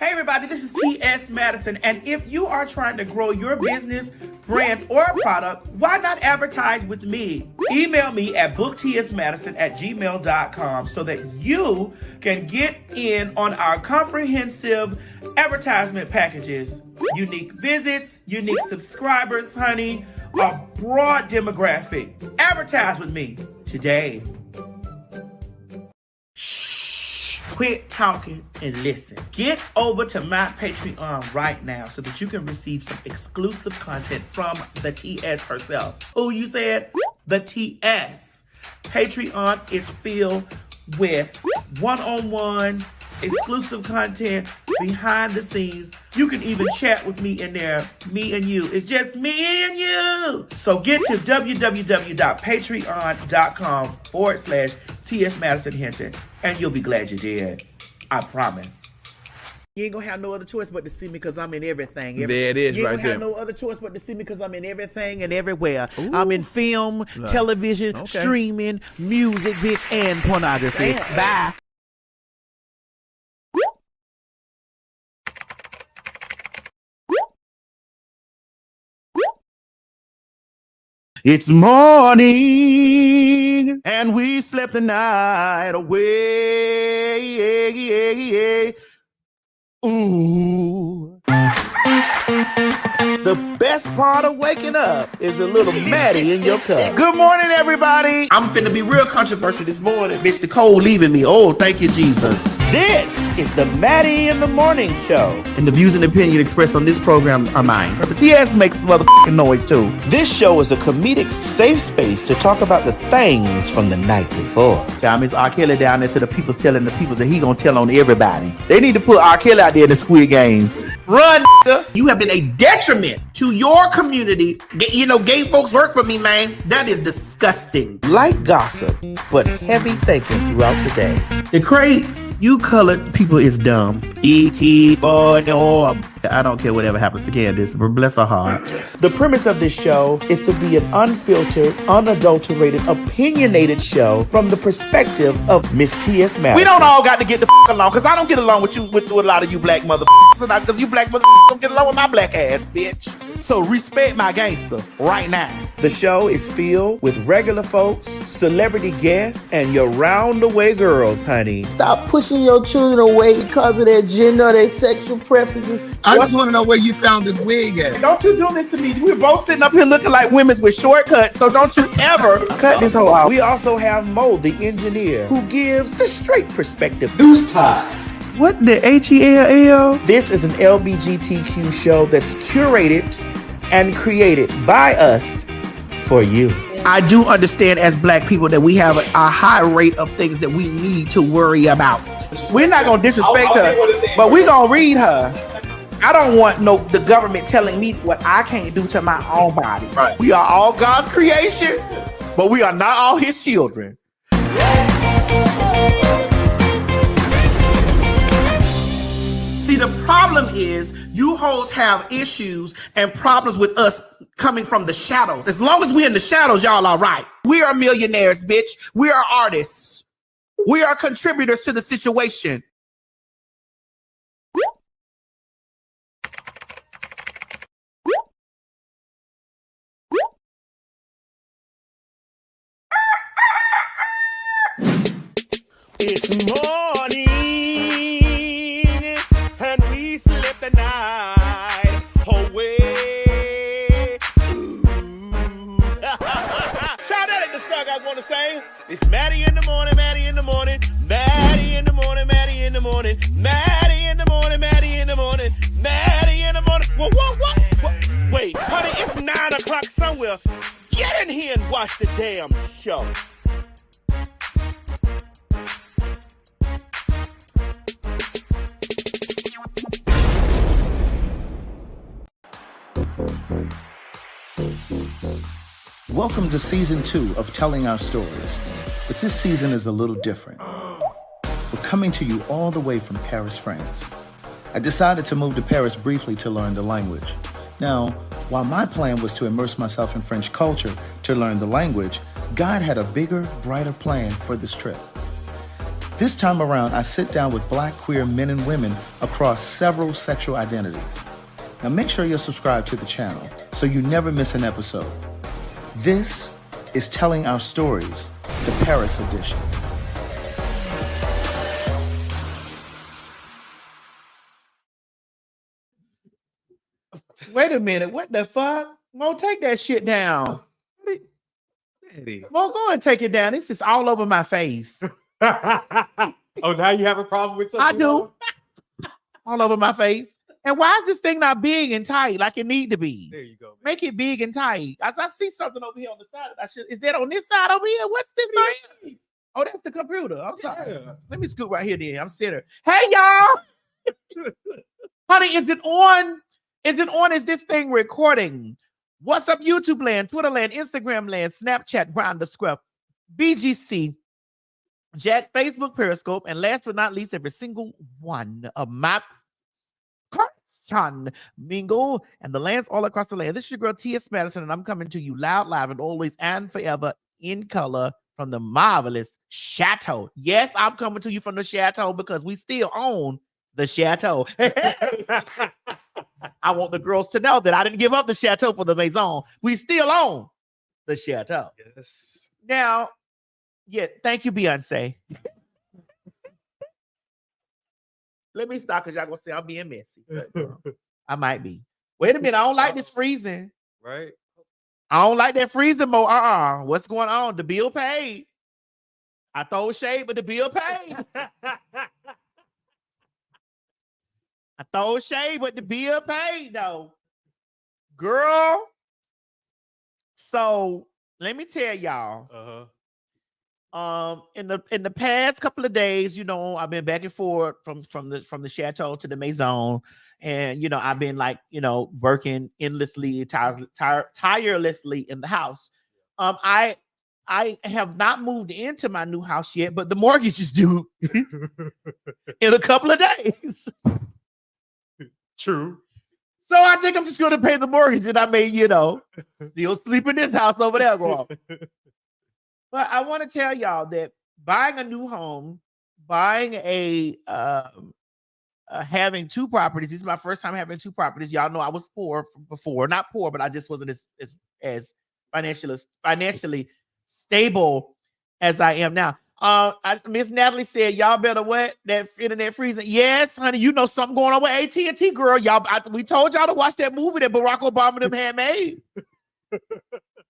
Hey everybody, this is T.S. Madison, and if you are trying to grow your business, brand, or product, why not advertise with me? Email me at booktsmadison@gmail.com so that you can get in on our comprehensive advertisement packages. Unique visits, unique subscribers, honey, a broad demographic. Advertise with me today. Quit talking and listen. Get over to my Patreon right now so that you can receive some exclusive content from the TS herself. Who you said? The TS. Patreon is filled with one-on-ones, exclusive content, behind the scenes. You can even chat with me in there. Me and you. It's just me and you. So get to www.patreon.com/TS Madison Hinton, and you'll be glad you did. I promise. You ain't gonna have no other choice but to see me because I'm in everything. There it is, you right ain't there. gonna have no other choice but to see me because I'm in everything and everywhere. Ooh. I'm in film, television, streaming, music, bitch, and pornography. Damn. Bye. It's morning, and we slept the night away. Ooh. The best part of waking up is a little Maddie in your cup. Good morning, everybody. I'm finna be real controversial this morning. Bitch, the cold leaving me. Oh, thank you, Jesus. This is the Maddie in the Morning Show. And the views and opinion expressed on this program are mine. The TS makes some motherfucking noise, too. This show is a comedic safe space to talk about the things from the night before. Time is R. Kelly down there to the people's telling the peoples that he gonna tell on everybody. They need to put R. Kelly out there in the Squid Games. Run, nigga. You have been a detriment to your community. You know, gay folks work for me, man. That is disgusting. Light gossip, but heavy thinking throughout the day. The crates, you colored people is dumb. E.T. for norm. I don't care whatever happens to Candace, but bless her heart. The premise of this show is to be an unfiltered, unadulterated, opinionated show from the perspective of Miss T.S. Madison. We don't all got to get the along, because I don't get along with you, with a lot of you black motherfuckers, because you black motherfuckers don't get along with my black ass, bitch. So respect my gangster right now. The show is filled with regular folks, celebrity guests, and your round-the-way girls, honey. Stop pushing your children away because of their gender or their sexual preferences. I just want to know where you found this wig at. Don't you do this to me. We're both sitting up here looking like women's with shortcuts, so don't you ever cut this whole out. We also have Mo, the engineer, who gives the straight perspective. News ties. What the H-E-L-L? This is an LBGTQ show that's curated and created by us for you. I do understand as black people that we have a high rate of things that we need to worry about. We're not going to disrespect her, but we're going to read her. I don't want the government telling me what I can't do to my own body. Right. We are all God's creation, but we are not all his children. See, the problem is you hoes have issues and problems with us coming from the shadows. As long as we're in the shadows, y'all are right. We are millionaires, bitch. We are artists. We are contributors to the situation. It's morning, and we slept the night away. Shout out at the song I want to say. It's Maddie in the morning, Maddie in the morning, Maddie in the morning, Maddie in the morning, Maddie in the morning, Maddie in the morning, Maddie in the morning. What? Wait, honey, it's 9 o'clock somewhere. Get in here and watch the damn show. Welcome to season 2 of Telling Our Stories, but this season is a little different. We're coming to you all the way from Paris, France. I decided to move to Paris briefly to learn the language. Now, while my plan was to immerse myself in French culture to learn the language, God had a bigger, brighter plan for this trip. This time around, I sit down with Black queer men and women across several sexual identities. Now make sure you're subscribed to the channel so you never miss an episode. This is Telling Our Stories, the Paris edition. Wait a minute. What the fuck? Mo, take that shit down. Mo, go and take it down. This is all over my face. Oh, now you have a problem with something? I do. All over my face. And why is this thing not big and tight like it need to be? There you go. Man. Make it big and tight. I see something over here on the side. Is that on this side over here? What's this side? Oh, that's the computer. I'm sorry. Yeah. Let me scoot right here then. I'm sitting. Hey, y'all. Honey, is it on? Is it on? Is this thing recording? What's up, YouTube land, Twitter land, Instagram land, Snapchat, Grindr, Scruff, BGC, Jack, Facebook, Periscope, and last but not least, every single one of my Chan Mingle and the lands all across the land. This is your girl T.S. Madison, and I'm coming to you loud, live, and always and forever in color from the marvelous Chateau. Yes, I'm coming to you from the Chateau because we still own the Chateau. I want the girls to know that I didn't give up the Chateau for the Maison. We still own the Chateau. Yes. Now, yeah, thank you, Beyonce. Let me stop because y'all gonna say I'm being messy. I might be. Wait a minute, I don't like this freezing. Right. I don't like that freezing mode. What's going on? The bill paid. I throw shade, but the bill paid. I throw shade, but the bill paid though. Girl. So let me tell y'all. In the past couple of days, you know, I've been back and forth from the Chateau to the Maison, and you know, I've been like, you know, working endlessly, tirelessly in the house. I have not moved into my new house yet, but the mortgage is due in a couple of days. True. So I think I'm just going to pay the mortgage, and I may, you know, you'll sleep in this house over there, girl. But I want to tell y'all that buying a new home, buying having two properties. This is my first time having two properties. Y'all know I was poor before, not poor, but I just wasn't as financially stable as I am now. Miss Natalie said, y'all better what? That internet freezing. Yes, honey, you know something going on with AT&T, girl. We told y'all to watch that movie that Barack Obama them had made.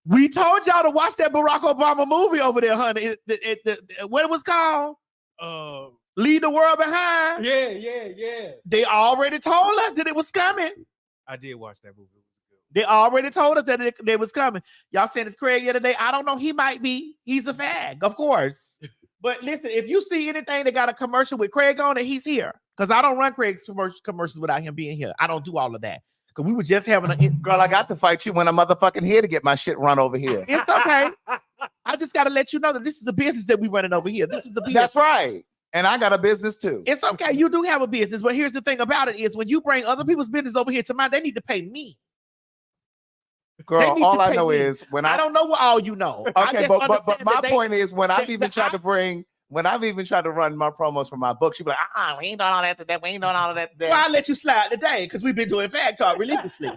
We told y'all to watch that Barack Obama movie over there, honey. What it was called? Leave the World Behind. Yeah. They already told us that it was coming. I did watch that movie. It was good. They already told us that it was coming. Y'all saying it's Craig yesterday. I don't know. He might be. He's a fag, of course. But listen, if you see anything that got a commercial with Craig on it, he's here. Because I don't run Craig's commercials without him being here. I don't do all of that. Because we were just having a... Girl, I got to fight you when I'm motherfucking here to get my shit run over here. It's okay. I just got to let you know that this is the business that we running over here. This is the business. That's right. And I got a business too. It's okay. You do have a business. But here's the thing about it is when you bring other people's business over here to mine, they need to pay me. Girl, all I know is when I don't know what all you know. Okay, but my point is when I've even tried to run my promos for my book, she'd be like, we ain't doing all that today. We ain't doing all of that today. Well, I'll let you slide today because we've been doing Fag Talk religiously.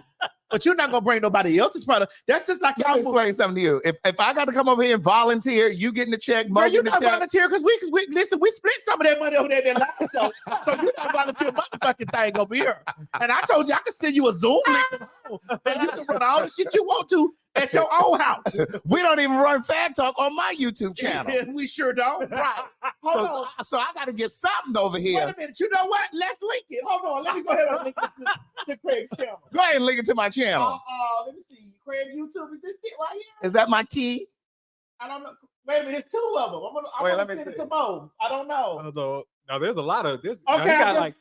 But you're not gonna bring nobody else's product. That's just like y'all explain something to you. If I got to come over here and volunteer, you getting the check, Mo getting the check. You're not volunteer because we listen, we split some of that money over there in that live show. So you're not volunteer motherfucking thing over here. And I told you I could send you a Zoom link from home and you can run all the shit you want to at your own house. We don't even run Fag Talk on my YouTube channel. We sure don't. Right. So I got to get something over here. Wait a minute. You know what? Let's link it. Hold on. Let me go ahead and link it to Craig's channel. Go ahead and link it to my channel. Let me see. Craig YouTube, is this it right here? Is that my key? I don't know. Wait a minute. It's two of them. I'm gonna send it to both. I don't know. Although, now there's a lot of this. Okay. I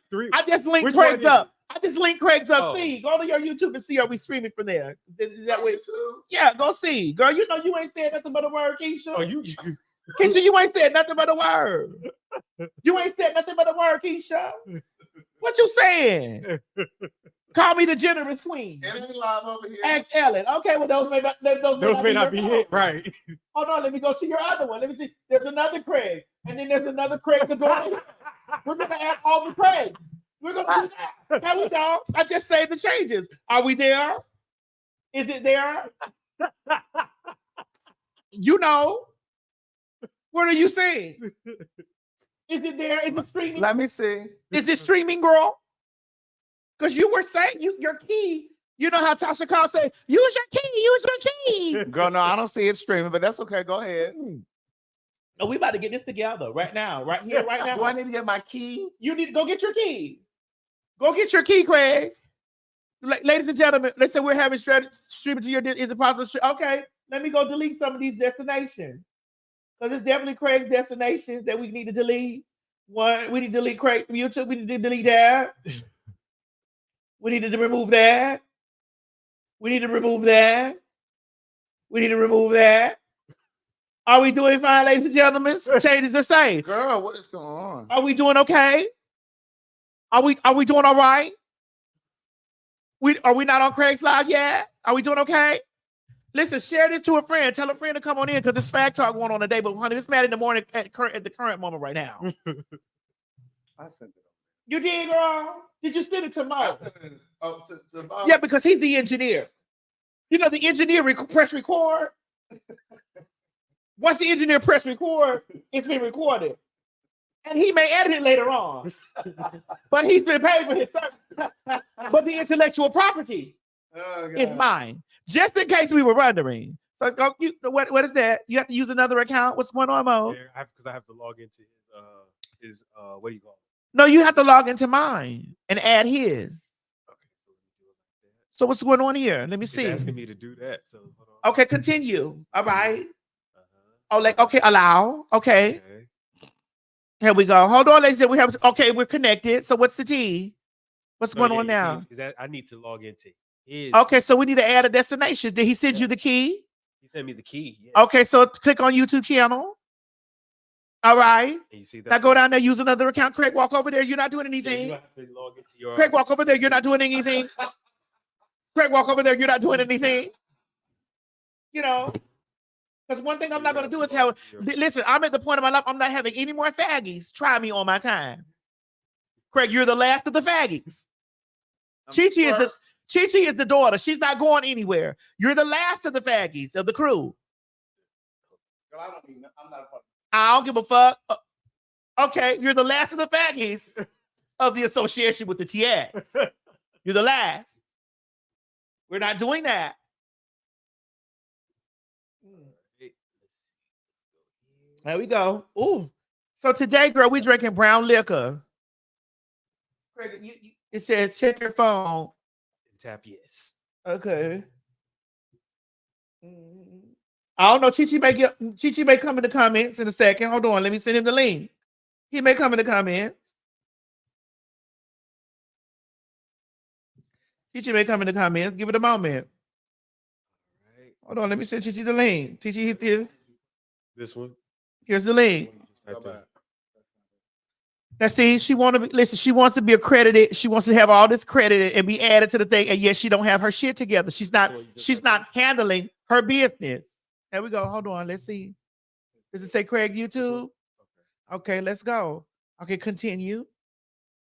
just linked Craig's up. I just linked Craig's up. See, go to your YouTube and see, are we streaming from there? Is that way too? Yeah, go see. Girl, you know you ain't said nothing but a word, Keisha. Oh, Keisha, you ain't said nothing but a word. You ain't said nothing but a word, Keisha. What you saying? Call me the generous queen. It ain't live over here. Ask Ellen. Okay, well, those may not be it. Right. Hold on, let me go to your other one. Let me see. There's another Craig. And then there's another Craig the door. We're gonna add all the Craigs. We're gonna do that. There we go. I just saved the changes. Are we there? Is it there? You know. What are you saying? Is it there? Is it streaming? Let me see. Is it streaming, girl? Because you were saying your key. You know how Tasha Cobb say, use your key, use your key. Girl, no, I don't see it streaming, but that's okay. Go ahead. No, we about to get this together right now, right here, right now. Do I need to get my key? You need to go get your key. Go get your key, Craig. Ladies and gentlemen, let's say we're having streaming to your, is it possible? Okay, let me go delete some of these destinations. Because it's definitely Craig's destinations that we need to delete. One, we need to delete Craig from YouTube. We need to delete that. We need to remove that. We need to remove that. We need to remove that. Are we doing fine, ladies and gentlemen? Changes the same. Girl, what is going on? Are we doing okay? Are we doing all right? Are we not on Craig's Live yet? Are we doing okay? Listen, share this to a friend. Tell a friend to come on in because it's Fact Talk going on today. But honey, it's mad in the morning at the current moment right now. I sent it. You did, girl? Did you send it to Mo? To Mo. Yeah, because he's the engineer. You know, the engineer press record. Once the engineer press record, it's been recorded. And he may edit it later on. But he's been paid for his service. But the intellectual property is mine. Just in case we were wondering. So what is that? You have to use another account? What's going on, Mo? Yeah, because I have to log into his what do you call it? No, you have to log into mine and add his. Okay, so let me do it like that. So what's going on here? Let me It's see. asking me to do that. So hold on. Okay, continue. All right. Oh, like okay, allow. Okay. Here we go. Hold on, ladies. We have we're connected. So what's the T? What's going on now? Is that I need to log into his. Okay, so we need to add a destination. Did he send you the key? He sent me the key. Yes. Okay, so click on YouTube channel. All right. And you see that? Now go down there, use another account. Craig, walk over there. You're not doing anything. You have to log into your. Craig, walk over there. You're not doing anything. Craig, walk over there. You're not doing anything. You know, because one thing I'm not going to do is have. Listen, I'm at the point of my life. I'm not having any more faggies. Try me on my time. Craig, you're the last of the faggies. Chi-Chi is the daughter. She's not going anywhere. You're the last of the faggies of the crew. Girl, I'm not a part. I don't give a fuck. Okay, you're the last of the faggies of the association with the TX. You're the last. We're not doing that. There we go. Ooh. So today, girl, we drinking brown liquor. Craig, it says check your phone. Tap yes. Okay. I don't know. Chi-Chi may come in the comments in a second. Hold on. Let me send him the link. He may come in the comments. Chi-Chi may come in the comments. Give it a moment. All right. Hold on. Let me send Chi-Chi the link. Chi-Chi, hit this. This one. Here's the link. Right there. Now, see, she wants to be accredited. She wants to have all this credited and be added to the thing. And yet she don't have her shit together. She's not handling her business. There we go. Hold on. Let's see. Does it say Craig YouTube? Okay, let's go. Okay, continue.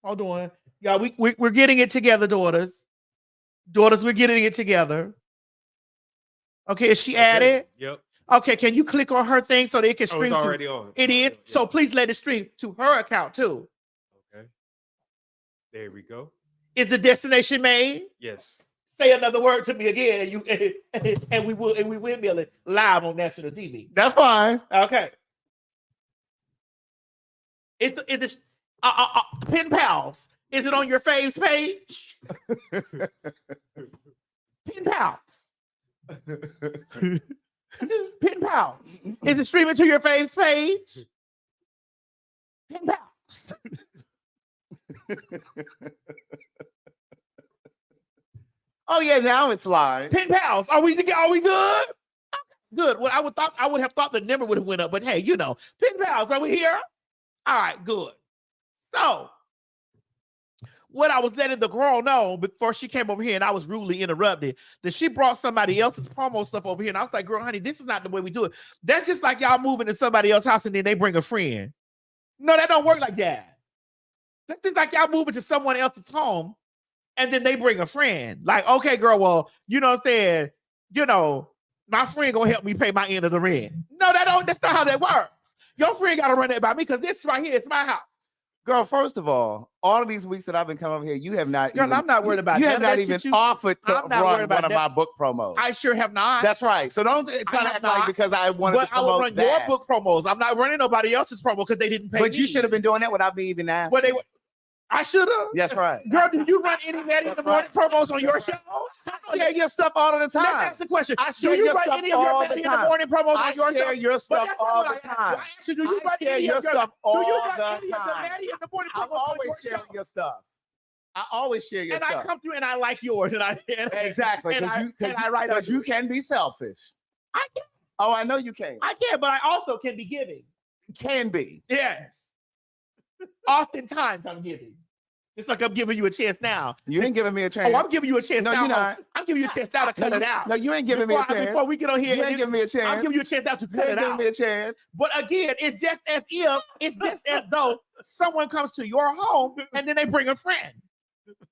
Hold on. Y'all, we're getting it together, daughters. Daughters, we're getting it together. Okay, is she added? Yep. Okay, can you click on her thing so that it can stream? It's already on. It is. Yeah. So please let it stream to her account too. Okay. There we go. Is the destination made? Yes. Say another word to me again, and we will it live on national TV. That's fine. Okay. Is this Pen Pals? Is it on your faves page? Pen Pals. Pen Pals. Is it streaming to your faves page? Pen Pals. Oh yeah, now it's live. Pen Pals. Are we good? Good. Well, I would have thought the number would have went up, but hey, you know, Pen Pals, are we here? All right, good. So, what I was letting the girl know before she came over here and I was rudely interrupted, that she brought somebody else's promo stuff over here. And I was like, girl, honey, this is not the way we do it. That's just like y'all moving to somebody else's house and then they bring a friend. No, that don't work like that. That's just like y'all moving to someone else's home and then they bring a friend. Like, okay, girl, well, you know what I'm saying? You know, my friend gonna help me pay my end of the rent. No, that's not how that works. Your friend gotta run it by me because this right here is my house. Girl, first of all of these weeks that I've been coming over here, you have not. Girl, I'm not worried about you that. have not even offered to run one of my book promos. I sure have not. That's right. So don't try to act like because I wanted to promote I will run your book promos. I'm not running nobody else's promo because they didn't pay me. But you should have been doing that without me even asking. I should have. That's right. Girl, do you run any Maddie in the morning promos on your show? I share your stuff all the time. Let's ask the question. I share do you your run stuff any of your Maddie in the morning promos on your show? I share your stuff all the time. I asked you, do you run share any your of stuff all do you run the any of the time. Maddie in the morning promos I'm always on your sharing show? your stuff. I always share your stuff. And I come through and I like yours. Exactly. And I write because you can be selfish. I can. Oh, I know you can. I can, but I also can be giving. Can be. Yes. Oftentimes I'm giving. It's like I'm giving you a chance now. You ain't giving me a chance. Oh, I'm giving you a chance now. No, you're not. I'm giving you a chance now to cut it out. No, you ain't giving me a chance. Before we get on here, you ain't giving me a chance. I'm giving you a chance now to cut it out. You ain't giving me a chance. But again, it's just as though someone comes to your home and then they bring a friend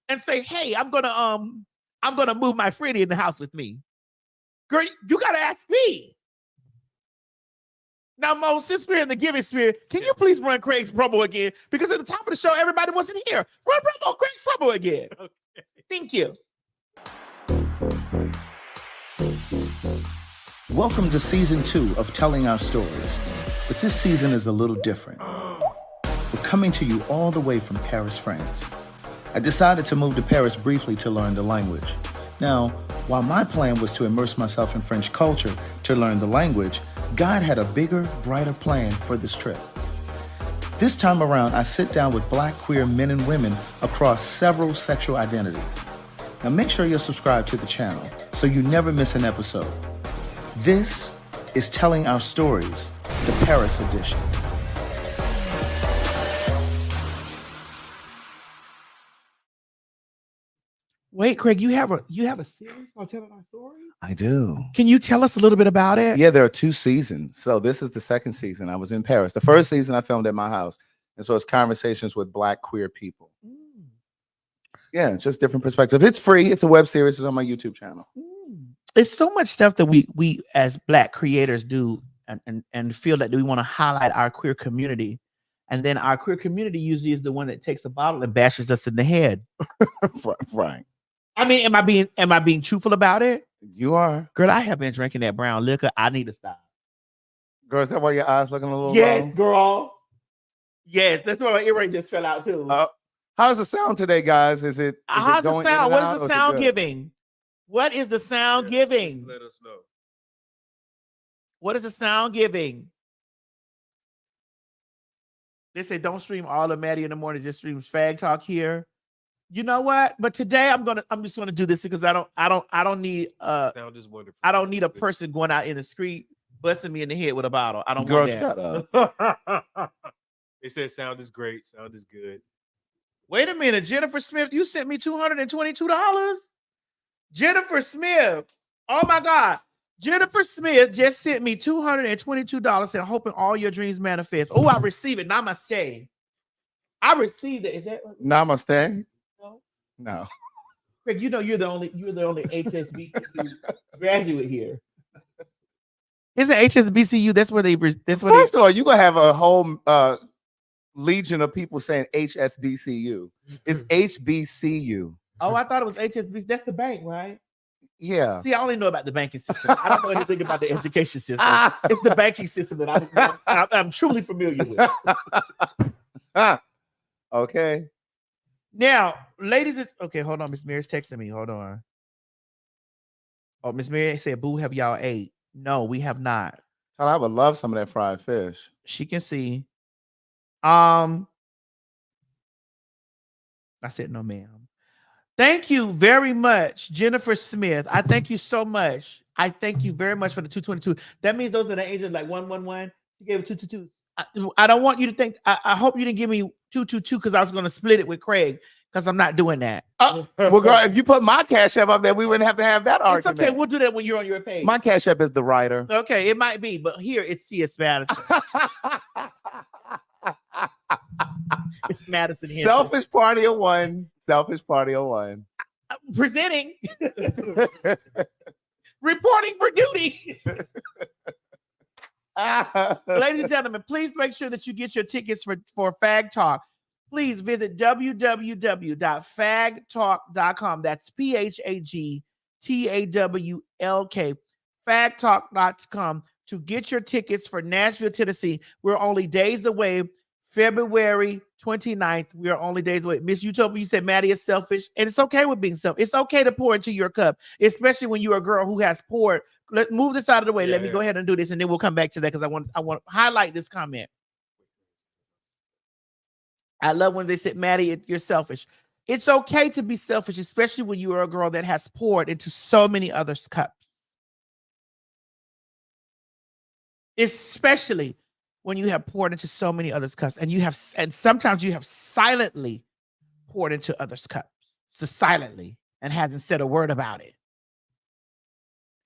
and say, "Hey, I'm gonna move my friend in the house with me." Girl, you gotta ask me. Now, Mo, since we're in the giving spirit, can you please run Craig's promo again? Because at the top of the show, everybody wasn't here. Run Craig's promo again. Okay. Thank you. Welcome to season 2 of Telling Our Stories. But this season is a little different. We're coming to you all the way from Paris, France. I decided to move to Paris briefly to learn the language. Now, while my plan was to immerse myself in French culture to learn the language, God had a bigger, brighter plan for this trip. This time around, I sit down with Black queer men and women across several sexual identities. Now make sure you're subscribed to the channel so you never miss an episode. This is Telling Our Stories, the Paris edition. Wait, Craig, you have a series on Telling Our Stories? I do. Can you tell us a little bit about it? Yeah, there are 2 seasons. So this is the second season. I was in Paris. The first season I filmed at my house. And so it's conversations with Black queer people. Yeah, just different perspectives. It's free. It's a web series. It's on my YouTube channel. It's so much stuff that we as Black creators do and feel that we want to highlight our queer community. And then our queer community usually is the one that takes a bottle and bashes us in the head. Right. I mean, am I being truthful about it? You are. Girl, I have been drinking that brown liquor. I need to stop. Girl, is that why your eyes looking a little Yes, low? girl. Yes, that's why my earring just fell out too. How's the sound today, guys? Is it how's going the sound? in and What out, is the or is it sound good? giving? What is the sound giving? Let us know. What is the sound giving? They say don't stream all of Maddie in the morning, just stream Fag Talk here. You know what? But today I'm just gonna do this because I don't need Sound is wonderful. I don't need a person going out in the street busting me in the head with a bottle. I don't Girl, want that. shut up. They said sound is great. Sound is good. Wait a minute, Jennifer Smith, you sent me $222. Jennifer Smith, oh my God. Jennifer Smith just sent me $222 and hoping all your dreams manifest. Oh, I received it. Namaste. I received it. Is that Namaste? No. No. Craig, you know you're the only HSBCU graduate here. Isn't HSBCU? That's where First of all, you're gonna have a whole legion of people saying HSBCU. It's HBCU. Oh, I thought it was HSBC. That's the bank, right? Yeah. See, I only know about the banking system. I don't know anything about the education system. It's the banking system that I'm truly familiar with. Okay. Now, ladies, okay, hold on. Miss Mary's texting me. Hold on. Oh, Miss Mary said, "Boo, have y'all ate?" No, we have not. I would love some of that fried fish. She can see. I said, "No, ma'am." Thank you very much, Jennifer Smith. I thank you so much. I thank you very much for the 222. That means those are the agents like 111. You gave it 222. I don't want you to think. I hope you didn't give me 222 because I was going to split it with Craig because I'm not doing that. Well, girl, if you put my Cash App up there, we wouldn't have to have that argument. It's okay. We'll do that when you're on your page. My Cash App is the writer. Okay, it might be, but here it's C.S. Madison. It's Madison Henson. Selfish Party of One. Selfish Party of One. Presenting. Reporting for duty. Ladies and gentlemen, please make sure that you get your tickets for Fag Talk. Please visit www.fagtalk.com. That's PHAGTAWLK. Fagtalk.com to get your tickets for Nashville, Tennessee. We're only days away. February 29th. We are only days away. Miss Utopia, you said Maddie is selfish, and it's okay with being selfish. It's okay to pour into your cup, especially when you're a girl who has poured. Let's move this out of the way. Let me go ahead and do this, and then we'll come back to that because I want to highlight this comment. I love when they said, Maddie, you're selfish. It's okay to be selfish, especially when you are a girl that has poured into so many others' cups. Especially when you have poured into so many others' cups, and sometimes you have silently poured into others' cups, so silently, and hasn't said a word about it.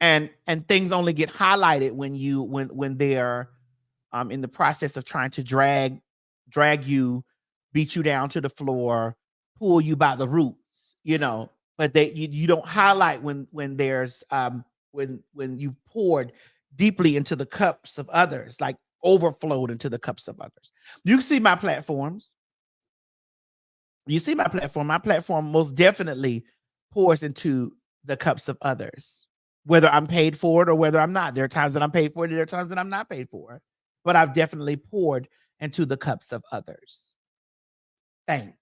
And things only get highlighted when they're in the process of trying to drag you, beat you down to the floor, pull you by the roots, But you don't highlight when there's when you poured deeply into the cups of others, like overflowed into the cups of others. You see my platforms. You see my platform. My platform most definitely pours into the cups of others, whether I'm paid for it or whether I'm not. There are times that I'm paid for it. There are times that I'm not paid for it. But I've definitely poured into the cups of others. Thanks.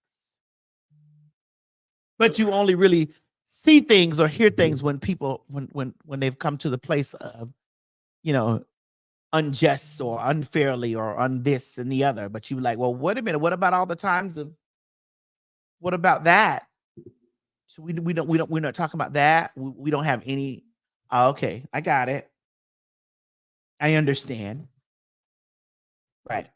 But you only really see things or hear things when people, when they've come to the place of, unjust or unfairly or on this and the other. But you like, well, wait a minute. What about all the times of? What about that? So we're not talking about that. We don't have any. Oh, okay, I got it. I understand. Right.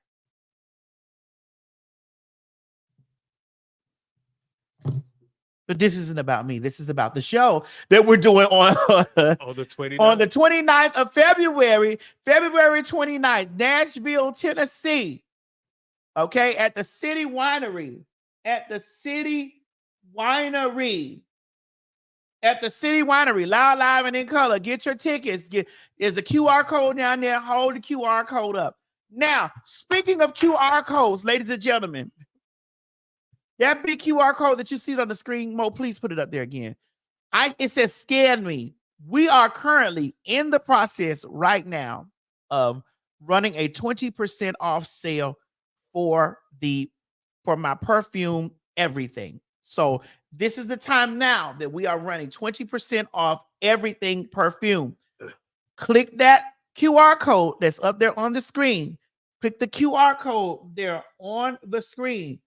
But this isn't about me. This is about the show that we're doing on the 29th. On the 29th of February 29th, Nashville, Tennessee. Okay, at the City Winery. At the City Winery. Loud, live, and in color. Get your tickets. There's a QR code down there. Hold the QR code up. Now, speaking of QR codes, ladies and gentlemen, that big QR code that you see on the screen, Mo, please put it up there again. It says scan me. We are currently in the process right now of running a 20% off sale for my perfume everything. So this is the time now that we are running 20% off everything perfume. Click that QR code that's up there on the screen. Click the QR code there on the screen,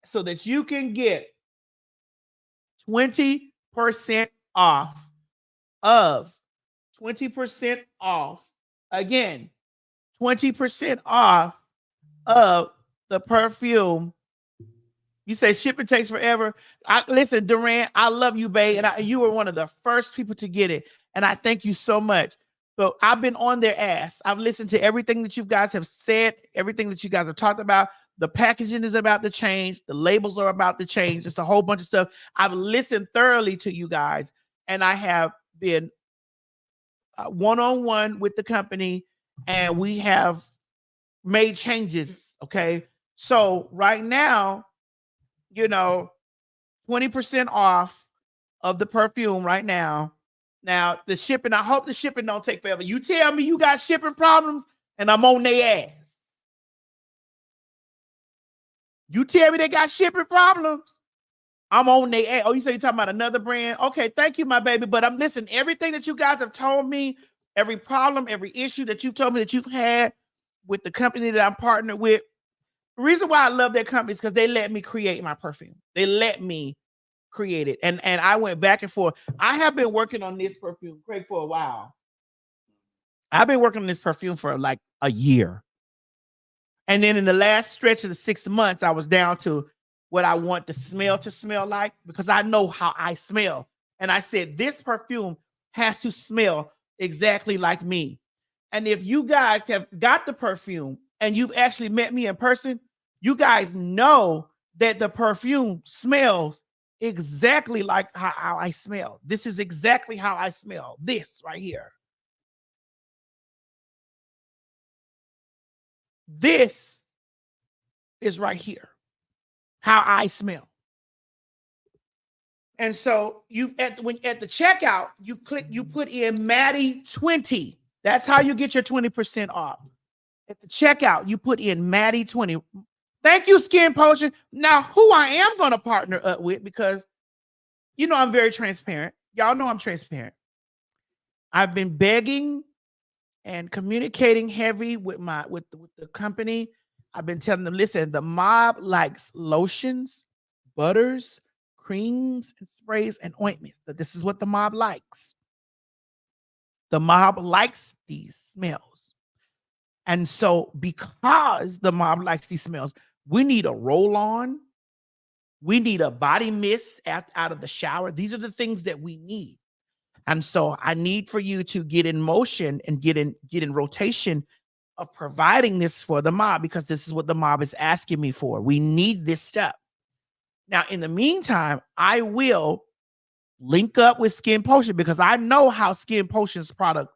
so that you can get 20% off of 20% off. Again, 20% off of the perfume. You say shipping takes forever. Listen, Durant, I love you, babe. And you were one of the first people to get it. And I thank you so much. But I've been on their ass. I've listened to everything that you guys have said, everything that you guys have talked about. The packaging is about to change. The labels are about to change. It's a whole bunch of stuff. I've listened thoroughly to you guys, and I have been one-on-one with the company, and we have made changes, okay? So right now, 20% off of the perfume right now. Now, the shipping, I hope the shipping don't take forever. You tell me you got shipping problems, and I'm on their ass. You tell me they got shipping problems, I'm on their ass. Oh, you say you're talking about another brand? Okay, thank you, my baby. But I'm listening. Everything that you guys have told me, every problem, every issue that you've told me that you've had with the company that I'm partnered with, the reason why I love that company is because they let me create my perfume. They let me create it. And I went back and forth. I have been working on this perfume, Craig, for a while. I've been working on this perfume for like a year. And then in the last stretch of the 6 months, I was down to what I want the smell to smell like, because I know how I smell. And I said, this perfume has to smell exactly like me. And if you guys have got the perfume and you've actually met me in person, you guys know that the perfume smells exactly like how I smell. This is exactly how I smell. This right here. This is right here. How I smell. And so you at the checkout, you put in Maddie 20. That's how you get your 20% off. At the checkout, you put in Maddie 20. Thank you, Skin Potion. Now, who I am going to partner up with, because you know I'm very transparent. Y'all know I'm transparent. I've been begging and communicating heavy with the company. I've been telling them, listen, the mob likes lotions, butters, creams, and sprays, and ointments. This is what the mob likes. The mob likes these smells. And so because the mob likes these smells, we need a roll-on. We need a body mist out of the shower. These are the things that we need. And so I need for you to get in motion and get in rotation of providing this for the mob, because this is what the mob is asking me for. We need this stuff. Now, in the meantime, I will link up with Skin Potion, because I know how Skin Potion product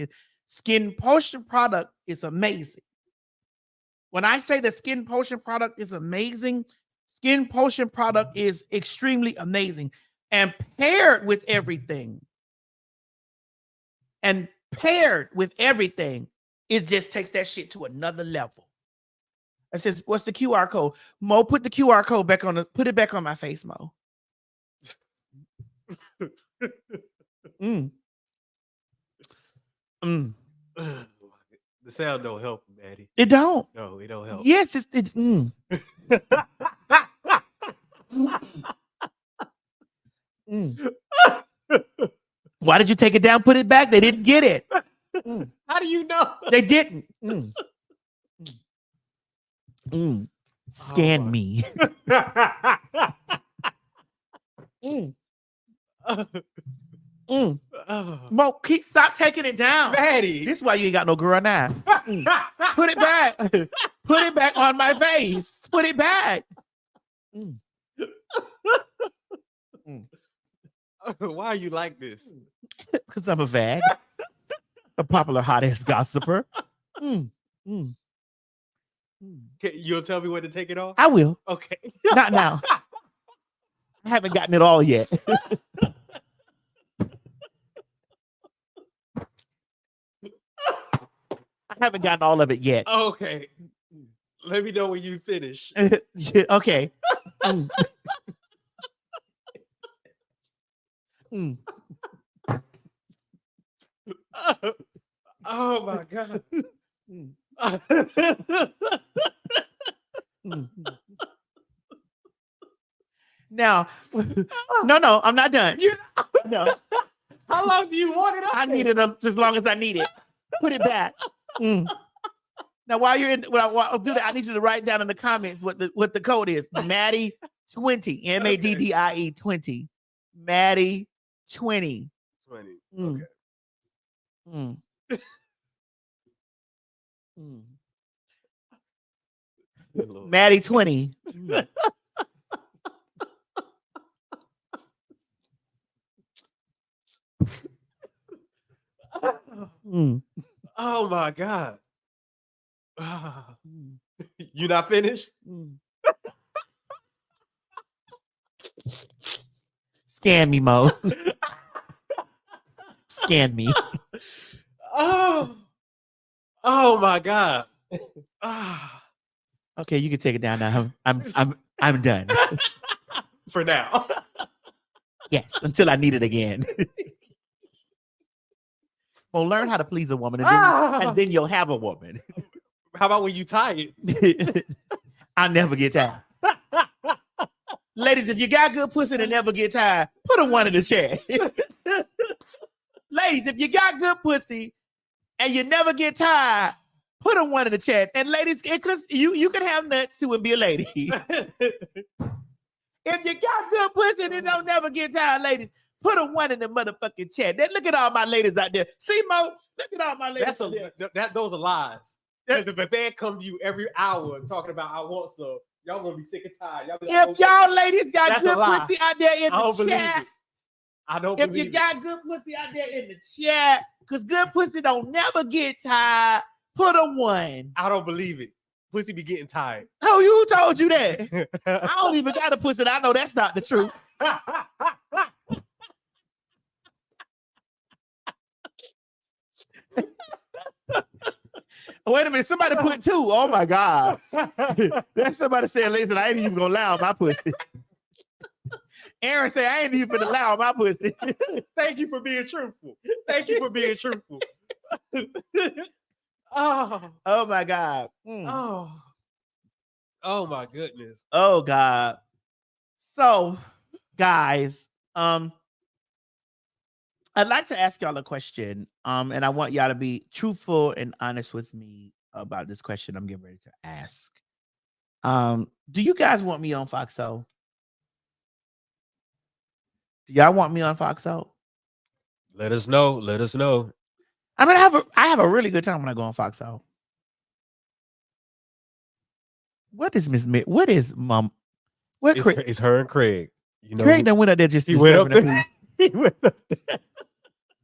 is. Skin Potion product is amazing. When I say the Skin Potion product is amazing, Skin Potion product is extremely amazing. And paired with everything, it just takes that shit to another level. It says, what's the QR code? Mo, put the QR code back on put it back on my face, Mo. The sound don't help, Maddie. It don't. No, it don't help. Yes, Why did you take it down? Put it back. They didn't get it. How do you know? They didn't. Scan me. Mo, stop taking it down. Maddie. This is why you ain't got no girl now. Put it back. Put it back on my face. Put it back. Why are you like this? Because I'm a fag. A popular hot-ass gossiper. You'll tell me when to take it off? I will. Okay. Not now. I haven't gotten it all yet. I haven't gotten all of it yet. Okay. Let me know when you finish. Yeah, okay. Oh my God. Now, no, I'm not done. No. How long do you want it up? I need it up as long as I need it. Put it back. Now, while you're in, I'll do that. I need you to write down in the comments what the code is. Maddie 20, MADDIE 20, Maddie 20. 20. Okay. Maddie 20. Oh my God. You not finished? Scan me, Mo. Scan me. Oh my God. Okay, you can take it down now. I'm done. For now. Yes, until I need it again. Well, learn how to please a woman, and then you'll have a woman. How about when you tie it? I'll never get tired. Ladies, if you got good pussy and never get tired, put a 1 in the chat. Ladies, if you got good pussy and you never get tired, put a 1 in the chat. And ladies, because you can have nuts too and be a lady. If you got good pussy and it don't never get tired, ladies, put a 1 in the motherfucking chat. Look at all my ladies out there. See, Mo? Look at all my ladies out there. Those are lies. Because if a man comes to you every hour talking about I want some, Y'all gonna be sick and tired. If y'all ladies got That's a good lie. pussy out there in I don't the believe chat, it. I don't if believe you got good pussy out there in the chat, because good pussy don't never get tired, put a 1. I don't believe it. Pussy be getting tired. Oh, who told you that? I don't even got a pussy. I know that's not the truth. Wait a minute. Somebody put 2. Oh, my God. That's somebody saying, listen, I ain't even going to allow my pussy. Aaron said, I ain't even going to allow my pussy. Thank you for being truthful. Thank you for being truthful. Oh, my God. Oh, my goodness. Oh, God. So, guys, I'd like to ask y'all a question, and I want y'all to be truthful and honest with me about this question I'm getting ready to ask. Do you guys want me on Foxo? Do y'all want me on Foxo? Let us know. Let us know. I mean, I have a really good time when I go on Foxo. What is Miss? What is Mom? What It's her and Craig. You know, Craig done went up there just. He went up there. He went up there.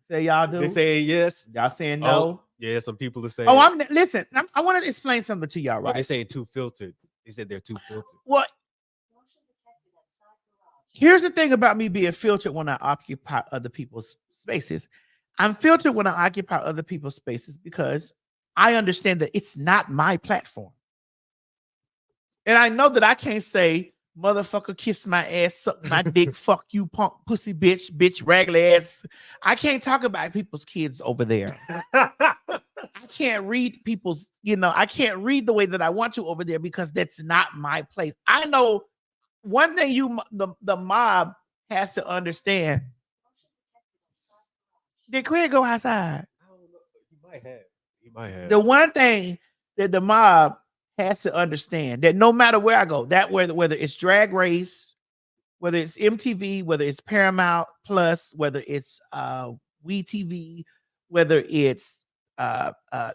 Say y'all do. They saying yes. Y'all saying no. Oh, yeah, some people are saying. Oh, listen. I want to explain something to y'all. Right? They saying too filtered. They said they're too filtered. What? Here's the thing about me being filtered when I occupy other people's spaces. I'm filtered when I occupy other people's spaces because I understand that it's not my platform. And I know that I can't say, motherfucker, kiss my ass, suck my dick, fuck you, punk, pussy, bitch, raggedy ass. I can't talk about people's kids over there. I can't read people's, I can't read the way that I want to over there because that's not my place. I know one thing the mob has to understand. Did Craig go outside? I don't know. He might have. The one thing that the mob has to understand that no matter where I go, that whether it's Drag Race, whether it's MTV, whether it's Paramount Plus, whether it's WeTV, whether it's AMC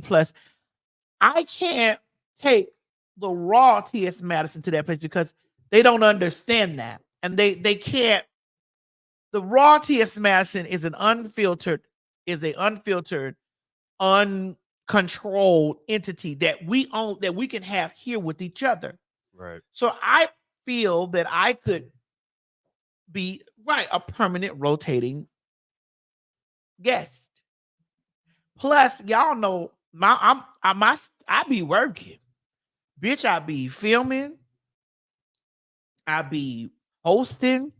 Plus, I can't take the raw T.S. Madison to that place because they don't understand that. And they can't. The raw T.S. Madison is an unfiltered, uncontrolled entity that we own, that we can have here with each other. Right. So I feel that I could be a permanent rotating guest. Plus, y'all know I be working. Bitch, I be filming. I be hosting.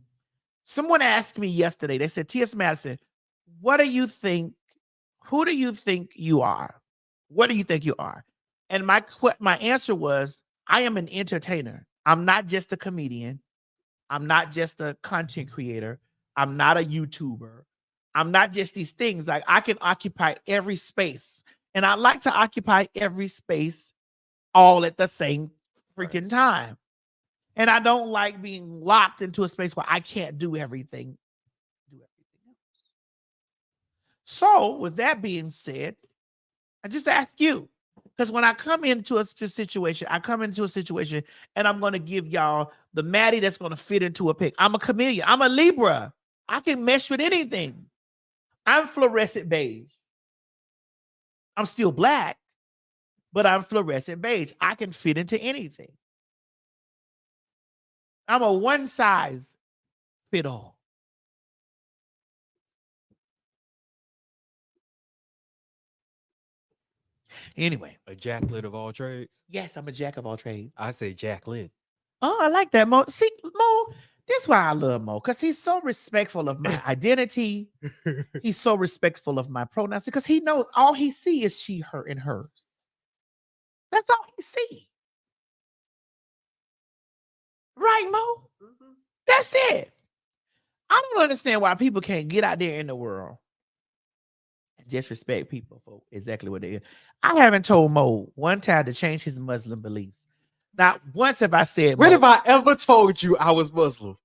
Someone asked me yesterday, they said, T.S. Madison, what do you think? Who do you think you are? What do you think you are? And my answer was, I am an entertainer. I'm not just a comedian. I'm not just a content creator. I'm not a YouTuber. I'm not just these things. Like, I can occupy every space. And I like to occupy every space all at the same freaking time. And I don't like being locked into a space where I can't do everything. Else. So, with that being said, I just ask you, because when I come into a situation, and I'm going to give y'all the Maddie that's going to fit into a pic. I'm a chameleon. I'm a Libra. I can mesh with anything. I'm fluorescent beige. I'm still black, but I'm fluorescent beige. I can fit into anything. I'm a one size fit all. Anyway. A Jacqueline of all trades? Yes, I'm a jack of all trades. I say Jacqueline. Oh, I like that, Mo. See, Mo, this is why I love Mo, because he's so respectful of my identity. He's so respectful of my pronouns, because he knows all he sees is she, her, and hers. That's all he sees. Right, Mo? Mm-hmm. That's it. I don't understand why people can't get out there in the world and disrespect people for exactly what they are. I haven't told Mo one time to change his Muslim beliefs. Not once have I said, when have I ever told you I was Muslim?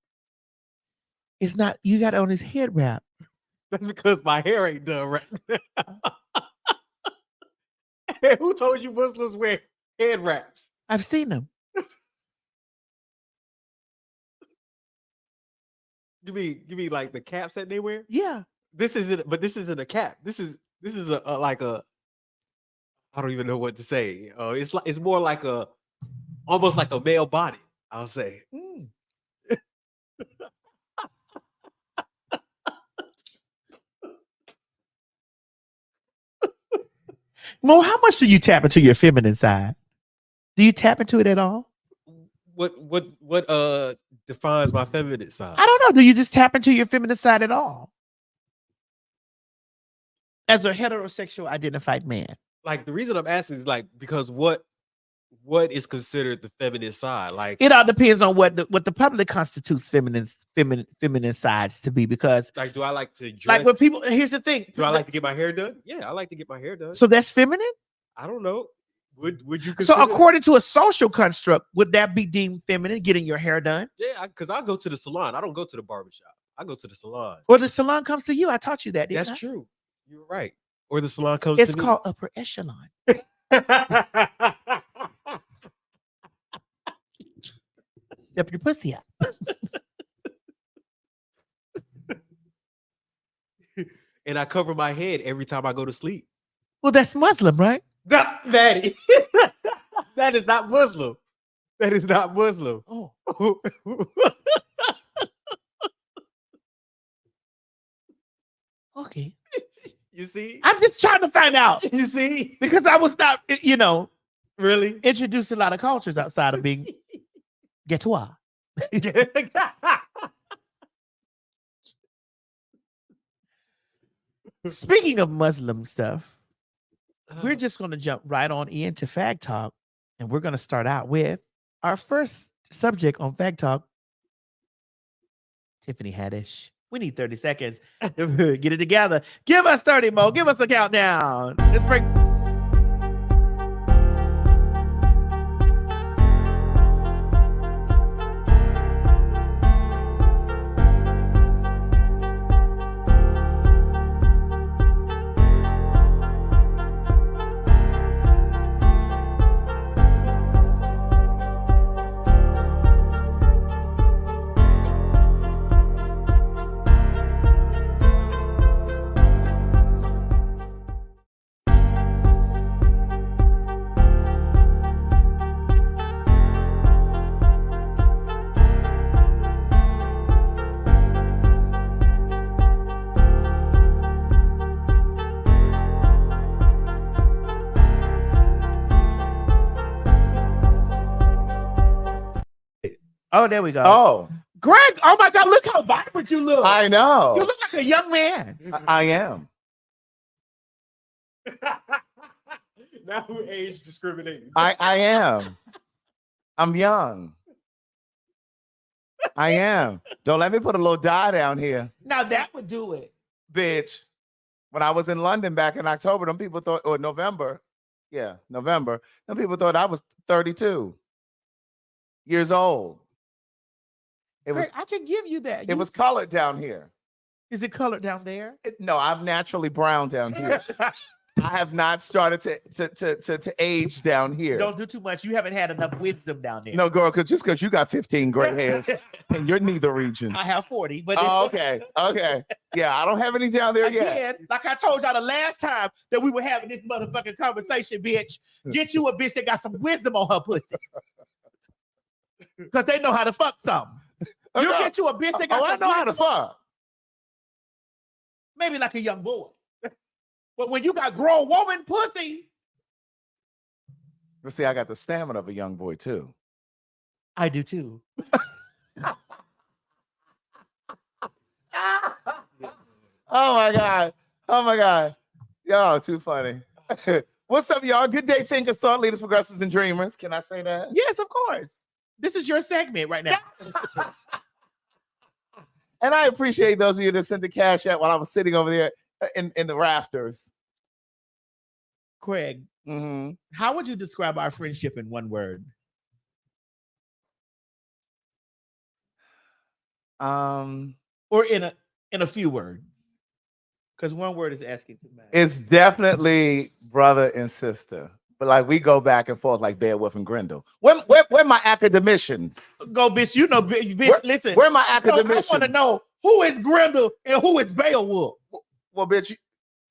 It's not, you got on his head wrap. That's because my hair ain't done right. Who told you Muslims wear head wraps? I've seen them. You mean like the caps that they wear? Yeah. This isn't a cap. This is a like a, I don't even know what to say. It's more like almost like a male body, I'll say. Mm. Mo, how much do you tap into your feminine side? Do you tap into it at all? What defines my feminine side? I don't know. Do you just tap into your feminine side at all? As a heterosexual identified man. Like, the reason I'm asking is like because what is considered the feminine side? Like, it all depends on what the public constitutes feminine sides to be, because like, do I like to dress? like when people, here's the thing. Do I like to get my hair done? Yeah, I like to get my hair done. So that's feminine? I don't know. Would you consider so according to a social construct, would that be deemed feminine, getting your hair done? Yeah, because I go to the salon. I don't go to the barbershop. I go to the salon. Or the salon comes to you. I taught you that. Didn't That's I? true. You're right. Or the salon comes It's to me. called upper echelon. Step your pussy up. And I cover my head every time I go to sleep. Well, that's Muslim, right? Maddie. That is not Muslim. That is not Muslim. Oh. Okay. You see? I'm just trying to find out. You see? Because I was not, Really? introduced a lot of cultures outside of being ghetto. Speaking of Muslim stuff, we're just going to jump right on into Fag Talk, and we're going to start out with our first subject on Fag Talk, Tiffany Haddish. We need 30 seconds. Get it together. Give us 30, Mo. Give us a countdown. Let's bring... Oh, there we go. Oh, Greg, oh my God, look how vibrant you look. I know. You look like a young man. I am. Now who age discriminating? I am. I'm young. I am. Don't let me put a little dye down here, Now that would do it. bitch. When I was in London back in October, them people thought, or November. Yeah, November. Them people thought I was 32 years old. It was Greg, I can give you that. it was colored down here. Is it colored down there? No, I'm naturally brown down here. I have not started to age down here. Don't do too much. You haven't had enough wisdom down there. No, girl, because you got 15 gray hairs in your neither region. I have 40, but Oh, okay. Yeah, I don't have any down there yet. again, like I told y'all the last time that we were having this motherfucking conversation, bitch, get you a bitch that got some wisdom on her pussy. Because they know how to fuck something. You no. get you a bitch that got I some know how to wisdom, fuck. maybe like a young boy. But when you got grown woman pussy, But see, I got the stamina of a young boy too. I do too. Oh my God. Y'all too funny. What's up, y'all? Good day, thinkers, thought leaders, progressives, and dreamers. Can I say that? Yes, of course. This is your segment right now. And I appreciate those of you that sent the cash out while I was sitting over there in the rafters. Craig, Mm-hmm. how would you describe our friendship in one word? Or in a few words? Because one word is asking too much. It's definitely brother and sister. But like we go back and forth like Beowulf and Grendel. Where my academicians? Go, bitch. You know, bitch. Listen. Where my So academicians? I want to know who is Grendel and who is Beowulf. Well, bitch,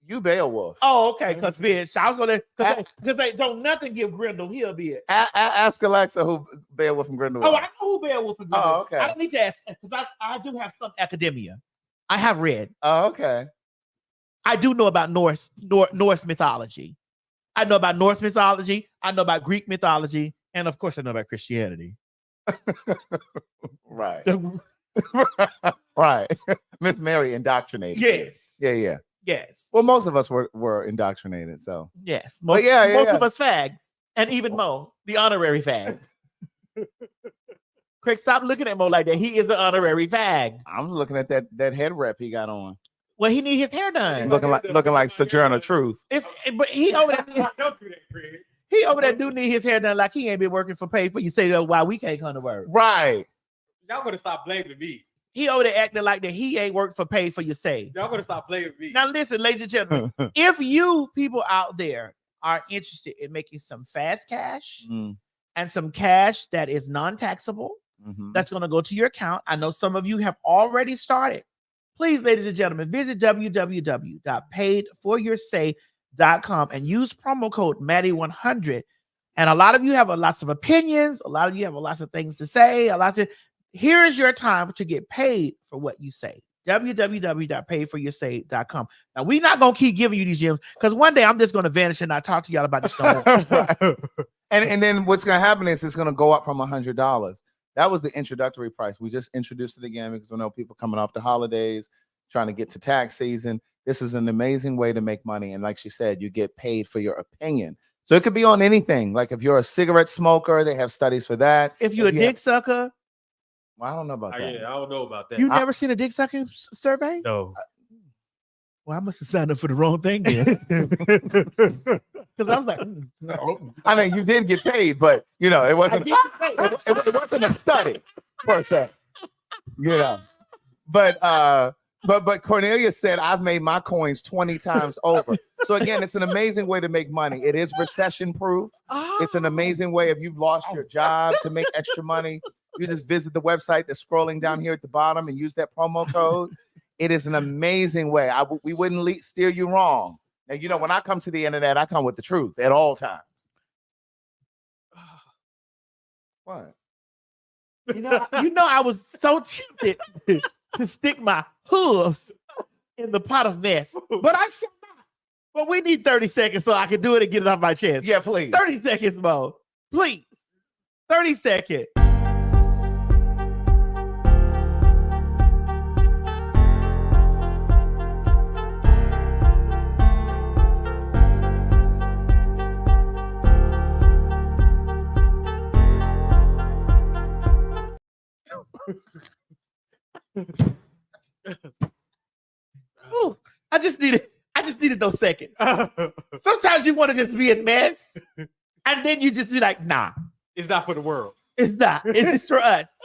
you Beowulf. Oh, okay. Because bitch, I was gonna because they don't nothing give Grendel here, bitch. Ask Alexa who Beowulf and Grendel Oh, are. I know who Beowulf and Grendel. Oh, okay. I don't need to ask because I do have some academia. I have read. Oh, okay. I do know about Norse mythology. I know about Norse mythology. I know about Greek mythology, and of course, I know about Christianity. Right. Right. Miss Mary indoctrinated. Yes. Yeah. Yes. Well, most of us were indoctrinated, so Yes. Most of us fags, and even Mo, the honorary fag. Craig, stop looking at Mo like that. He is the honorary fag. I'm looking at that head wrap he got on. Well, he need his hair done. Looking like Sojourner Truth. But he over there. Don't do that, Craig. He over there do need his hair done like he ain't been working for pay for you. Say why we can't come to work. Right. Y'all gonna stop blaming me. He over there acting like that he ain't worked for pay for you say. Y'all gonna stop blaming me. Now listen, ladies and gentlemen, if you people out there are interested in making some fast cash and some cash that is non-taxable, that's going to go to your account. I know some of you have already started. Please, ladies and gentlemen, visit www.paidforyoursay.com and use promo code Maddie100. And a lot of you have lots of opinions. A lot of you have lots of things to say. Here is your time to get paid for what you say. www.paidforyoursay.com. Now, we're not going to keep giving you these gems because one day I'm just going to vanish and not talk to y'all about this no more. And then what's going to happen is it's going to go up from $100. That was the introductory price. We just introduced it again because we know people coming off the holidays, trying to get to tax season. This is an amazing way to make money. And like she said, you get paid for your opinion. So it could be on anything. Like if you're a cigarette smoker, they have studies for that. If you're a dick sucker. Well, I don't know about that. Yeah, I don't know about that. You never seen a dick sucking survey? No. Well, I must have signed up for the wrong thing then. Because I was like, no. I mean, you did get paid, but it wasn't. It wasn't a study per se. But Cornelia said I've made my coins 20 times over. So again, it's an amazing way to make money. It is recession proof. It's an amazing way if you've lost your job to make extra money. You just visit the website that's scrolling down here at the bottom and use that promo code. It is an amazing way. We wouldn't steer you wrong. Now, when I come to the internet, I come with the truth at all times. What? I was so tempted to stick my hooves in the pot of mess, but I shall not. But we need 30 seconds so I can do it and get it off my chest. Yeah, please. 30 seconds, Mo. Please. 30 seconds. Ooh, I just needed those seconds. Sometimes you want to just be a mess, and then you just be like, nah. It's not for the world. It's not. It's just for us.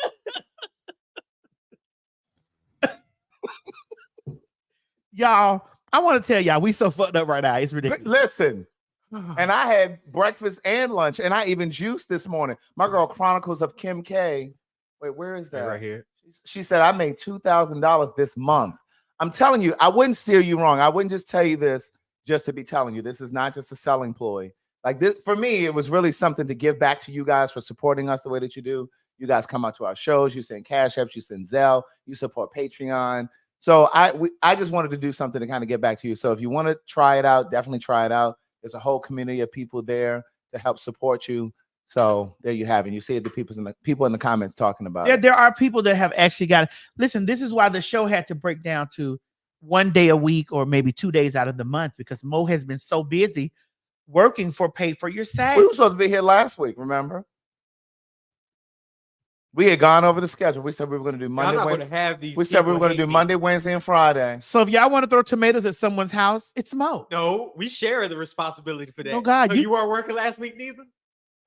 Y'all, I want to tell y'all, we so fucked up right now. It's ridiculous. Listen. And I had breakfast and lunch, and I even juiced this morning. My girl Chronicles of Kim K. Wait, where is that? Right here. She said, I made $2,000 this month. I'm telling you, I wouldn't steer you wrong. I wouldn't just tell you this just to be telling you. This is not just a selling ploy. Like this, for me, it was really something to give back to you guys for supporting us the way that you do. You guys come out to our shows. You send Cash Apps. You send Zelle. You support Patreon. So I just wanted to do something to kind of get back to you. So if you want to try it out, definitely try it out. There's a whole community of people there to help support you. So there you have it. You see the people in the comments talking about it. There are people that have actually got it. Listen, this is why the show had to break down to 1 day a week or maybe 2 days out of the month because Mo has been so busy working for Pay for Your Say. We were supposed to be here last week, remember? We had gone over the schedule. We said we were going to do Monday. We said we were going to do Monday, Wednesday, and Friday. So if y'all want to throw tomatoes at someone's house, it's Mo. No, we share the responsibility for that. Oh God, so you weren't working last week neither?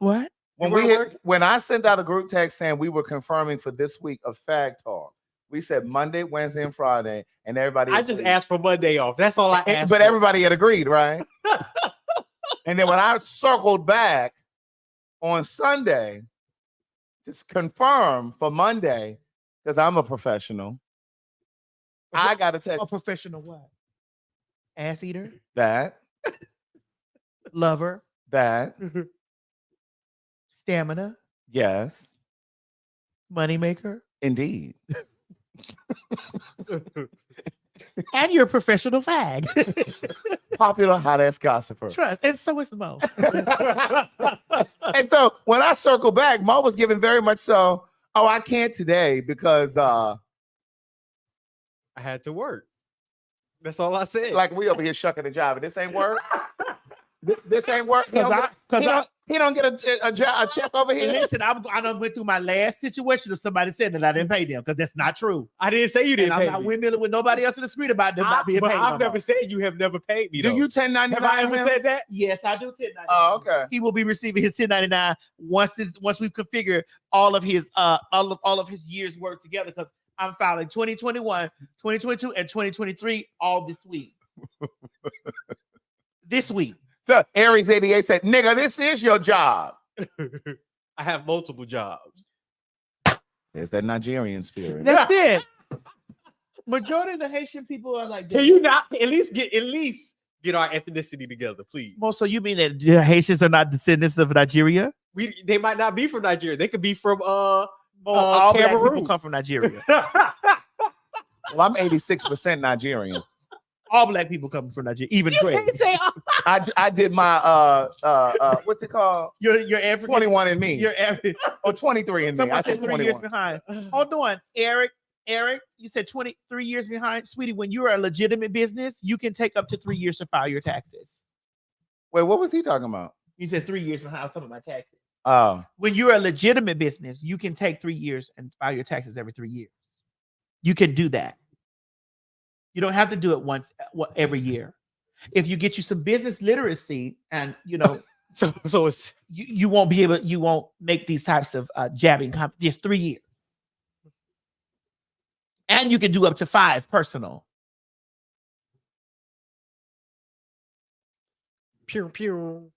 What? When I sent out a group text saying we were confirming for this week of Fag Talk, we said Monday, Wednesday, and Friday, and everybody. I just asked for Monday off. That's all I asked. But everybody had agreed, right? And then when I circled back on Sunday to confirm for Monday, because I'm a professional, I got to text A professional what? Ass eater, that, lover, that, stamina, yes, moneymaker, indeed. and you're a professional fag. Popular hot ass gossiper. Trust, and so is Mo. And so when I circle back, Mo was giving very much so, oh, I can't today because I had to work. That's all I said. like we over here shucking and jiving. This ain't work. This ain't work. He don't get a check over here. Listen, I done went through my last situation of somebody said that I didn't pay them because that's not true. I didn't say you And didn't I'm pay not me. windmilling with nobody else in the street about them not being But paid. I've never said you have never paid me. Do though. you 1099? Have I ever him? said that? Yes, I do 1099. Oh, okay. He will be receiving his 1099 once we configure all of his years work together because I'm filing 2021, 2022, and 2023 all this week. This week. So Aries 88 said, nigga, this is your job. I have multiple jobs. There's that Nigerian spirit. That's it. Majority of the Haitian people are like that. Can you not at least get our ethnicity together, please? Well, so you mean that the Haitians are not descendants of Nigeria? They might not be from Nigeria. They could be from All black people Cameroon. come from Nigeria. Well, I'm 86% Nigerian. All black people come from Nigeria, even Craig. I did my what's it called? You're African. 21 and me. You're African. Or 23 and me. Someone I said said 3 years 21. behind. Hold on, Eric, you said 23 years behind. Sweetie, when you're a legitimate business, you can take up to 3 years to file your taxes. Wait, what was he talking about? You said 3 years behind. I was talking about taxes. Oh, When you're a legitimate business, you can take 3 years and file your taxes every 3 years. You can do that. You don't have to do it every year. If you get you some business literacy, and so it's you won't make these types of jabbing just 3 years. And you can do up to 5 personal. pew pew.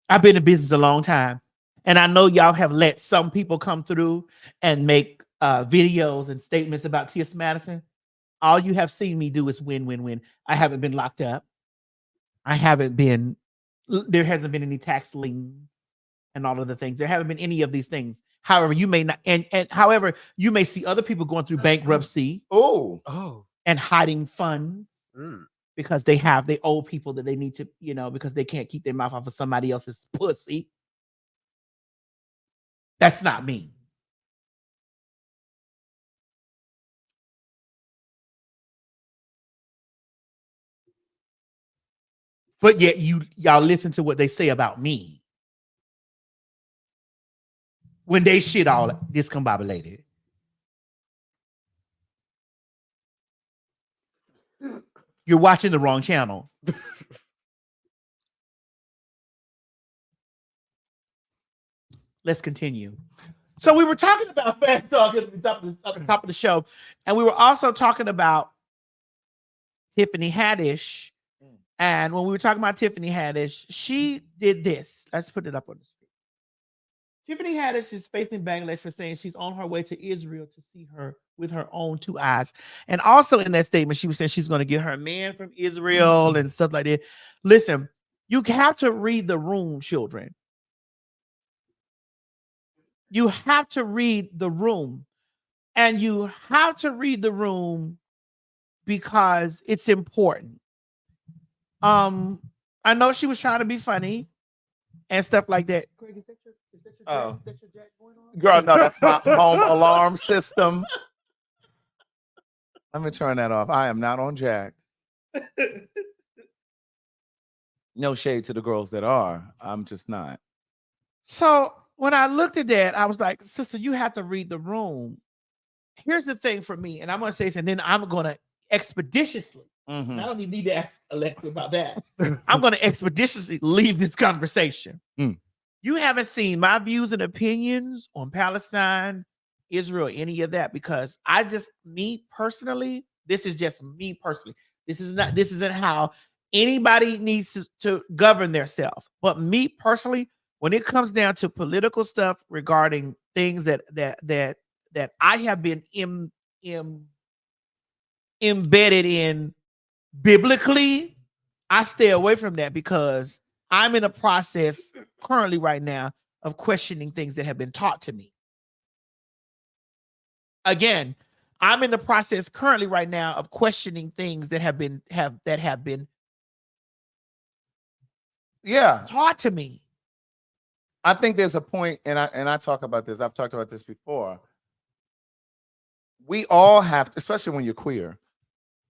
I've been in business a long time, and I know y'all have let some people come through and make videos and statements about T.S. Madison. All you have seen me do is win, win, win. I haven't been locked up. There hasn't been any tax liens and all of the things. There haven't been any of these things. However, you may not, and however, you may see other people going through bankruptcy oh, and hiding funds. Because they owe people that they need to, because they can't keep their mouth off of somebody else's pussy. That's not me. But yet y'all listen to what they say about me. When they shit all discombobulated. You're watching the wrong channel. Let's continue. So we were talking about fat talk at the top of the show, and we were also talking about Tiffany Haddish. And when we were talking about Tiffany Haddish, she did this. Let's put it up on the screen. Tiffany Haddish is facing backlash for saying she's on her way to Israel to see her with her own 2 eyes. And also in that statement, she was saying she's going to get her man from Israel and stuff like that. Listen, you have to read the room, children. You have to read the room. And you have to read the room because it's important. I know she was trying to be funny and stuff like that. Craig, is that your jack going on? girl, no, that's my home alarm system. Let me turn that off. I am not on Jack. No shade to the girls that are. I'm just not. So when I looked at that, I was like, sister, you have to read the room. Here's the thing for me, and I'm going to say this, and then I'm going to expeditiously Mhm. I don't even need to ask Alexa about that. I'm going to expeditiously leave this conversation. Mm. You haven't seen my views and opinions on Palestine, Israel, any of that, because me personally, this is just me personally. This isn't how anybody needs to govern themselves. But me personally, when it comes down to political stuff regarding things that I have been embedded in biblically, I stay away from that because I'm in a process currently right now of questioning things that have been taught to me. Again, I'm in the process currently right now of questioning things that have been Yeah, taught to me. I think there's a point, and I talk about this. I've talked about this before. We all have to, especially when you're queer,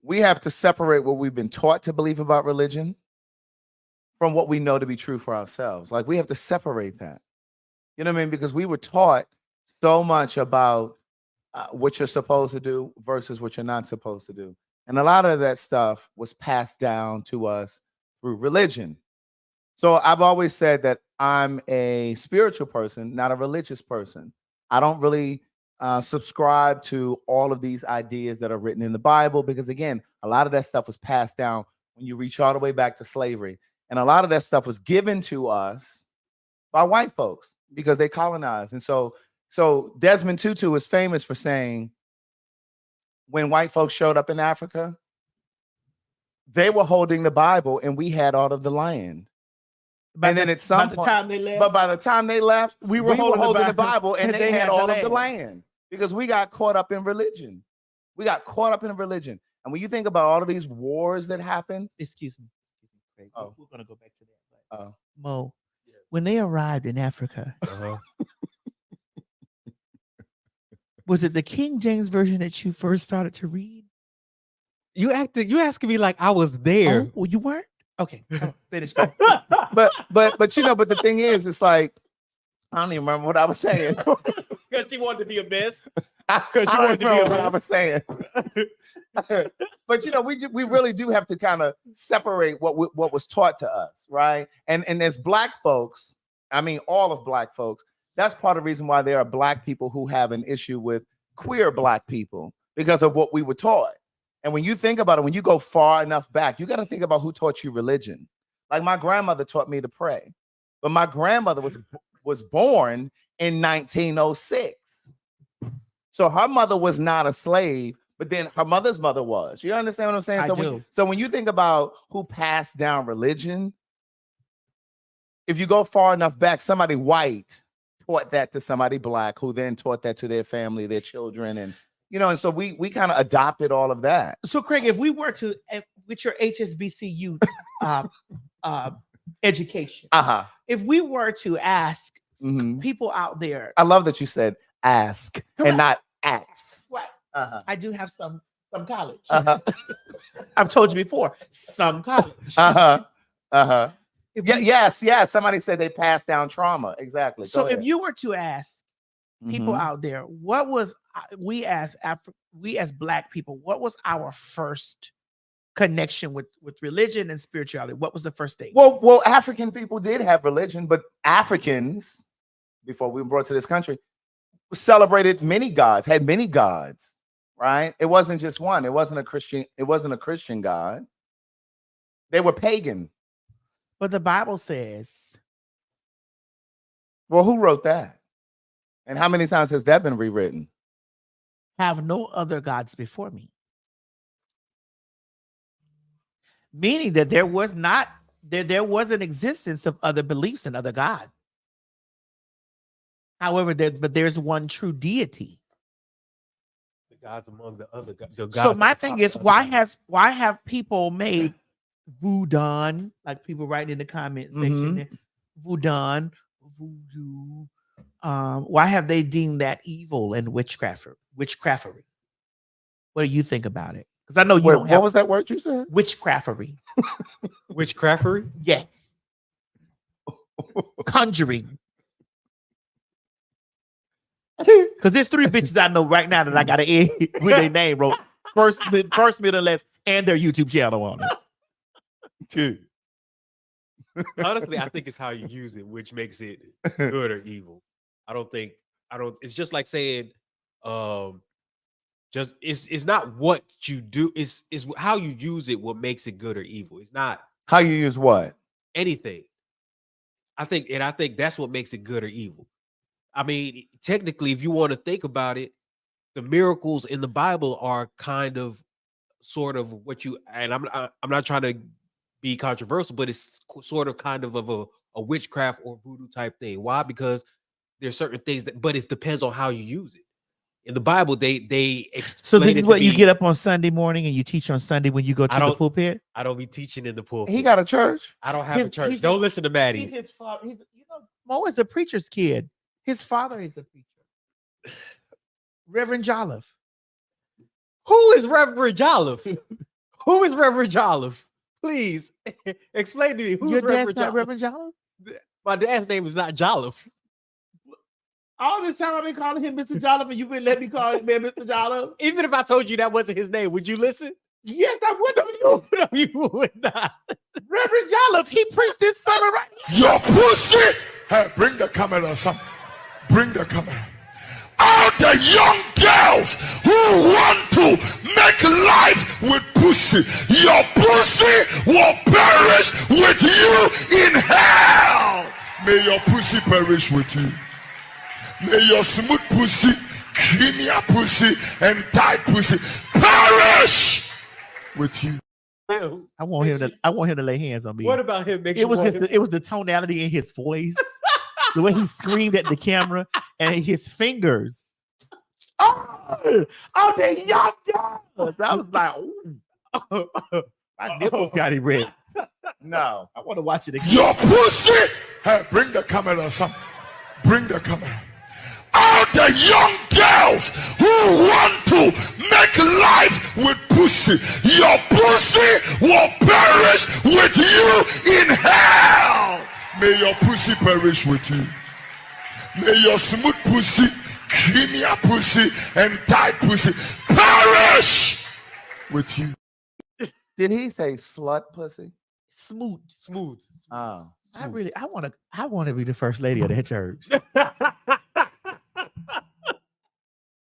we have to separate what we've been taught to believe about religion from what we know to be true for ourselves. Like, we have to separate that. You know what I mean? Because we were taught so much about what you're supposed to do versus what you're not supposed to do. And a lot of that stuff was passed down to us through religion. So I've always said that I'm a spiritual person, not a religious person. I don't really subscribe to all of these ideas that are written in the Bible because, again, a lot of that stuff was passed down when you reach all the way back to slavery. And a lot of that stuff was given to us by white folks because they colonized. And so Desmond Tutu is famous for saying when white folks showed up in Africa, they were holding the Bible and we had all of the land. And then at some point, but by the time they left, we were holding the Bible and they had all of the land because we got caught up in religion. We got caught up in religion. And when you think about all of these wars that happened, Excuse me, Craig. Oh. We're gonna go back to that. But, Mo, when they arrived in Africa, was it the King James version that you first started to read? You asking me like I was there. Oh, well, you weren't? Okay. Finish. But but the thing is, it's like, I don't even remember what I was saying. Because she wanted to be a mess. Because you wanted to be what I was saying. But we really do have to kind of separate what was taught to us, right? And as Black folks, I mean all of Black folks, that's part of the reason why there are Black people who have an issue with queer Black people because of what we were taught. And when you think about it, when you go far enough back, you got to think about who taught you religion. Like my grandmother taught me to pray, but my grandmother was born in 1906. So her mother was not a slave, but then her mother's mother was. You understand what I'm saying? So when you think about who passed down religion, if you go far enough back, somebody white taught that to somebody Black, who then taught that to their family, their children, and and so we kind of adopted all of that. So Craig, if we were to, with your HSBCU education, if we were to ask people out there, I love that you said ask and not ask. Right. I do have some college. I've told you before, some college. Yes. Somebody said they passed down trauma. Exactly. So if you were to ask people out there, what was we as Black people, what was our first connection with religion and spirituality? What was the first thing? Well, African people did have religion, but Africans, before we were brought to this country, celebrated many gods, had many gods, right? It wasn't just one. It wasn't a Christian God. They were pagan. But the Bible says. Well, who wrote that? And how many times has that been rewritten? Have no other gods before me. Meaning that there was an existence of other beliefs and other gods. However, there's one true deity. The gods among the other gods. So my thing is, why have people made voodoo, like people writing in the comment section, voodoo, why have they deemed that evil and witchcraftery? What do you think about it? Because I know you don't have. What was that word you said? Witchcraftery. Witchcraftery? Yes. Conjuring. Because there's 3 bitches I know right now that I got to end with their name wrote first, middle, and last, and their YouTube channel on it. Dude. Honestly, I think it's how you use it, which makes it good or evil. I don't. It's just like saying, just it's not what you do. It's how you use it what makes it good or evil. It's not How you use what? anything. I think that's what makes it good or evil. I mean, technically, if you want to think about it, the miracles in the Bible are kind of, sort of what you. And I'm not trying to be controversial, but it's sort of kind of a witchcraft or voodoo type thing. Why? Because there's certain things but it depends on how you use it. In the Bible, they So this explain is what you get up on Sunday morning and you teach on Sunday when you go to the pulpit. I don't be teaching in the pulpit. He got a church. I don't have a church. Don't listen to Maddie. He's his father. Mo is a preacher's kid. His father is a preacher. Reverend Jolliffe. Who is Reverend Jolliffe? Who is Reverend Jolliffe? Please explain to me. Who's Your Reverend dad's not Jolliffe? Reverend Jolliffe? My dad's name is not Jolliffe. All this time I've been calling him Mr. Jolliffe, and you've been letting me call him Mr. Jolliffe. Even if I told you that wasn't his name, would you listen? Yes, I would. No, you would not. Reverend Jolliffe, he preached this sermon right here. Your pussy. Hey, bring the camera, son. Bring the camera. All the young girls who want to make life with pussy, your pussy will perish with you in hell. May your pussy perish with you. May your smooth pussy, creamier pussy, and tight pussy perish with you. I want him to lay hands on me. What about him? It was the tonality in his voice, the way he screamed at the camera, and his fingers. Oh, the young girls. I was like, ooh. My nipple got erect. No. I want to watch it again. Your pussy. Hey, bring the camera, son. Bring the camera. All the young girls who want to make life with pussy, your pussy will perish with you in hell. May your pussy perish with you. May your smooth pussy, creamier pussy, and tight pussy perish with you. Did he say slut pussy? Smooth. Oh. I want to be the first lady of that church.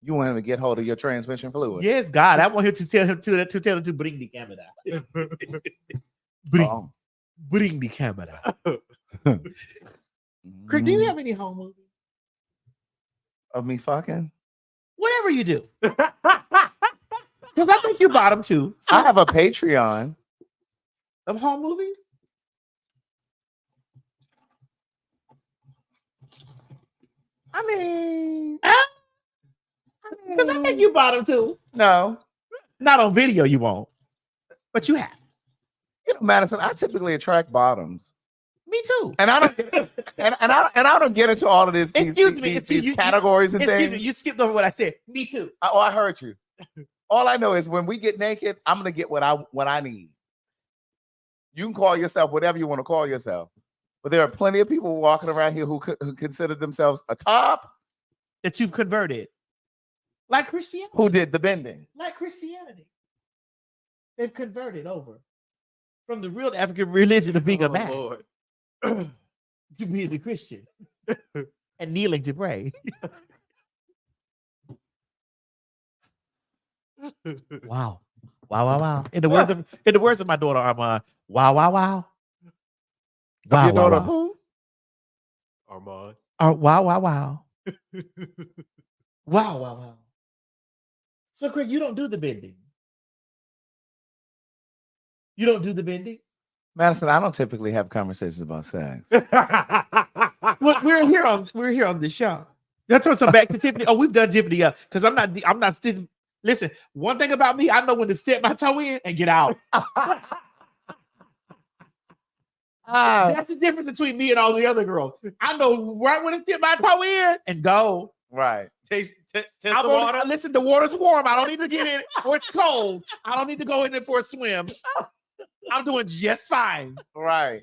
You want him to get hold of your transmission fluid? Yes, God. I want him to tell him to bring the camera. Bring the camera. Craig, do you have any home movies? Of me fucking? Whatever you do. Because I think you bought them too. I have a Patreon. Of home movies? I mean, Because I think you bought them too. no. Not on video, you won't. But you have. You know, Madison, I typically attract bottoms. Me too. And I don't and I don't get into all of this these categories and things. You skipped over what I said. Me too. I heard you. All I know is when we get naked, I'm gonna get what I need. You can call yourself whatever you want to call yourself, but there are plenty of people walking around here who consider themselves a top That you've converted. Like Christianity. who did the bending. Like Christianity. They've converted over from the real African religion of being a man Lord. to being a Christian and kneeling to pray. Wow. Wow. In the words of my daughter Armand, wow. Wow. Your daughter wow. who? Armand. Wow. Wow. So Craig, you don't do the bending. You don't do the bending? Madison, I don't typically have conversations about sex. Well, we're here on the show. That's what's back to Tiffany. Oh, we've done Tiffany up because I'm not sitting. Listen, one thing about me, I know when to step my toe in and get out. That's the difference between me and all the other girls. I know right when to step my toe in and go. Right. Test the water. Listen, the water's warm. I don't need to get in it, or it's cold. I don't need to go in there for a swim. I'm doing just fine. Right.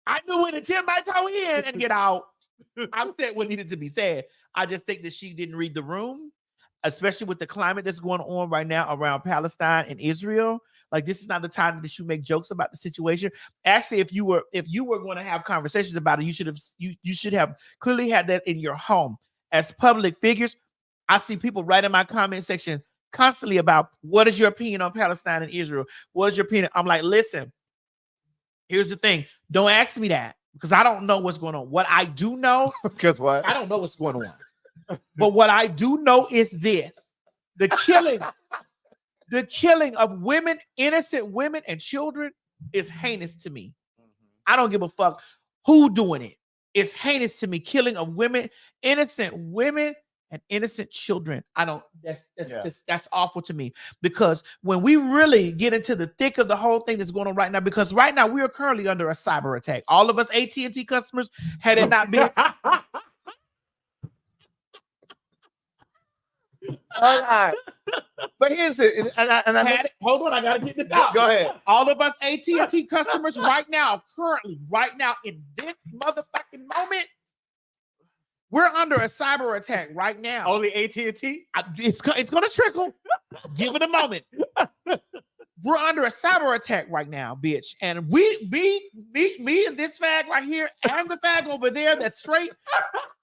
I knew when to tip my toe in and get out. I said what needed to be said. I just think that she didn't read the room. especially with the climate that's going on right now around Palestine and Israel. Like, this is not the time that you make jokes about the situation. Actually, if you were going to have conversations about it, you should have clearly had that in your home. As public figures, I see people write in my comment section constantly about, what is your opinion on Palestine and Israel? What is your opinion? I'm like, listen, here's the thing. Don't ask me that, because I don't know what's going on. What I do know, Because what? I don't know what's going on. But what I do know is this: the killing of women, innocent women and children, is heinous to me. I don't give a fuck who doing it. It's heinous to me. Killing of women, innocent women and innocent children. That's awful to me, because when we really get into the thick of the whole thing that's going on right now, because right now we are currently under a cyber attack. All of us AT&T customers, had it not been All right. But here's it. hold on, I gotta get this out. Go ahead. All of us AT&T customers right now, currently, right now, in this motherfucking moment, we're under a cyber attack right now. Only AT&T? It's gonna trickle. Give it a moment. We're under a cyber attack right now, bitch. And me and this fag right here and the fag over there that's straight,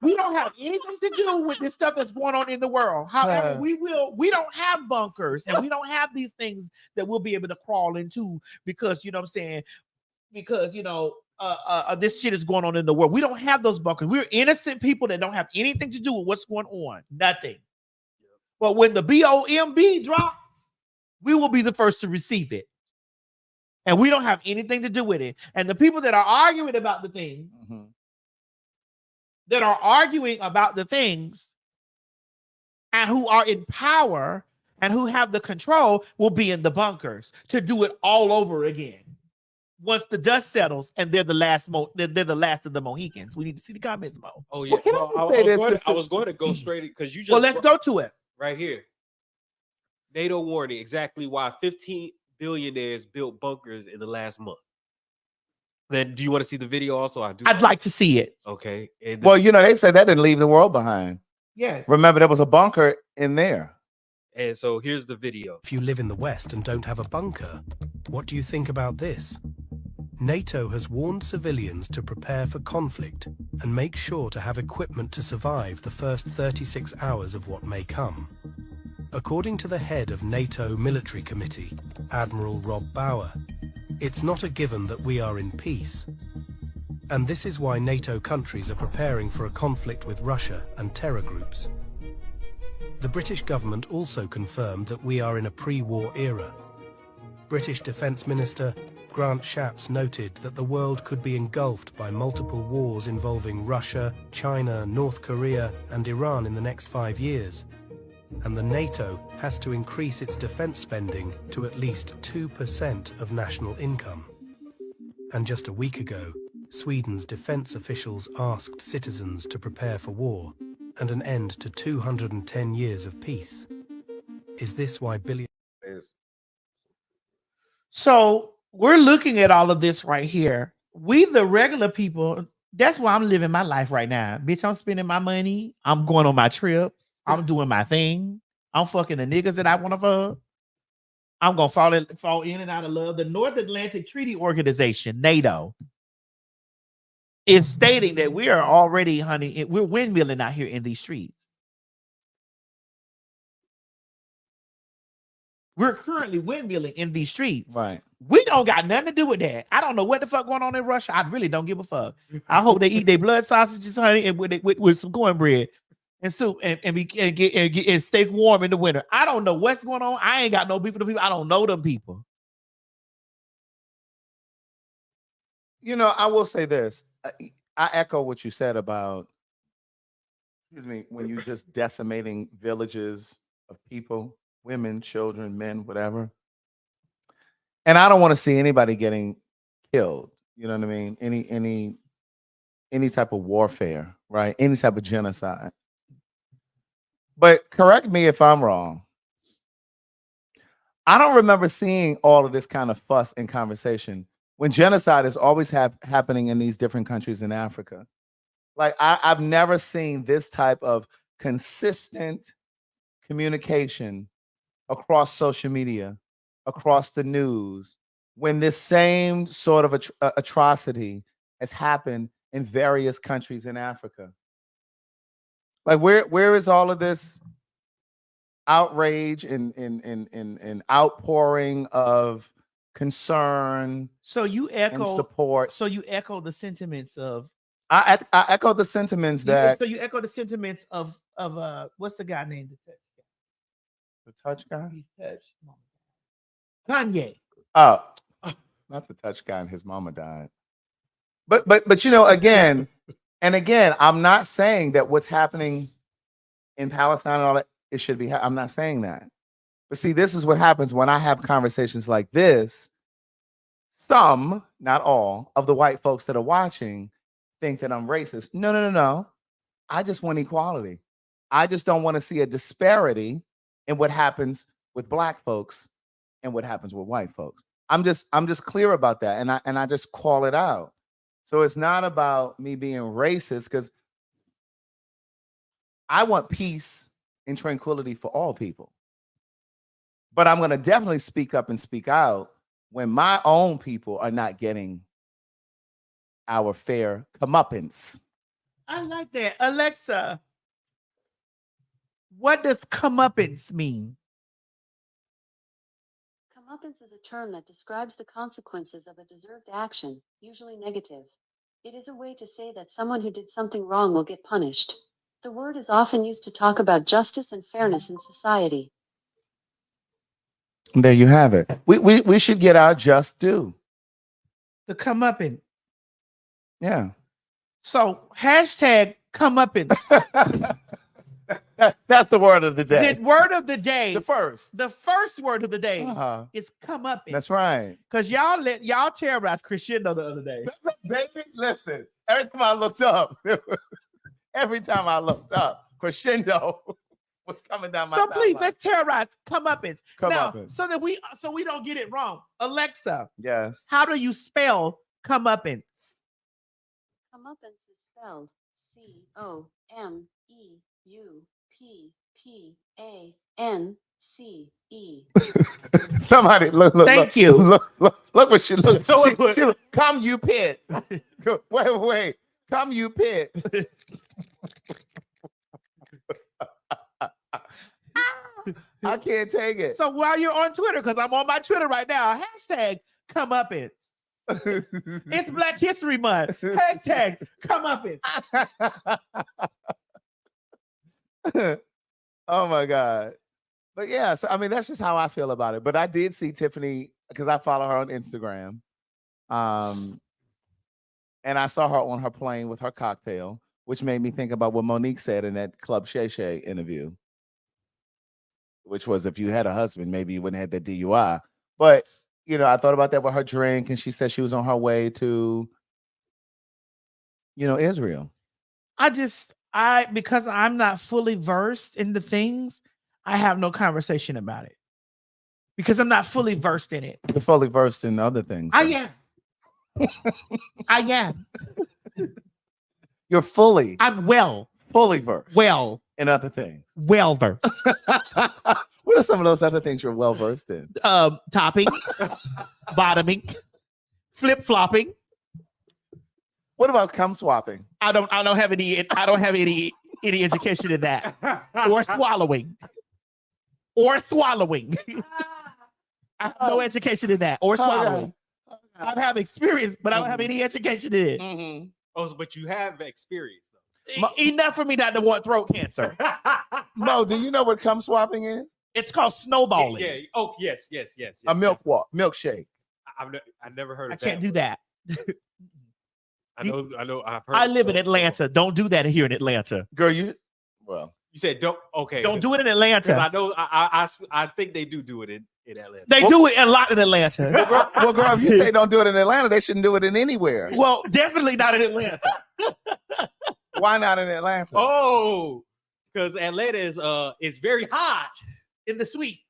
we don't have anything to do with this stuff that's going on in the world. However, we don't have bunkers, and we don't have these things that we'll be able to crawl into, because, you know what I'm saying? Because, you know, this shit is going on in the world. We don't have those bunkers. We're innocent people that don't have anything to do with what's going on. Nothing. But when the BOMB drops, we will be the first to receive it. And we don't have anything to do with it. And the people that are arguing about the things, and who are in power and who have the control, will be in the bunkers to do it all over again. Once the dust settles, and they're the last of the Mohicans. We need to see the comments, Mo. Oh yeah. I was going to go straight, because you just. Well, let's go to it right here. NATO warning exactly why 15 billionaires built bunkers in the last month. Then, do you want to see the video also? I'd like to see it. Okay. Well, you know, they said that didn't leave the world behind. Yes. Remember, there was a bunker in there. And so here's the video. If you live in the West and don't have a bunker, what do you think about this? NATO has warned civilians to prepare for conflict and make sure to have equipment to survive the first 36 hours of what may come. According to the head of NATO Military Committee, Admiral Rob Bauer, it's not a given that we are in peace. And this is why NATO countries are preparing for a conflict with Russia and terror groups. The British government also confirmed that we are in a pre-war era. British Defence Minister Grant Shapps noted that the world could be engulfed by multiple wars involving Russia, China, North Korea, and Iran in the next 5 years. And the NATO has to increase its defense spending to at least 2% of national income. And just a week ago, Sweden's defense officials asked citizens to prepare for war and an end to 210 years of peace. Is this why billions... So we're looking at all of this right here. We, the regular people, that's why I'm living my life right now. Bitch, I'm spending my money. I'm going on my trips. I'm doing my thing. I'm fucking the niggas that I want to fuck. I'm going to fall in and out of love. The North Atlantic Treaty Organization, NATO, is stating that we are already, honey, we're windmilling out here in these streets. We're currently windmilling in these streets. Right. We don't got nothing to do with that. I don't know what the fuck going on in Russia. I really don't give a fuck. I hope they eat their blood sausages, honey, and with some cornbread and soup and stay warm in the winter. I don't know what's going on. I ain't got no beef with them people. I don't know them people. You know, I will say this. I echo what you said about, when you're just decimating villages of people, women, children, men, whatever. And I don't want to see anybody getting killed. You know what I mean? Any type of warfare, right? Any type of genocide. But correct me if I'm wrong. I don't remember seeing all of this kind of fuss and conversation when genocide is always happening in these different countries in Africa. Like I've never seen this type of consistent, communication across social media, across the news, when this same sort of atrocity has happened in various countries in Africa? Like, where is all of this outrage and outpouring of concern So you and echo support? So you echo the sentiments of. I echo the sentiments that So you echo the sentiments of what's the guy named the touch guy. He's touched. Kanye. Oh, not the touch guy and his mama died. But you know, again, I'm not saying that what's happening in Palestine and all that, it should be. I'm not saying that. But see, this is what happens when I have conversations like this. Some, not all, of the white folks that are watching think that I'm racist. No. I just want equality. I just don't want to see a disparity in what happens with black folks and what happens with white folks. I'm just clear about that, and I just call it out. So it's not about me being racist, because I want peace and tranquility for all people. But I'm going to definitely speak up and speak out when my own people are not getting our fair comeuppance. I like that. Alexa, what does comeuppance mean? Comeuppance is a term that describes the consequences of a deserved action, usually negative. It is a way to say that someone who did something wrong will get punished. The word is often used to talk about justice and fairness in society. There you have it. We should get our just due. The comeuppance. Yeah. So hashtag comeuppance. That's the word of the day. The word of the day. The first word of the day is comeuppance. That's right. Because y'all terrorized Crescendo the other day. Baby, listen. Every time I looked up, Crescendo was coming down my So please, timeline. let's terrorize comeuppance. Now, Comeuppance. so we don't get it wrong. Alexa, Yes. how do you spell comeuppance? Comeuppance is spelled COMEUPPANCE. Somebody look. Thank you. Look what she looked. So Come you pit. Wait. Come you pit. I can't take it. So while you're on Twitter, because I'm on my Twitter right now, hashtag comeuppance. It's Black History Month. Hashtag comeuppance. Oh my God. But yeah, so I mean, that's just how I feel about it. But I did see Tiffany, because I follow her on Instagram. And I saw her on her plane with her cocktail, which made me think about what Monique said in that Club Shay Shay interview, which was, if you had a husband, maybe you wouldn't have that DUI. But, you know, I thought about that with her drink, and she said she was on her way to, Israel. Because I'm not fully versed in the things, I have no conversation about it. Because I'm not fully versed in it. You're fully versed in other things. I am. I am. You're fully. I'm fully versed. Well. In other things. Well versed. What are some of those other things you're well versed in? Topping, bottoming, flip flopping. What about cum swapping? I don't have any education in that. Or swallowing. I have no education in that. Or swallowing. I have experience, but I don't have any education in it. Mm-hmm. Oh, but you have experience though. Enough for me not to want throat cancer. Mo, do you know what cum swapping is? It's called snowballing. Yeah. Oh, yes. A milkshake. I never heard of that. I can't do that. I know. I've heard. I live in Atlanta. Don't do that here in Atlanta, girl. You said don't. Okay. Don't do it in Atlanta. I know. I think they do it in Atlanta. They do it a lot in Atlanta. Well, girl, if you say don't do it in Atlanta, they shouldn't do it in anywhere. Well, definitely not in Atlanta. Why not in Atlanta? Oh, because Atlanta is very hot in the sweet.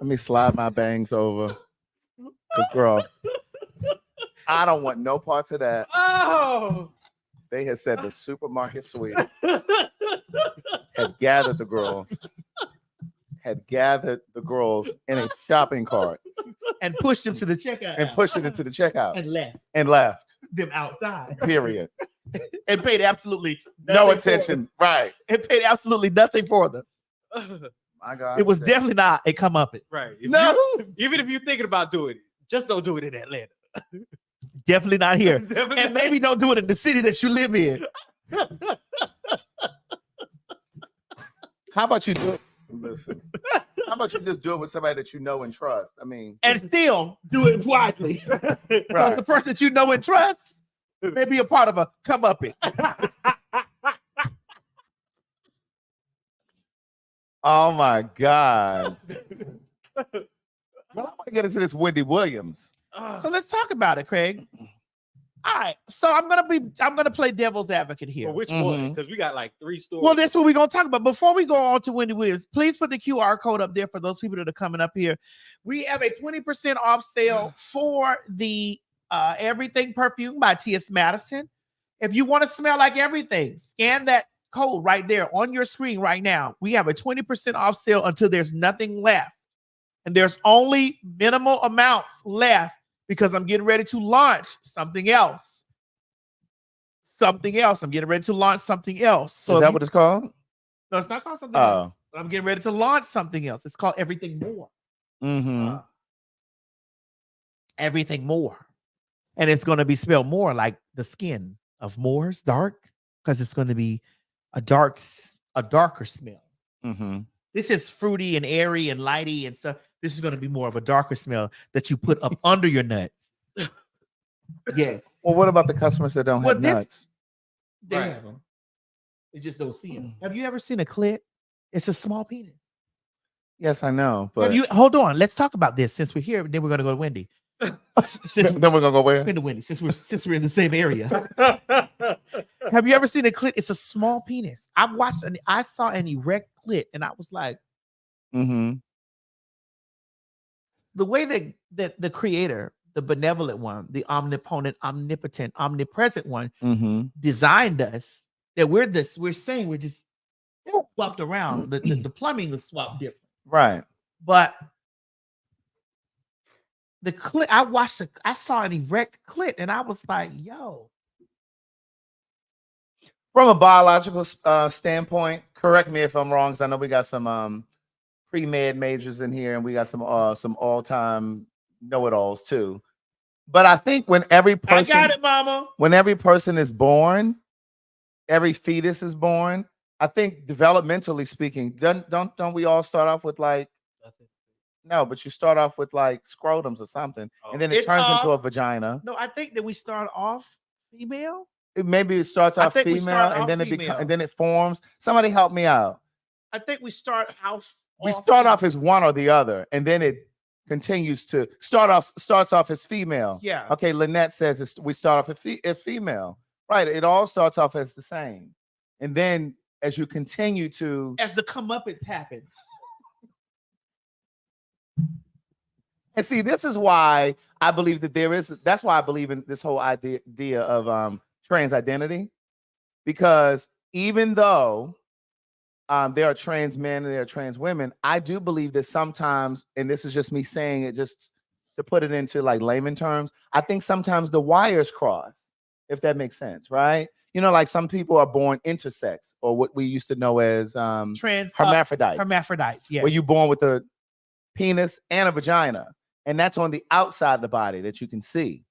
Let me slide my bangs over. 'Cause, girl, I don't want no parts of that. Oh, They had said the supermarket sweep had gathered the girls in a shopping cart and pushed them to the checkout and aisle. pushed it into the checkout and left them outside. Period. And paid absolutely No nothing for attention. Right. them. And paid absolutely nothing for them. My God. It was definitely not a come up. right. No. Even if you're thinking about doing it, just don't do it in Atlanta. Definitely not here. Definitely And maybe don't do it in the city that you live in. How about you do it? Listen. How about you just do it with somebody that you know and trust? I mean, And still do it wisely. Because Right. the person that you know and trust may be a part of a come up. oh my God. Well, I want to get into this Wendy Williams. So let's talk about it, Craig. All right. So I'm gonna play devil's advocate here. Well, which one? Because we got like 3 stories. Well, that's what we're going to talk about. Before we go on to Wendy Williams, please put the QR code up there for those people that are coming up here. We have a 20% off sale for the Everything Perfume by T.S. Madison. If you want to smell like everything, scan that code right there on your screen right now. We have a 20% off sale until there's nothing left. And there's only minimal amounts left because I'm getting ready to launch something else. I'm getting ready to launch something else. So Is that what it's called? No, it's not called something else. But I'm getting ready to launch something else. It's called Everything More. Mm-hmm. Everything More. And it's going to be spelled more like the skin of Moore's dark, because it's going to be a darker smell. Mm-hmm. This is fruity and airy and lighty and stuff. This is going to be more of a darker smell that you put up under your nuts. Yes. Well, what about the customers that don't have nuts? They have them. They just don't see them. Have you ever seen a clit? It's a small penis. Yes, I know. But Hold on. Let's talk about this since we're here. Then we're going to go to Wendy. then we're gonna go where? Into Wendy, since we're in the same area. Have you ever seen a clit? It's a small penis. I saw an erect clit, and I was like, mm-hmm. The way that the creator, the benevolent one, the omnipotent, omnipotent, omnipresent one, Mm-hmm. designed us, that we're just swapped around. The plumbing was swapped different. Right. But the clit, I saw an erect clit, and I was like, yo. From a biological standpoint, correct me if I'm wrong, because I know we got some pre-med majors in here, and we got some all-time know-it-alls too. But I think when every person, I got it, mama. When every person is born, every fetus is born, I think developmentally speaking, don't we all start off with like no, but you start off with like scrotums or something, and then it turns into a vagina. No, I think that we start off female. Maybe it starts off female, and then it forms. Somebody help me out. I think we start out. We start off as one or the other, and then it continues to starts off as female. Yeah. Okay, Lynette says we start off as female. Right. It all starts off as the same, and then as you continue to as the comeuppance happens. And see, this is why I believe that that's why I believe in this whole idea of trans identity, because even though there are trans men and there are trans women, I do believe that sometimes, and this is just me saying it just to put it into like layman terms, I think sometimes the wires cross, if that makes sense, right? You know, like some people are born intersex, or what we used to know as trans hermaphrodites. Hermaphrodites, yeah. Where you're born with a penis and a vagina, and that's on the outside of the body that you can see.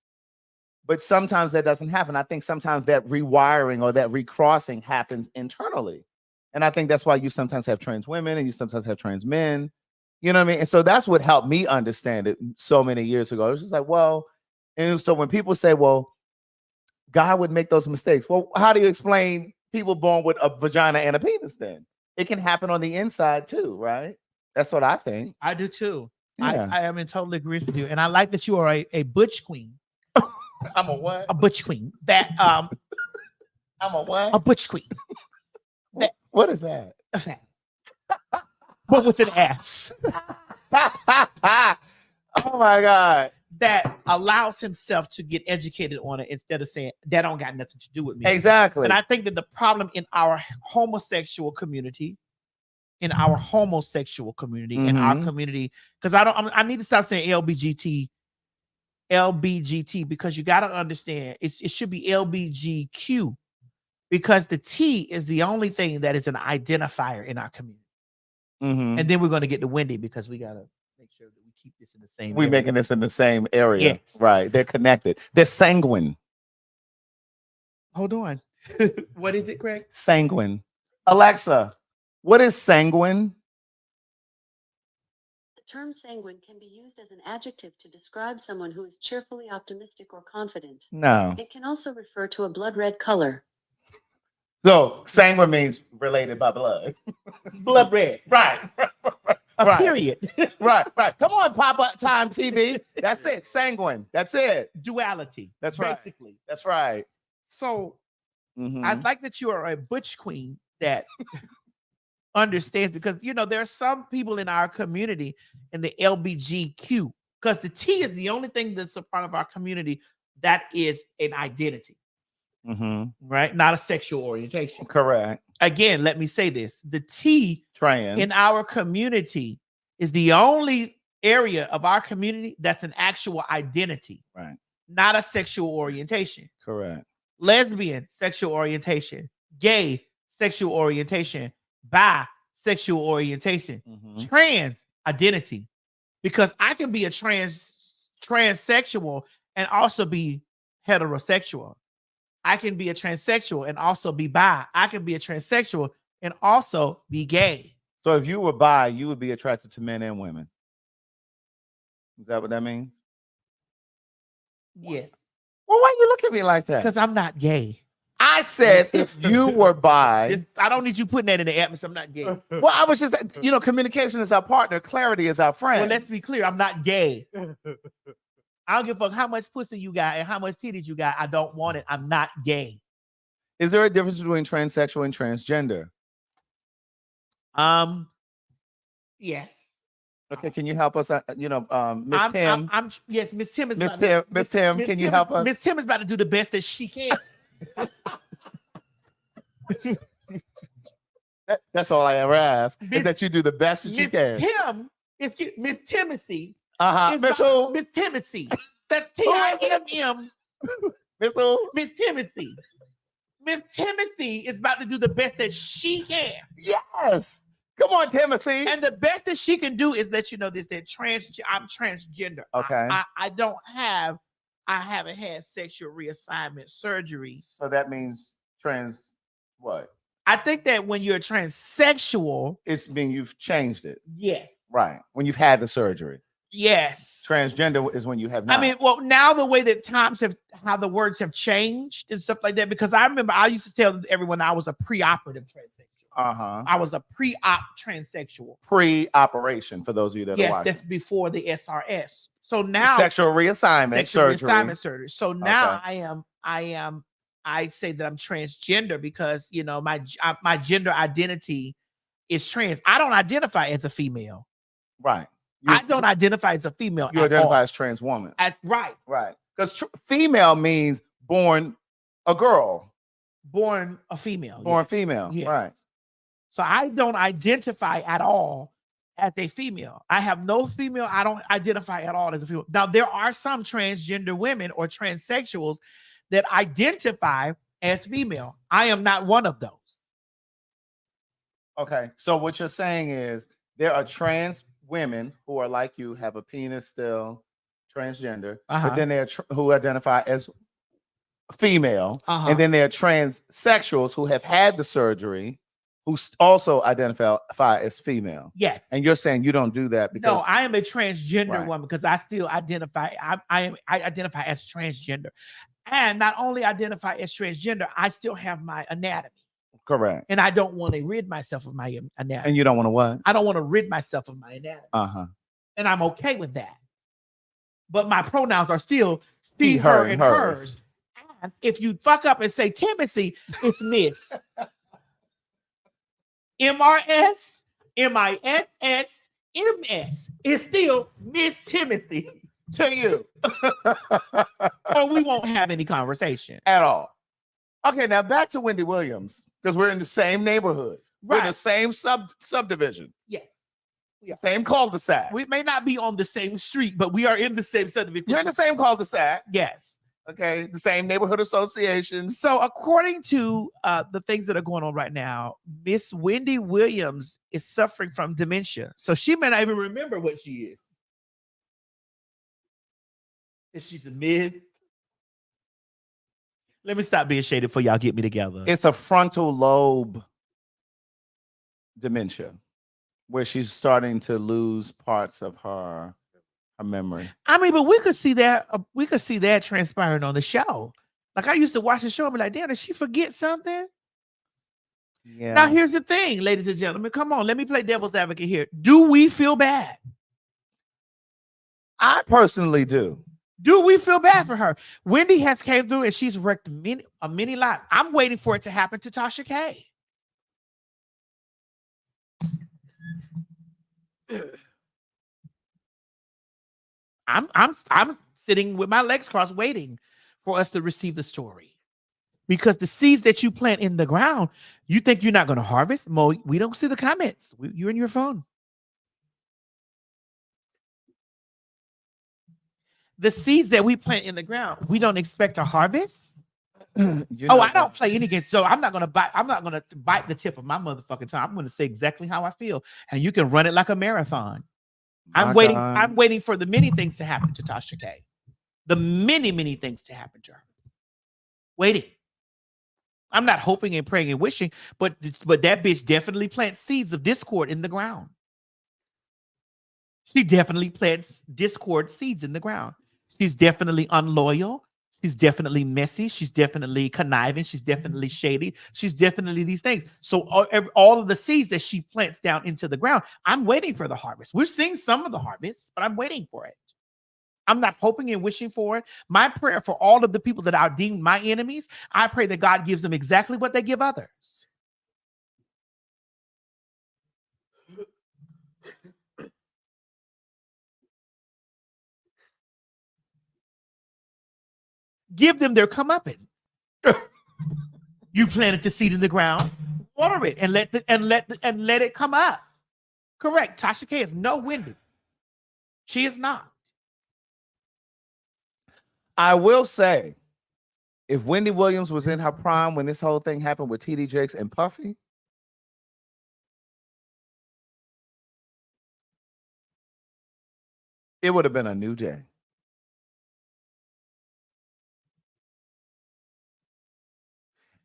But sometimes that doesn't happen. I think sometimes that rewiring or that recrossing happens internally. And I think that's why you sometimes have trans women and you sometimes have trans men. You know what I mean? And so that's what helped me understand it so many years ago. It was just like, well, and so when people say, well, God would make those mistakes. Well, how do you explain people born with a vagina and a penis then? It can happen on the inside too, right? That's what I think. I do too. Yeah. I am in total agreement with you. And I like that you are a butch queen. I'm a what? A butch queen. That I'm a what? A butch queen. What is that? But with an S. Oh my God. that allows himself to get educated on it instead of saying that don't got nothing to do with me. Exactly. And I think that the problem in our homosexual community, in our community, because I need to stop saying LBGT, because you got to understand it should be LBGQ, because the T is the only thing that is an identifier in our community. And then we're going to get to Wendy, because we got to make sure that we keep this in the same We're area. making this in the same area. Yes. Right. They're connected. They're sanguine. Hold on. What is it, Craig? Sanguine. Alexa, what is sanguine? The term sanguine can be used as an adjective to describe someone who is cheerfully optimistic or confident. No. It can also refer to a blood red color. So sanguine means related by blood. Blood red. Right. A period. Right. Come on, Papa Time TV. That's it. Sanguine. That's it. Duality. That's right. Basically. That's right. So Mhm. I like that you are a butch queen that understands, because there are some people in our community in the LBGQ, because the T is the only thing that's a part of our community that is an identity, right? Not a sexual orientation. Correct. Again, let me say this: the T Trans. in our community is the only area of our community that's an actual identity, Right. not a sexual orientation. Correct. Lesbian, sexual orientation. Gay, sexual orientation. Bi, sexual orientation. Trans, identity. Because I can be a transsexual and also be heterosexual. I can be a transsexual and also be bi. I can be a transsexual and also be gay. So if you were bi, you would be attracted to men and women. Is that what that means? Yes. Well, why you look at me like that? Because I'm not gay. I said if you were bi. I don't need you putting that in the atmosphere. I'm not gay. Well, I was just, communication is our partner. Clarity is our friend. Well, let's be clear. I'm not gay. I don't give a fuck how much pussy you got and how much titties you got. I don't want it. I'm not gay. Is there a difference between transsexual and transgender? Yes. Okay, can you help us? Miss Tim. Yes, Miss Tim is. Miss Tim, can you help us? Miss Tim is about to do the best that she can. That's all I ever ask, is that you do the best that you can. Miss Timothy. Miss who? Miss Timothy. That's TIMM. Miss who? Miss Timothy. Miss Timothy is about to do the best that she can. Yes. Come on, Timothy. And the best that she can do is let you know this: that I'm transgender. Okay. I haven't had sexual reassignment surgery. So that means trans what? I think that when you're transsexual, It's mean you've changed it. yes. Right. When you've had the surgery. Yes. Transgender is when you have not. I mean, well, now the way that how the words have changed and stuff like that, because I remember I used to tell everyone I was a preoperative transsexual. I was a pre-op transsexual. Pre-operation, for those of you that are watching. That's before the SRS. So now sexual reassignment surgery. So now I say that I'm transgender because my gender identity is trans. I don't identify as a female. Right. I don't identify as a female. You identify as trans woman. Right. Right. Because female means born a girl. Born a female. Born female. Yes. Right. So I don't identify at all as a female. I have no female. I don't identify at all as a female. Now, there are some transgender women or transsexuals that identify as female. I am not one of those. Okay. So what you're saying is there are trans women who are like you, have a penis still, transgender, but then they're who identify as female. And then there are transsexuals who have had the surgery who also identify as female. Yes. And you're saying you don't do that because... No, I am a transgender woman because I still identify, I identify as transgender. And not only identify as transgender, I still have my anatomy. Correct. And I don't want to rid myself of my anatomy. And you don't want to what? I don't want to rid myself of my anatomy. And I'm okay with that. But my pronouns are still she, her, and hers. And if you fuck up and say Timothy, it's Miss. MRS, MISS, MS is still Miss Timothy to you. Or we won't have any conversation at all. Okay, now back to Wendy Williams, because we're in the same neighborhood. We're in the same subdivision. Yes. Yeah. Same cul-de-sac. We may not be on the same street, but we are in the same subdivision. You're in the same cul-de-sac. Yes. Okay, the same neighborhood association. So according to the things that are going on right now, Miss Wendy Williams is suffering from dementia. So she may not even remember what she is. And she's a myth. Let me stop being shaded for y'all get me together. It's a frontal lobe dementia where she's starting to lose parts of her memory. I mean, but we could see that transpiring on the show. Like I used to watch the show and be like, damn, did she forget something? Yeah. Now here's the thing, ladies and gentlemen. Come on, let me play devil's advocate here. Do we feel bad? I personally do. Do we feel bad for her? Wendy has came through and she's wrecked a mini life. I'm waiting for it to happen to Tasha K. I'm sitting with my legs crossed waiting for us to receive the story. Because the seeds that you plant in the ground, you think you're not going to harvest? Mo, we don't see the comments. You're in your phone. The seeds that we plant in the ground, we don't expect to harvest. I don't play any games, so I'm not gonna bite the tip of my motherfucking tongue. I'm gonna say exactly how I feel, and you can run it like a marathon. I'm waiting for the many things to happen to Tasha K. The many things to happen to her. Waiting. I'm not hoping and praying and wishing, but that bitch definitely plants seeds of discord in the ground. She definitely plants discord seeds in the ground. She's definitely unloyal. She's definitely messy. She's definitely conniving. She's definitely shady. She's definitely these things. So all of the seeds that she plants down into the ground, I'm waiting for the harvest. We're seeing some of the harvest, but I'm waiting for it. I'm not hoping and wishing for it. My prayer for all of the people that are deemed my enemies, I pray that God gives them exactly what they give others. Give them their comeuppance. You planted the seed in the ground, water it, and let it come up. Correct. Tasha K is no Wendy. She is not. I will say, if Wendy Williams was in her prime when this whole thing happened with TD Jakes and Puffy, it would have been a new day.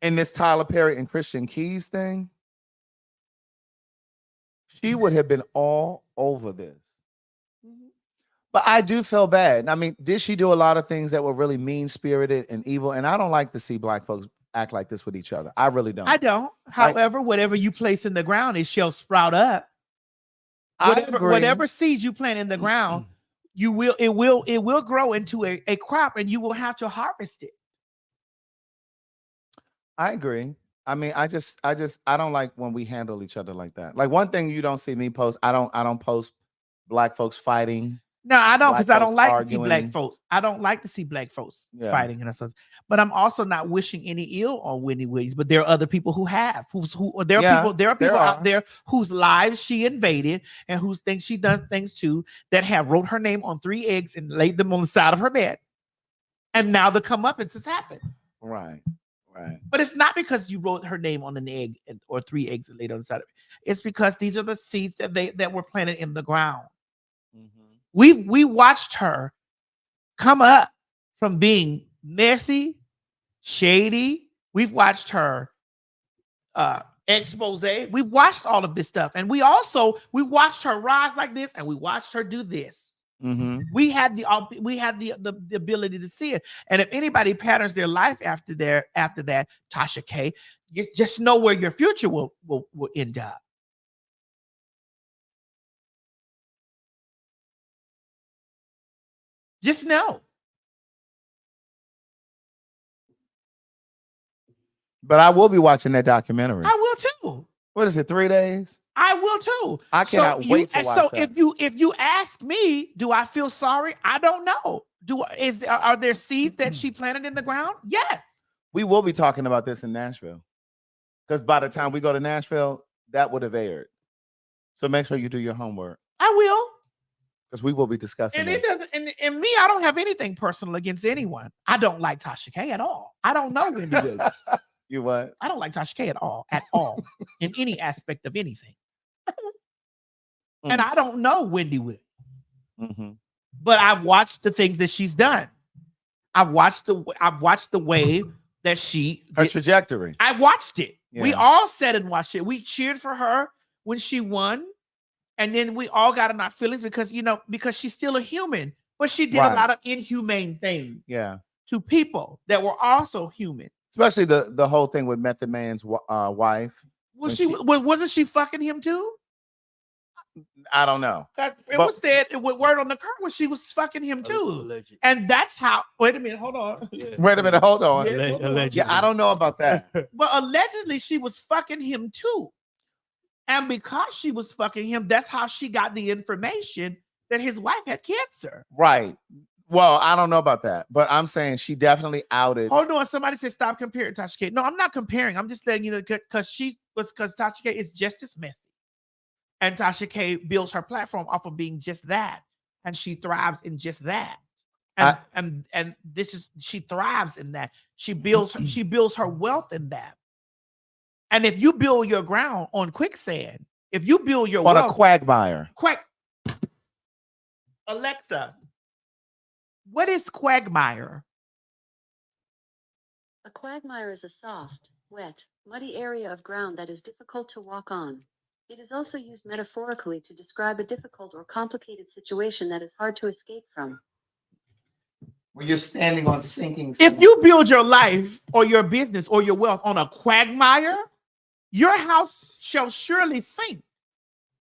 In this Tyler Perry and Christian Keys thing, she would have been all over this. But I do feel bad. I mean, did she do a lot of things that were really mean-spirited and evil? And I don't like to see Black folks act like this with each other. I really don't. I don't. However, whatever you place in the ground, it shall sprout up. Whatever seeds you plant in the ground, it will grow into a crop, and you will have to harvest it. I agree. I mean, I don't like when we handle each other like that. Like, one thing you don't see me post, I don't post Black folks fighting. No, I don't, because I don't like to see Black folks. I don't like to see Black folks fighting and stuff. But I'm also not wishing any ill on Wendy Williams. But there are other people who have, there are people out there whose lives she invaded and whose things she done things to, that have wrote her name on 3 eggs and laid them on the side of her bed. And now the comeuppance has happened. Right. But it's not because you wrote her name on an egg or 3 eggs and laid on the side of it. It's because these are the seeds that were planted in the ground. Mm-hmm. We watched her come up from being messy, shady. We've watched her expose. We've watched all of this stuff, and we watched her rise like this, and we watched her do this. Mm-hmm. We had the ability to see it, and if anybody patterns their life after that, Tasha K, you just know where your future will end up. Just know. But I will be watching that documentary. I will too. What is it, 3 days? I will too. I cannot wait to watch so that. if you ask me, do I feel sorry? I don't know. Are there seeds that she planted in the ground? Yes. We will be talking about this in Nashville. Because by the time we go to Nashville, that would have aired. So make sure you do your homework. I will. Because we will be discussing And it. it doesn't. And me, I don't have anything personal against anyone. I don't like Tasha K at all. I don't know Wendy Williams. You what? I don't like Tasha K at all, in any aspect of anything. And I don't know Wendy Williams. Mm-hmm. But I've watched the things that she's done. I've watched the way that her trajectory. I watched it. Yeah. We all sat and watched it. We cheered for her when she won. And then we all got in our feelings because she's still a human, but she did a lot of inhumane things to people that were also human. Especially the whole thing with Method Man's wife. Wasn't she fucking him too? I don't know. Because it was said with word on the curve when she was fucking him too. Allegedly. And that's how. Wait a minute, hold on. Wait a minute, hold on. Allegedly. Yeah, I don't know about that. But allegedly she was fucking him too. And because she was fucking him, that's how she got the information that his wife had cancer. Right. Well, I don't know about that, but I'm saying she definitely outed. Hold on. Somebody said stop comparing Tasha K. No, I'm not comparing. I'm just letting you know because Tasha K is just as messy. And Tasha K builds her platform off of being just that. And she thrives in just that. And she thrives in that. She builds her wealth in that. And if you build your ground on quicksand, if you build your on wealth, a quagmire. Alexa, what is quagmire? A quagmire is a soft, wet, muddy area of ground that is difficult to walk on. It is also used metaphorically to describe a difficult or complicated situation that is hard to escape from. When you're standing on sinking sand. If you build your life or your business or your wealth on a quagmire, your house shall surely sink.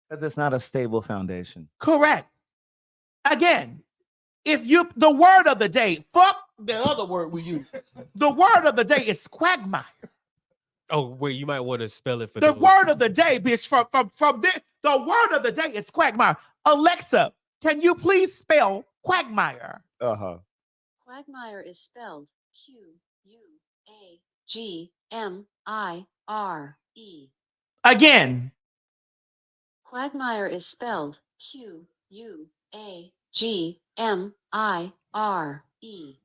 Because it's not a stable foundation. Correct. Again, the word of the day, fuck the other word we use. The word of the day is quagmire. Oh, wait, you might want to spell it for the word of the day, bitch. From this, the word of the day is quagmire. Alexa, can you please spell quagmire? Quagmire is spelled Quagmire. Again. Quagmire is spelled Quagmire.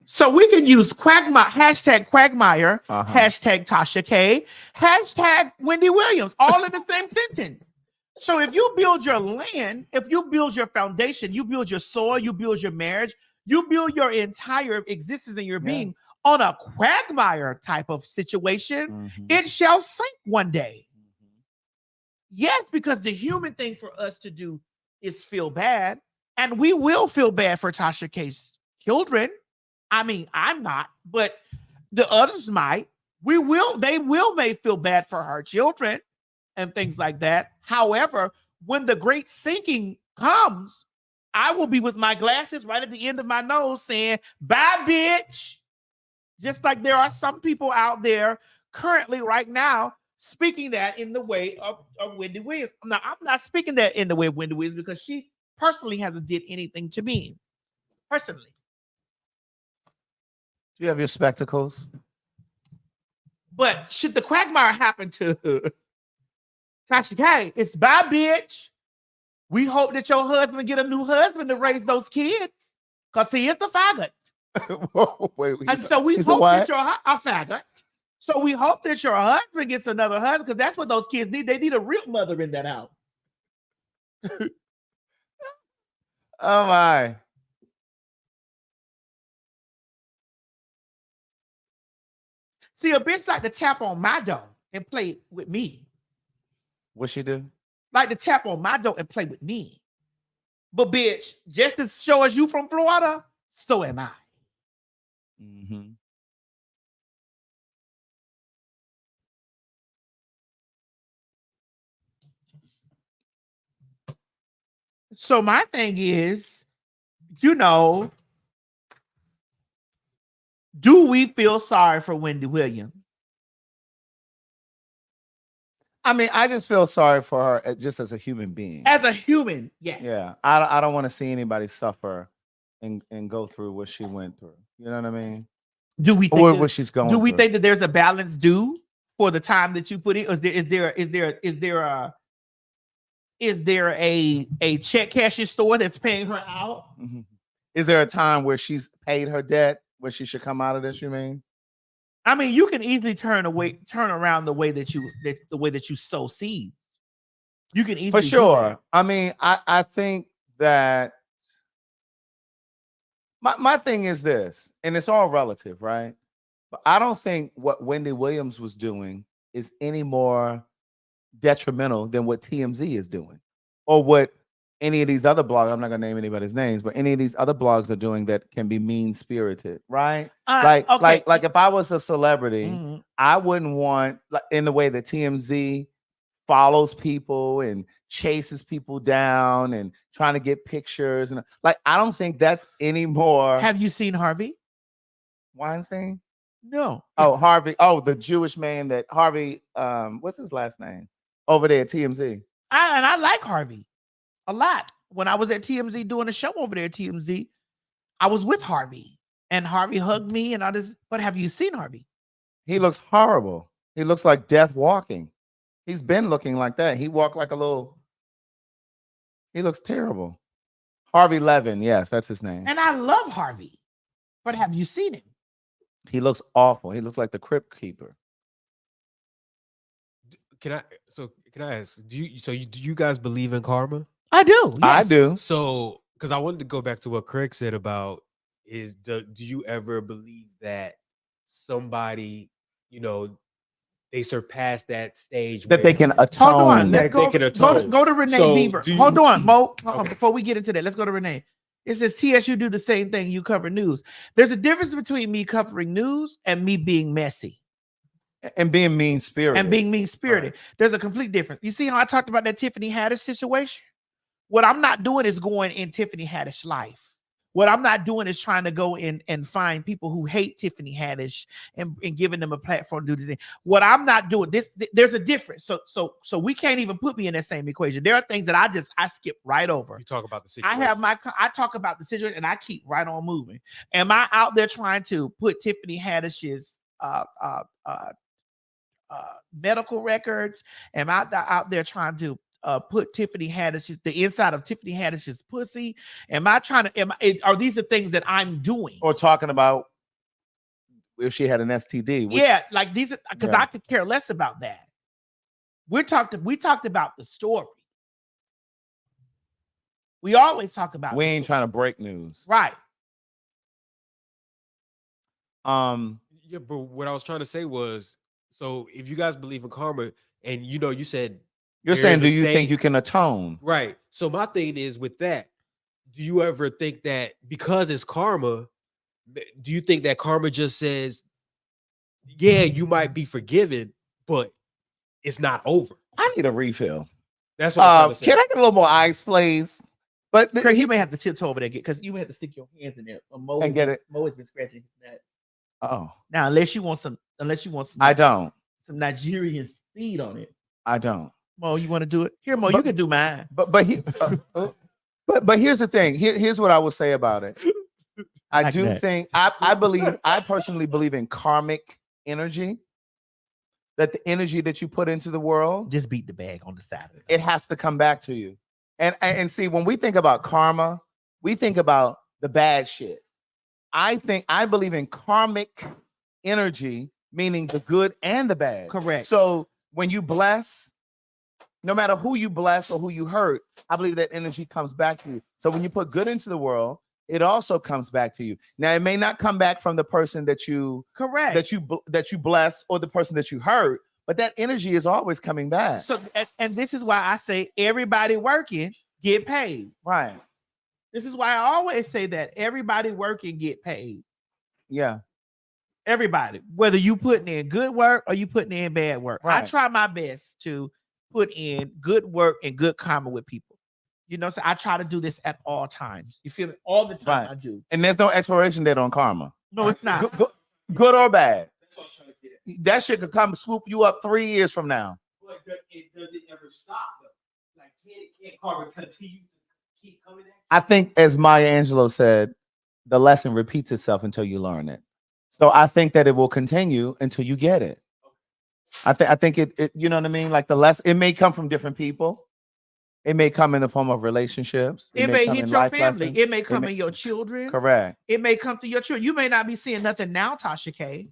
So we can use quagmire, hashtag quagmire, hashtag Tasha K, hashtag Wendy Williams, all in the same sentence. So if you build your land, if you build your foundation, you build your soil, you build your marriage, you build your entire existence and your being on a quagmire type of situation, it shall sink one day. Yes, because the human thing for us to do is feel bad, and we will feel bad for Tasha K's children. I mean, I'm not, but the others might. They may feel bad for her children and things like that. However, when the great sinking comes, I will be with my glasses right at the end of my nose saying, bye, bitch. Just like there are some people out there currently right now speaking that in the way of Wendy Williams. Now, I'm not speaking that in the way of Wendy Williams because she personally hasn't did anything to me. Personally. Do you have your spectacles? But should the quagmire happen to Tasha K, it's bye, bitch. We hope that your husband get a new husband to raise those kids because he is a faggot. And so we hope that you're a faggot. So we hope that your husband gets another husband because that's what those kids need. They need a real mother in that house. Oh, my. See, a bitch like to tap on my door and play with me. What she do? Like to tap on my door and play with me. But bitch, just as sure as you from Florida, so am I. Mm-hmm. So my thing is, do we feel sorry for Wendy Williams? I mean, I just feel sorry for her just as a human being. As a human, yes. Yeah, I don't want to see anybody suffer and go through what she went through. You know what I mean? Do we think Or that, what she's going do we through. think that there's a balance due for the time that you put in? Or is there a check cashing store that's paying her out? Mm-hmm. Is there a time where she's paid her debt where she should come out of this? You mean? I mean, you can easily turn around the way that you sow seed. You can easily For sure. do that. I mean, I think that my thing is this, and it's all relative, right? But I don't think what Wendy Williams was doing is any more detrimental than what TMZ is doing, or what any of these other blogs. I'm not gonna name anybody's names, but any of these other blogs are doing that can be mean spirited, right? Like if I was a celebrity, I wouldn't want, like, in the way that TMZ follows people and chases people down and trying to get pictures, and like, I don't think that's any more. Have you seen Harvey Weinstein? No. Oh, Harvey. Oh, the Jewish man that Harvey. What's his last name? Over there at TMZ. I like Harvey a lot. When I was at TMZ doing a show over there at TMZ, I was with Harvey, and Harvey hugged me, and I just. But have you seen Harvey? He looks horrible. He looks like death walking. He's been looking like that. He walked like a little. He looks terrible. Harvey Levin. Yes, that's his name. And I love Harvey, but have you seen him? He looks awful. He looks like the Crypt Keeper. Can I ask? Do you guys believe in karma? I do. Yes. I do. So, because I wanted to go back to what Craig said about do you ever believe that somebody, they surpass that stage that they can atone? Hold on. They can atone. Go to Renee Beaver. Hold on, Mo. Before we get into that, let's go to Renee. It says, TS, you do the same thing. You cover news. There's a difference between me covering news and me being messy. And being mean-spirited. Right. There's a complete difference. You see how I talked about that Tiffany Haddish situation? What I'm not doing is going in Tiffany Haddish's life. What I'm not doing is trying to go in and find people who hate Tiffany Haddish and giving them a platform to do the thing. What I'm not doing, there's a difference. So we can't even put me in that same equation. There are things that I skip right over. You talk about the situation. I talk about the situation and I keep right on moving. Am I out there trying to put Tiffany Haddish's medical records? Am I out there trying to put Tiffany Haddish's, the inside of Tiffany Haddish's pussy? Are these the things that I'm doing? Or talking about if she had an STD? Like these, because I could care less about that. We talked about the story. We always talk about. We ain't trying to break news, right? Yeah, but what I was trying to say was, so if you guys believe in karma, and you said. You're saying, do you think you can atone? Right. So my thing is with that, do you ever think that because it's karma, do you think that karma just says, yeah, you might be forgiven, but it's not over? I need a refill. That's what I'm trying to say. Can I get a little more ice, please? But Craig, you may have to tiptoe over there because you may have to stick your hands in there. And get it. Mo has been scratching that. Oh. Now, unless you want some. I don't. Some Nigerian speed on it. I don't. Mo, you want to do it? Here, Mo, you can do mine. But here's the thing. Here's what I will say about it. I personally believe in karmic energy. That the energy that you put into the world, just beat the bag on the side of it. It has to come back to you. And see, when we think about karma, we think about the bad shit. I believe in karmic energy, meaning the good and the bad. Correct. So when you bless, no matter who you bless or who you hurt, I believe that energy comes back to you. So when you put good into the world, it also comes back to you. Now, it may not come back from the person that you bless or the person that you hurt, but that energy is always coming back. So, and this is why I say everybody working get paid. Right. This is why I always say that everybody working get paid. Yeah. Everybody, whether you putting in good work or you putting in bad work. Right. I try my best to put in good work and good karma with people. So I try to do this at all times. You feel it? All the time. Right. I do. And there's no expiration date on karma. No, it's not. Good or bad. That shit could come swoop you up 3 years from now. does it ever stop though? Like, can't Carver continue to keep coming at you? I think, as Maya Angelou said, the lesson repeats itself until you learn it. So I think that it will continue until you get it. I think it you know what I mean? Like the lesson, it may come from different people. It may come in the form of relationships. It may come hit in your life family. lessons. It may come in your children. Correct. It may come through your children. You may not be seeing nothing now, Tasha K,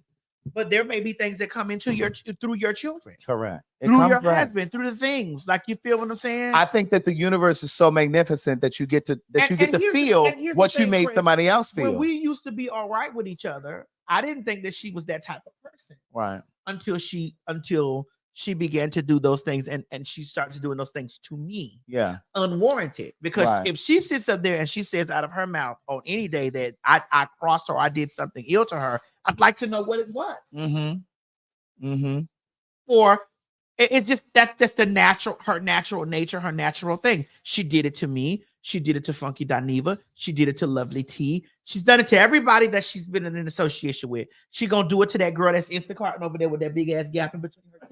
but there may be things that come into your through your children. Correct. It Through comes your back. husband, through the things. Like, you feel what I'm saying? I think that the universe is so magnificent that you get to feel what you made somebody else feel. When we used to be all right with each other, I didn't think that she was that type of person. Right. Until she began to do those things, and she started doing those things to me. Yeah. Unwarranted. Because Right. if she sits up there and she says out of her mouth on any day that I crossed her or I did something ill to her, I'd like to know what it was. Mm-hmm. Mm-hmm. Or that's just her natural nature, her natural thing. She did it to me. She did it to Funky Daniva. She did it to Lovely T. She's done it to everybody that she's been in an association with. She gonna do it to that girl that's Instacarting over there with that big ass gap in between her.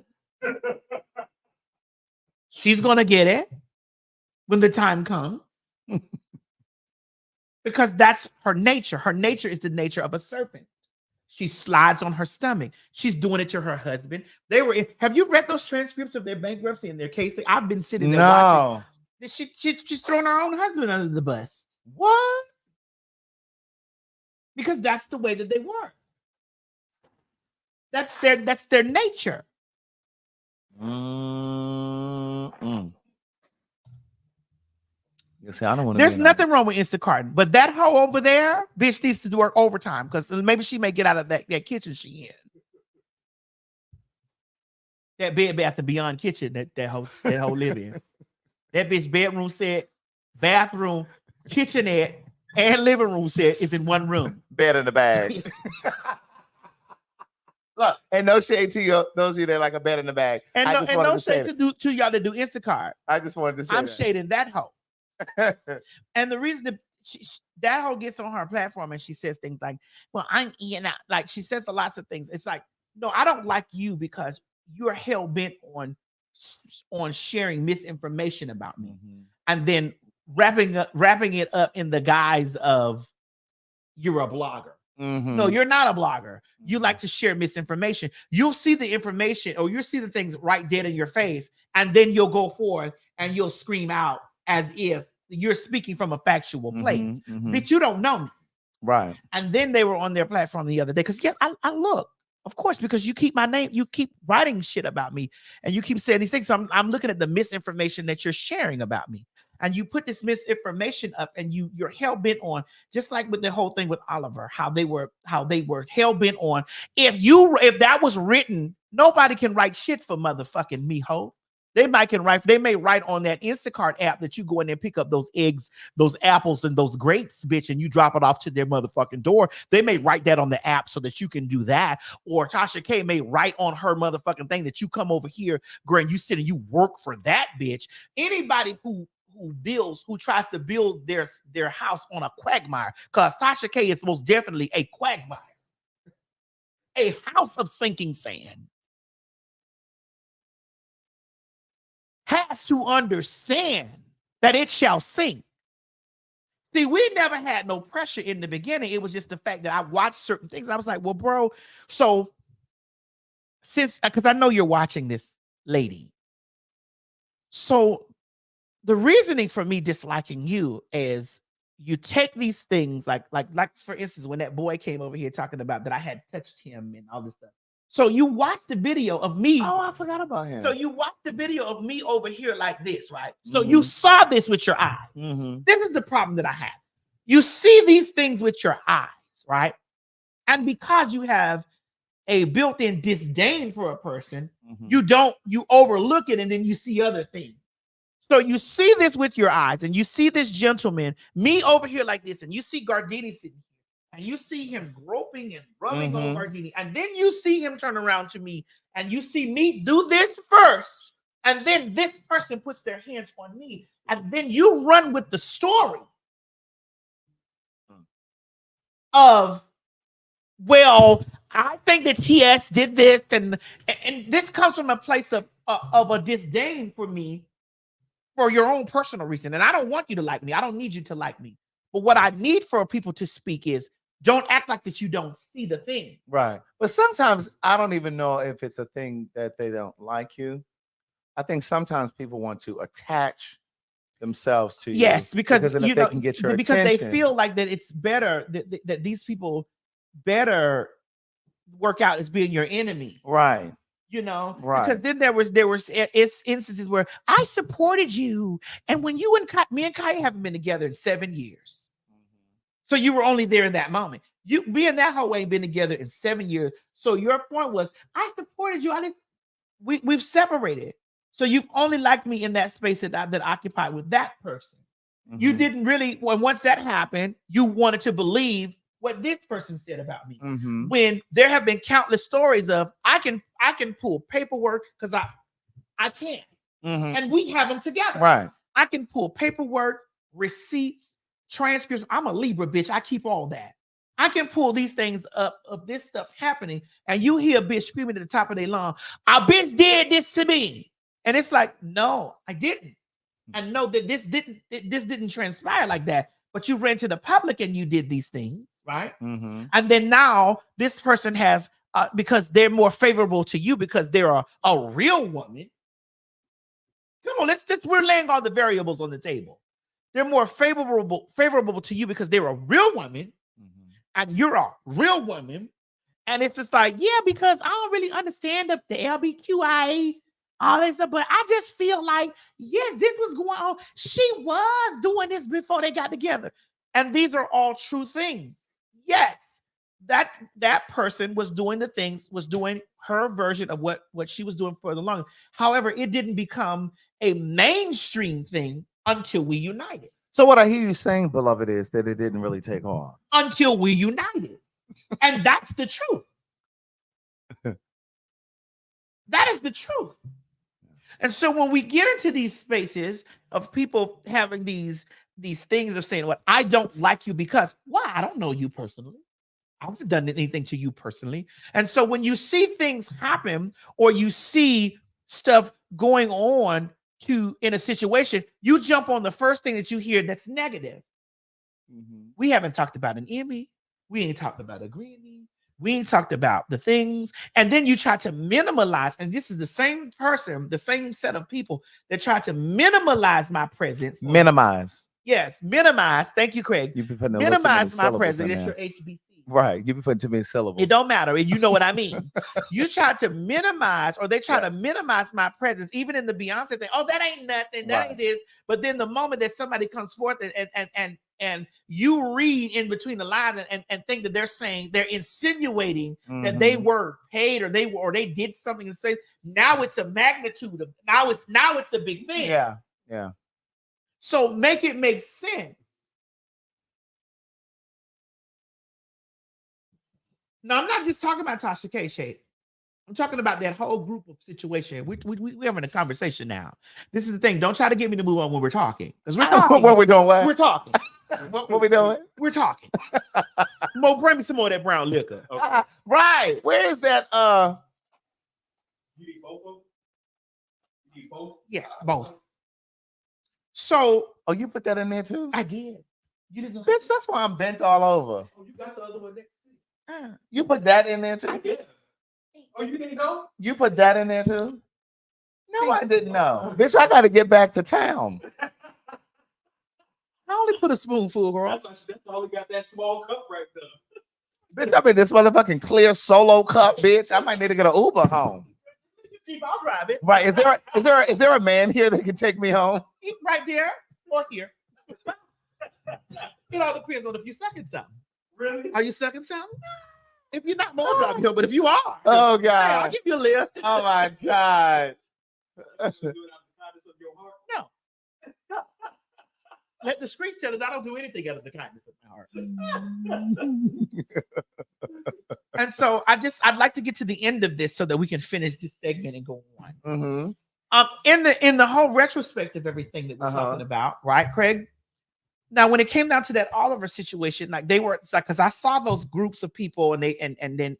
She's gonna get it when the time comes. Because that's her nature. Her nature is the nature of a serpent. She slides on her stomach. She's doing it to her husband. Have you read those transcripts of their bankruptcy and their case? I've been sitting there watching. She's throwing her own husband under the bus. What? Because that's the way that they work. That's their nature. Mm-mm. You see, I don't want to. There's nothing wrong with Instacart, but that hoe over there, bitch, needs to work overtime because maybe she may get out of that kitchen she in. That Bed Bath and Beyond kitchen that whole live in. That bitch bedroom set, bathroom, kitchenette, and living room set is in one room. Bed in the bag. Look, and no shade to those of you that like a bed in the bag. And no shade to y'all that do Instacart. I just wanted to say I'm shading that hoe. And the reason that hoe gets on her platform and she says things like, well, I'm eating out. Like, she says lots of things. It's like, no, I don't like you because you're hell bent on sharing misinformation about me. Mm-hmm. And then wrapping it up in the guise of you're a blogger. Mm-hmm. No, you're not a blogger. You like to share misinformation. You'll see the information or you'll see the things right dead in your face, and then you'll go forth and you'll scream out as if you're speaking from a factual place. Mm-hmm, mm-hmm. But you don't know me. Right. And then they were on their platform the other day because, yeah, I look. Of course, because you keep my name, you keep writing shit about me, and you keep saying these things. So I'm looking at the misinformation that you're sharing about me, and you put this misinformation up, and you're hell bent on, just like with the whole thing with Oliver, how they were hell bent on. If that was written, nobody can write shit for motherfucking me, ho. They may write on that Instacart app that you go in there and pick up those eggs, those apples, and those grapes, bitch, and you drop it off to their motherfucking door. They may write that on the app so that you can do that. Or Tasha K may write on her motherfucking thing that you come over here, girl, and you sit and you work for that bitch. Anybody who tries to build their house on a quagmire, because Tasha K is most definitely a quagmire, a house of sinking sand, has to understand that it shall sink. See, we never had no pressure in the beginning. It was just the fact that I watched certain things. And I was like, well, bro, so because I know you're watching this, lady. So the reasoning for me disliking you is you take these things like for instance, when that boy came over here talking about that I had touched him and all this stuff. So you watch the video of me. Oh, I forgot about him. So you watch the video of me over here like this, right? So you saw this with your eyes. Mm-hmm. This is the problem that I have. You see these things with your eyes, right? And because you have a built-in disdain for a person, you overlook it and then you see other things. So you see this with your eyes and you see this gentleman, me over here like this, and you see Gardini sitting here. And you see him groping and rubbing on Gardini. And then you see him turn around to me and you see me do this first. And then this person puts their hands on me. And then you run with the story of, well, I think that TS did this. And this comes from a place of of a disdain for me for your own personal reason. And I don't want you to like me. I don't need you to like me. But what I need for people to speak is don't act like that you don't see the thing. Right. But sometimes I don't even know if it's a thing that they don't like you. I think sometimes people want to attach themselves to you. Yes, because then if they can get your because attention, they feel like that it's better that these people better work out as being your enemy. right. Right. Because then there was it's instances where I supported you, and when you and me and Kai haven't been together in 7 years, so you were only there in that moment. You being that whole ain't been together in 7 years. So your point was I supported you. We've separated. So you've only liked me in that space that occupied with that person. You didn't really. Once that happened, you wanted to believe what this person said about me. When there have been countless stories of I can pull paperwork because I can, and we have them together. Right. I can pull paperwork, receipts, transcripts. I'm a Libra, bitch. I keep all that. I can pull these things up of this stuff happening, and you hear a bitch screaming at the top of their lung, "A bitch did this to me," and it's like, no, I didn't. I know that this didn't transpire like that. But you ran to the public and you did these things, right? And then now this person has, because they're more favorable to you because they're a real woman. Come on, we're laying all the variables on the table. They're more favorable to you because they're a real woman, and you're a real woman. And it's just like, yeah, because I don't really understand the LBQIA, all this stuff, but I just feel like, yes, this was going on. She was doing this before they got together. And these are all true things. Yes, that person was doing the things, was doing her version of what she was doing for the longest. However, it didn't become a mainstream thing until we united. So what I hear you saying, beloved, is that it didn't really take off. Until we united. And that's the truth. That is the truth. And so when we get into these spaces of people having these things of saying, "What I don't like you because why? I don't know you personally. I haven't done anything to you personally." And so when you see things happen or you see stuff going on in a situation, you jump on the first thing that you hear that's negative. We haven't talked about an Emmy. We ain't talked about a Grammy. We ain't talked about the things. And then you try to minimalize. And this is the same person, the same set of people that try to minimize my presence. Minimize. Yes, minimize. Thank you, Craig. You've been putting minimize my presence. It's your HBC. Right. You've been putting too many syllables. It don't matter. You know what I mean. You try to minimize, or they try to minimize my presence, even in the Beyonce thing. Oh, that ain't nothing. That ain't this. But then the moment that somebody comes forth and you read in between the lines and think that they're insinuating that they were paid or they did something in space. Now it's a magnitude of now it's a big thing. Yeah. Yeah. So make it make sense. No, I'm not just talking about Tasha K. Shade. I'm talking about that whole group of situation. We're having a conversation now. This is the thing. Don't try to get me to move on when we're talking. Because we're talking. What we doing? What? We're talking. What we doing? We're talking. Mo, bring me some more of that brown liquor. Okay. Right. Where is that? You need both of them? You need both? Yes, both. So, oh, you put that in there too? I did. You didn't. Bitch, that's why I'm bent all over. Oh, you got the other one next to you. You put that in there too? I did. Oh, you didn't know? You put that in there too? No, I didn't know. Bitch, I got to get back to town. I only put a spoonful, girl. That's all got that small cup right there. Bitch, I'm in this motherfucking clear solo cup, bitch. I might need to get an Uber home. I'll drive it. Right. Is there a man here that can take me home? Right there or here. It all depends on if you're sucking something. Really? Are you sucking something? If you're not, more drive you home. But if you are, oh God, hey, I'll give you a lift. Oh my God. No. Let the streets tell us I don't do anything out of the kindness of my heart. And so I'd like to get to the end of this so that we can finish this segment and go on. In the whole retrospect of everything that we're talking about, right, Craig? Now, when it came down to that Oliver situation, like they were, it's like, because I saw those groups of people and then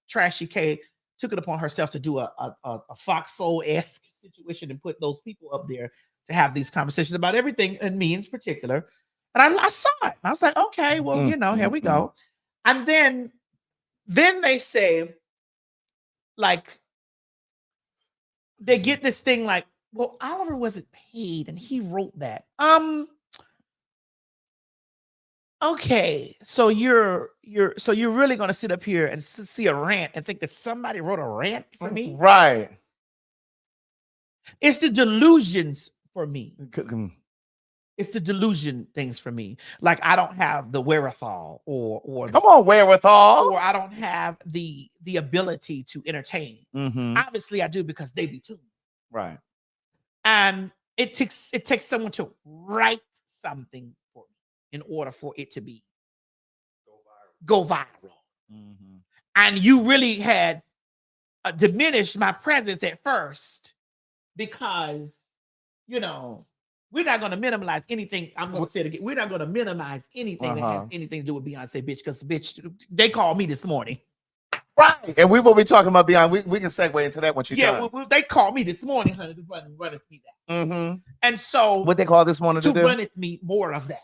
Trashy K took it upon herself to do a Fox Soul-esque situation and put those people up there to have these conversations about everything, and me in particular. And I saw it. I was like, okay, well, here we go. And then they say, like, they get this thing like, well, Oliver wasn't paid and he wrote that. Okay, so you're really gonna sit up here and see a rant and think that somebody wrote a rant for me? Right. It's the delusions for me. It's the delusion things for me. Like, I don't have the wherewithal or come on, wherewithal, or I don't have the ability to entertain. Obviously, I do because they be too. Right. And it takes someone to write something for me in order for it to be go viral. And you really had diminished my presence at first because, we're not going to minimize anything. I'm going to say it again. We're not going to minimize anything that has anything to do with Beyonce, bitch, because, bitch, they called me this morning. Right. And we will be talking about Beyonce. We can segue into that once you done. Well, they called me this morning, honey, to run with me that. And so what they call this morning to do? Run with me more of that.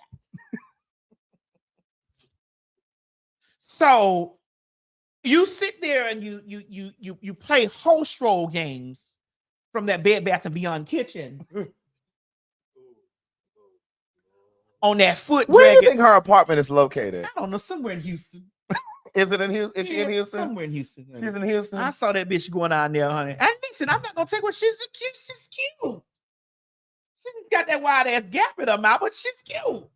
So you sit there and you play host role games from that Bed Bath & Beyond kitchen on that foot. Where do you think her apartment is located? I don't know, somewhere in Houston. Is it in Houston? Is she in Houston? Somewhere in Houston. Honey. She's in Houston. I saw that bitch going on there, honey. And listen, I'm not gonna take what she's cute. She's cute. She's got that wide ass gap in her mouth, but she's cute.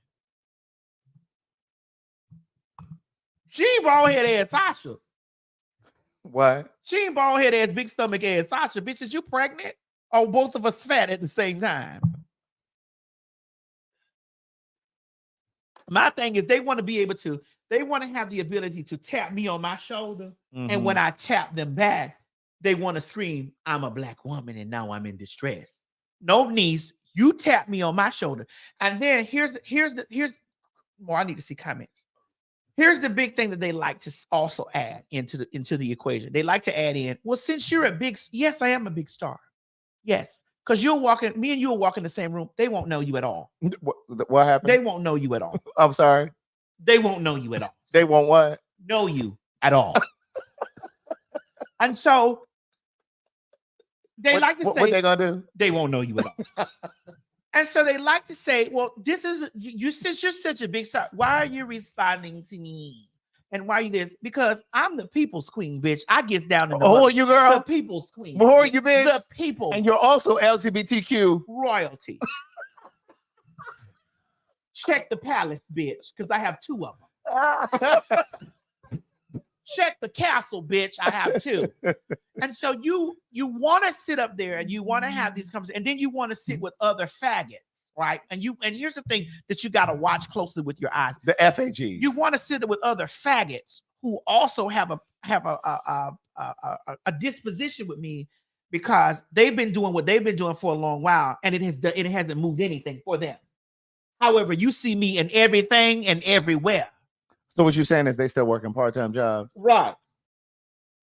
She ain't bald head ass Sasha. What? She ain't bald head ass big stomach ass Sasha. Bitch, is you pregnant? Or both of us fat at the same time? My thing is they want to be able to. They want to have the ability to tap me on my shoulder. And when I tap them back, they want to scream, I'm a black woman and now I'm in distress. No, niece, you tap me on my shoulder. And then here's more. I need to see comments. Here's the big thing that they like to also add into the equation. They like to add in, well, since you're yes, I am a big star. Yes. Because me and you will walk in the same room. They won't know you at all. What happened? They won't know you at all. I'm sorry. They won't know you at all. They won't what? Know you at all. And so they like to say, what they gonna do? They won't know you at all. And so they like to say, well, this is since you're such a big star, why are you responding to me? And why are you this? Because I'm the people's queen, bitch. I gets down in the who are you, girl? The people's queen. Who are you, bitch? The people. And you're also LGBTQ royalty. Check the palace, bitch, because I have two of them. Check the castle, bitch. I have two. And so you want to sit up there and you want to have these conversations, and then you want to sit with other faggots, right? And here's the thing that you got to watch closely with your eyes. The FAGs. You want to sit with other faggots who also have a disposition with me because they've been doing what they've been doing for a long while, and it hasn't moved anything for them. However, you see me in everything and everywhere. So what you're saying is they still working part-time jobs, right?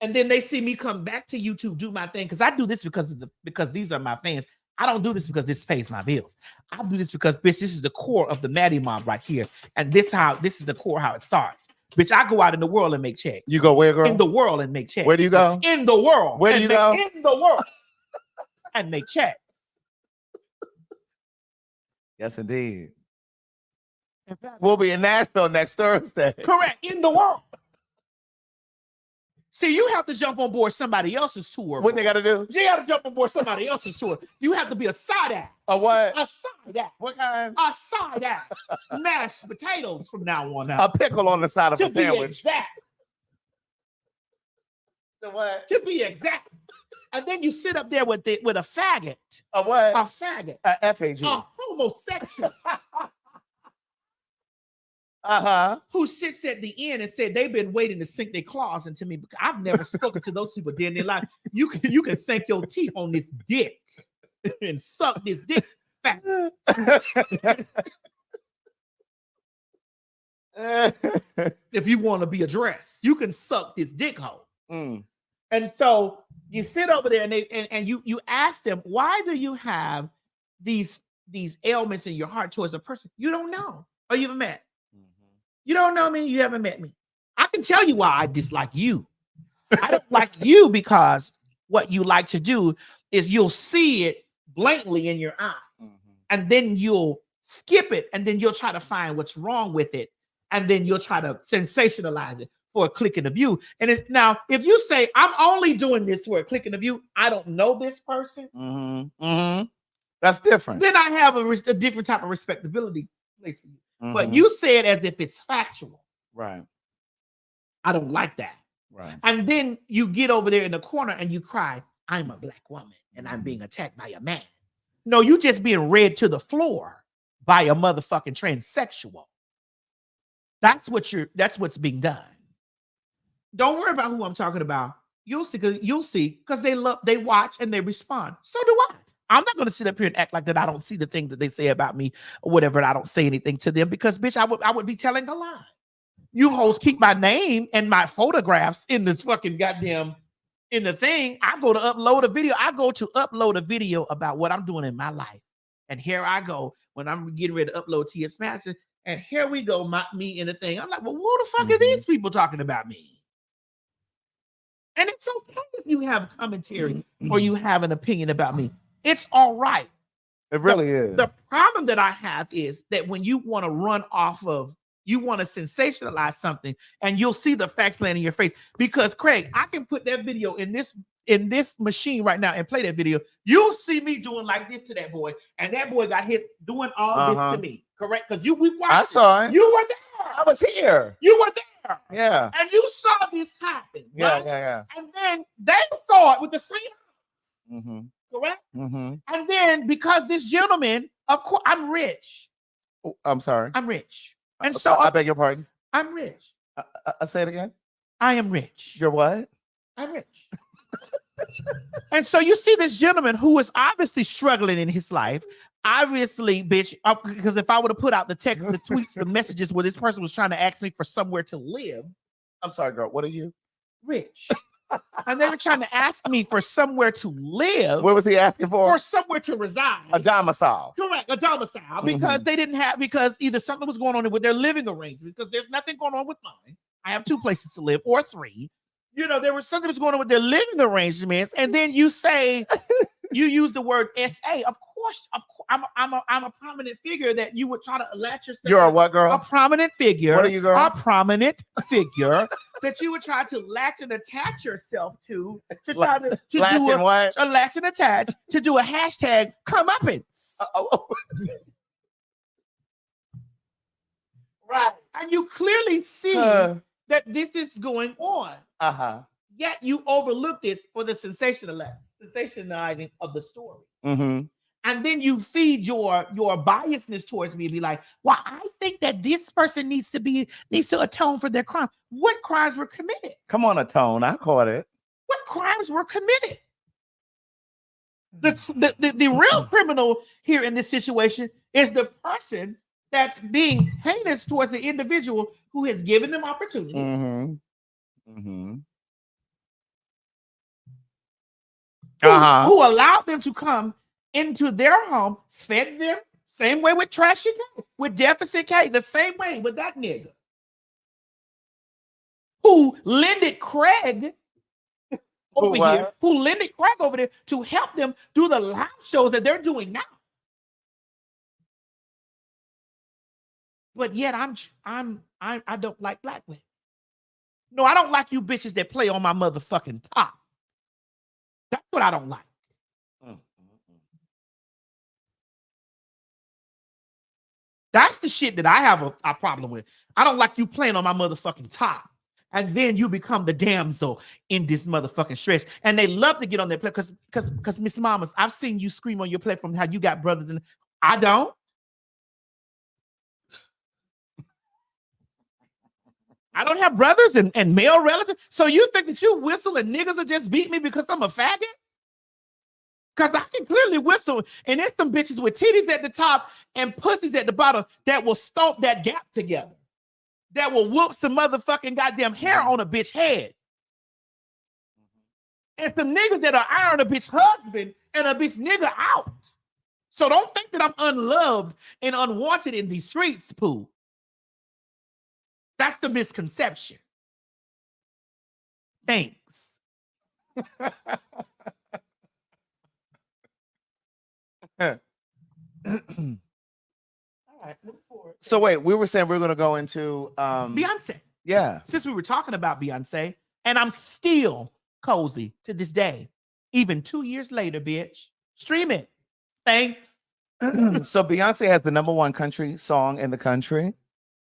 And then they see me come back to YouTube, do my thing, because I do this because these are my fans. I don't do this because this pays my bills. I do this because, bitch, this is the core of the Maddie mob right here, and this is the core how it starts. Bitch, I go out in the world and make checks. You go where, girl? In the world and make checks. Where do you go? In the world. Where do you go? In the world and make checks. Yes, indeed. In fact, we'll be in Nashville next Thursday. Correct. In the world. See, you have to jump on board somebody else's tour. What they got to do? You got to jump on board somebody else's tour. You have to be a side act. A what? A side act. What kind? A side act. Mashed potatoes from now on out. A pickle on the side of a sandwich. To be exact. The what? To be exact. And then you sit up there with a faggot. A what? A faggot. A FAG. A homosexual. Who sits at the end and said they've been waiting to sink their claws into me because I've never spoken to those people in their life. You can sink your teeth on this dick and suck this dick. If you want to be addressed, you can suck this dick hole. And so you sit over there and you ask them, why do you have these ailments in your heart towards a person you don't know or you haven't met? You don't know me, you haven't met me. I can tell you why I dislike you. I don't like you because what you like to do is you'll see it blatantly in your eyes, and then you'll skip it, and then you'll try to find what's wrong with it, and then you'll try to sensationalize it for a click in the view. And now, if you say, I'm only doing this for a click in the view, I don't know this person, that's different. then I have a different type of respectability place for you. But you say it as if it's factual. Right. I don't like that. Right. And then you get over there in the corner and you cry, I'm a black woman and I'm being attacked by a man. No, you just being read to the floor by a motherfucking transsexual. That's what's being done. Don't worry about who I'm talking about. You'll see, because they watch and they respond. So do I. I'm not going to sit up here and act like that I don't see the things that they say about me or whatever, and I don't say anything to them, because bitch, I would be telling a lie. You hoes keep my name and my photographs in this fucking goddamn in the thing. I go to upload a video. I go to upload a video about what I'm doing in my life. And here I go when I'm getting ready to upload T.S. Madison. And here we go, me in the thing. I'm like, well, who the fuck are these people talking about me? And it's okay if you have commentary or you have an opinion about me. It's all right. It really is. The problem that I have is that when you want to run off of, you want to sensationalize something, and you'll see the facts land in your face. Because Craig, I can put that video in this machine right now and play that video. You'll see me doing like this to that boy, and that boy got hit doing all this to me. Correct? Because we watched. I saw it. You were there. I was here. You were there. Yeah. And you saw this happen. Yeah, right? yeah. And then they saw it with the same eyes. Mm-hmm. Correct? Mm-hmm. And then because this gentleman, of course, I'm rich. Oh, I'm sorry. I'm rich. And so I beg your pardon. I'm rich. Say it again. I am rich. You're what? I'm rich. And so you see this gentleman who is obviously struggling in his life. Obviously, bitch, because if I would have put out the text, the tweets, the messages where this person was trying to ask me for somewhere to live. I'm sorry, girl. What are you? Rich. And they were trying to ask me for somewhere to live. What was he asking for? Or somewhere to reside. A domicile. Correct, a domicile. Because they didn't have, because either something was going on with their living arrangements, because there's nothing going on with mine. I have 2 places to live, or 3. You know, there was something was going on with their living arrangements, and then you say, you use the word SA. Of course, I'm a prominent figure that you would try to latch yourself. You're a what, girl? A prominent figure. What are you, girl? A prominent figure that you would try to latch and attach yourself to try to latch do and what? A latch and attach to do a hashtag comeuppance. Right. And you clearly see that this is going on. Yet you overlook this for the sensationalizing of the story. And then you feed your biasness towards me and be like, well, I think that this person needs to atone for their crime. What crimes were committed? Come on, atone. I caught it. What crimes were committed? The real criminal here in this situation is the person that's being heinous towards the individual who has given them opportunity. Who allowed them to come into their home, fed them, same way with Trashy K, with Deficit K, the same way with that nigga. Who lended Craig over here, who lended Craig over there to help them do the live shows that they're doing now. But yet I don't like black women. No, I don't like you bitches that play on my motherfucking top. That's what I don't like. That's the shit that I have a problem with. I don't like you playing on my motherfucking top. And then you become the damsel in this motherfucking stress. And they love to get on their play because Miss Mamas, I've seen you scream on your platform how you got brothers and I don't. I don't have brothers and male relatives. So you think that you whistle and niggas will just beat me because I'm a faggot? Because I can clearly whistle, and there's some bitches with titties at the top and pussies at the bottom that will stomp that gap together. That will whoop some motherfucking goddamn hair on a bitch head. and some niggas that'll iron a bitch husband and a bitch nigga out. So don't think that I'm unloved and unwanted in these streets, Pooh. That's the misconception. Thanks. All right, move forward. So wait, we were saying we're gonna go into Beyonce. Yeah. Since we were talking about Beyonce, and I'm still cozy to this day, even 2 years later, bitch. Stream it. Thanks. So Beyonce has the #1 country song in the country.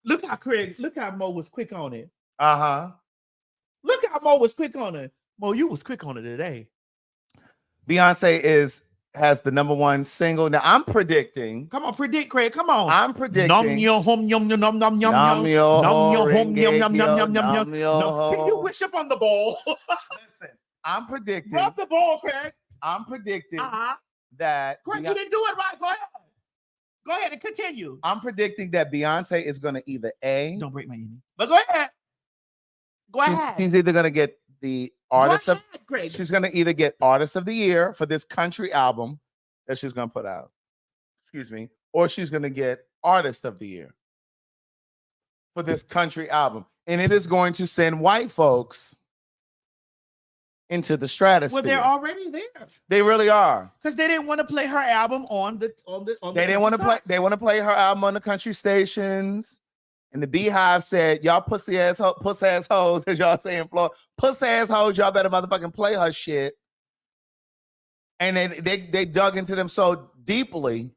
Look how Mo was quick on it. Uh-huh. Look how Mo was quick on it. Mo, you was quick on it today. Beyonce has the #1 single. Now I'm predicting. Come on, predict, Craig. Come on. I'm predicting. Nom yo hom yum yum nom nom yum Nom yum. yo Nom yo ho, hom yum yum yum yum nom yum yo yum. ho. Can you wish up on the ball? Listen, I'm predicting. Rub the ball, Craig. I'm predicting Uh-huh. that. Craig, you didn't do it right. Go ahead. Go ahead and continue. I'm predicting that Beyonce is going to either Don't break my knee. But go ahead. Go ahead. She's either going to get the artist Go of. ahead, Craig. She's going to either get Artist of the Year for this country album that she's going to put out. Excuse me. Or she's going to get Artist of the Year for this country album. And it is going to send white folks into the stratosphere. Well, they're already there. They really are. Because they didn't want to play her album on the They didn't want to play. They want to play her album on the country stations. And the Beehive said, "Y'all pussy ass hoes, as y'all say in Florida, pussy ass hoes, y'all better motherfucking play her shit." And they dug into them so deeply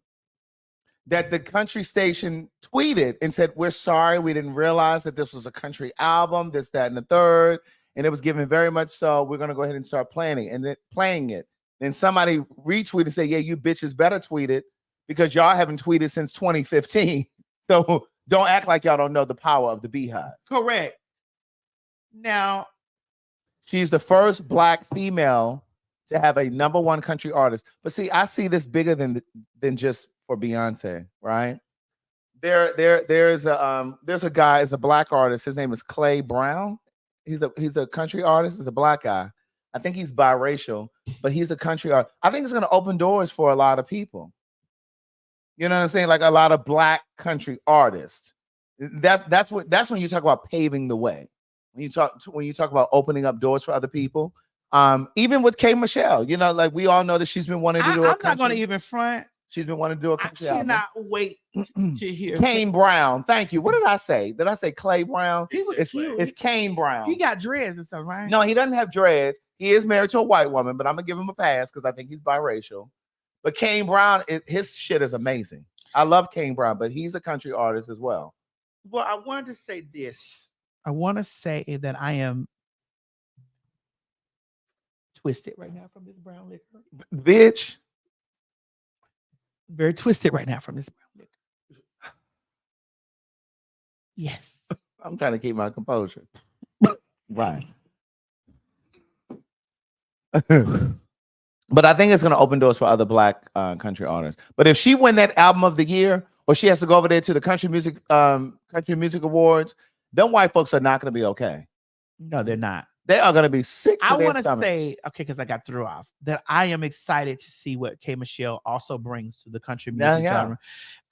that the country station tweeted and said, "We're sorry, we didn't realize that this was a country album, this, that, and the third." And it was given very much so. We're gonna go ahead and start playing it. Then somebody retweeted and said, "Yeah, you bitches better tweet it because y'all haven't tweeted since 2015. So don't act like y'all don't know the power of the Beehive." Correct. Now, she's the first Black female to have a #1 country artist. But see, I see this bigger than just for Beyonce, right? There's a guy, is a Black artist. His name is Clay Brown. He's a country artist. He's a Black guy. I think he's biracial, but he's a country artist. I think it's going to open doors for a lot of people. You know what I'm saying? Like a lot of Black country artists. That's when you talk about paving the way. When you talk about opening up doors for other people. Even with K. Michelle, you know, like we all know that she's been wanting to do. I'm not going to even front. She's been wanting to do a country album. I cannot wait to hear Kane Brown. Thank you. What did I say? Did I say Clay Brown? Cute. It's Kane Brown. He got dreads and stuff, right? No, he doesn't have dreads. He is married to a white woman, but I'm gonna give him a pass because I think he's biracial. But Kane Brown, his shit is amazing. I love Kane Brown, but he's a country artist as well. Well, I wanted to say this. I want to say that I am twisted right now from this brown liquor. Bitch. Very twisted right now from this brown liquor. Yes. I'm trying to keep my composure. Right. But I think it's going to open doors for other Black country artists. But if she win that album of the year, or she has to go over there to the country music awards, them white folks are not going to be okay. No, they're not. They are going to be sick to I their want to stomach. say, okay, because I got threw off, that I am excited to see what K. Michelle also brings to the country music genre.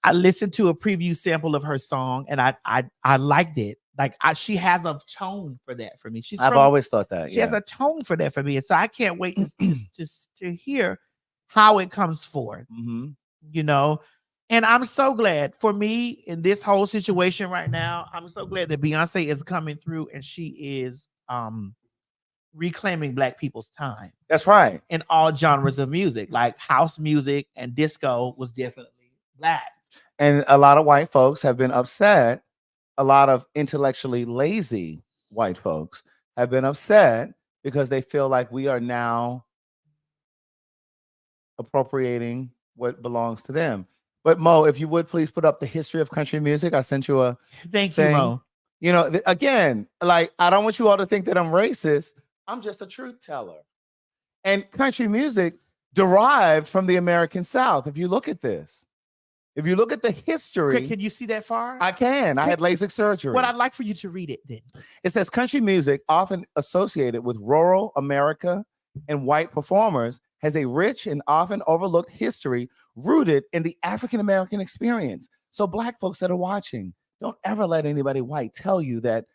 I listened to a preview sample of her song, and I liked it. Like she has a tone for that for me. I've always thought that. She has a tone for that for me, and so I can't wait to hear how it comes forth. Mm-hmm. You know, and I'm so glad for me in this whole situation right now. I'm so glad that Beyonce is coming through, and she is reclaiming Black people's time. That's right. In all genres of music, like house music and disco was definitely Black. And a lot of white folks have been upset. A lot of intellectually lazy white folks have been upset because they feel like we are now appropriating what belongs to them. But Mo, if you would please put up the history of country music. I sent you a Thank thing. you, Mo. You know, again, like I don't want you all to think that I'm racist. I'm just a truth teller. And country music derived from the American South. If you look at this, if you look at the history. Can you see that far? I can. I had LASIK surgery. What I'd like for you to read it then. It says country music often associated with rural America and white performers has a rich and often overlooked history rooted in the African American experience. So black folks that are watching, don't ever let anybody white tell you that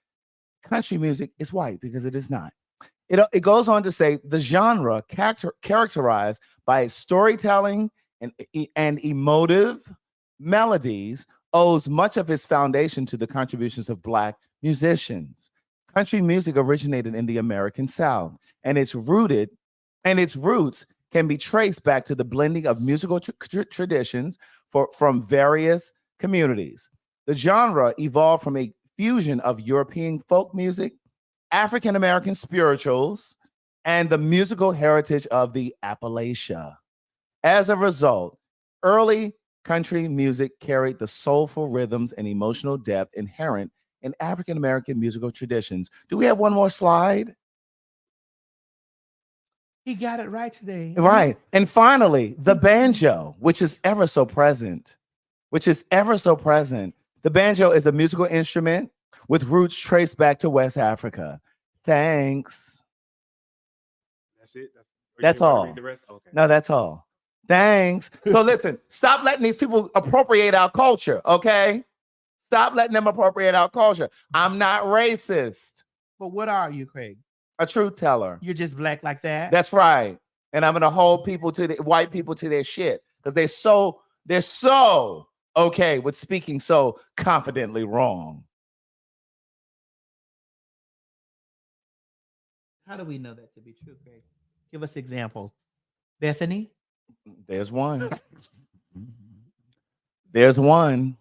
country music is white, because it is not. It goes on to say the genre characterized by storytelling and emotive melodies owes much of its foundation to the contributions of black musicians. Country music originated in the American South, and its roots can be traced back to the blending of musical traditions from various communities. The genre evolved from a fusion of European folk music, African American spirituals, and the musical heritage of the Appalachia. As a result, early country music carried the soulful rhythms and emotional depth inherent in African American musical traditions. Do we have one more slide? He got it right today. Right. And finally, the banjo, which is ever so present. The banjo is a musical instrument with roots traced back to West Africa. Thanks. That's it. That's all. Read the rest? Okay. No, that's all. Thanks. So listen, stop letting these people appropriate our culture, okay? Stop letting them appropriate our culture. I'm not racist. But what are you, Craig? A truth teller. You're just black like that? That's right. And I'm gonna hold white people to their shit, because they're so okay with speaking so confidently wrong. How do we know that to be true, Craig? Give us examples. Bethany? There's one. There's one.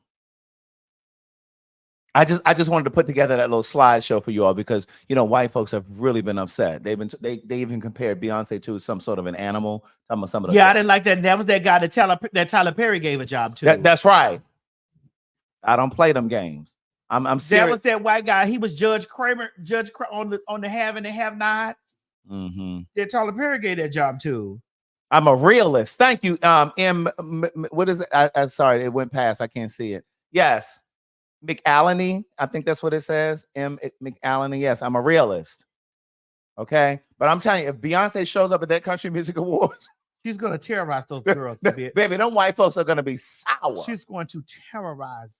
I just wanted to put together that little slideshow for you all, because white folks have really been upset. They even compared Beyonce to some sort of an animal. Some of I didn't like that. That was that guy that Tyler Perry gave a job to. That's right. I don't play them games. I'm serious. That was that white guy. He was Judge Kramer on the have and the have not. Mm-hmm. That Tyler Perry gave that job to. I'm a realist. Thank you. What is it? I sorry, it went past. I can't see it. Yes. McAllen, I think that's what it says. McAllen. Yes, I'm a realist. Okay. But I'm telling you, if Beyonce shows up at that Country Music Awards, she's going to terrorize those girls a bit. Baby, them white folks are going to be sour. She's going to terrorize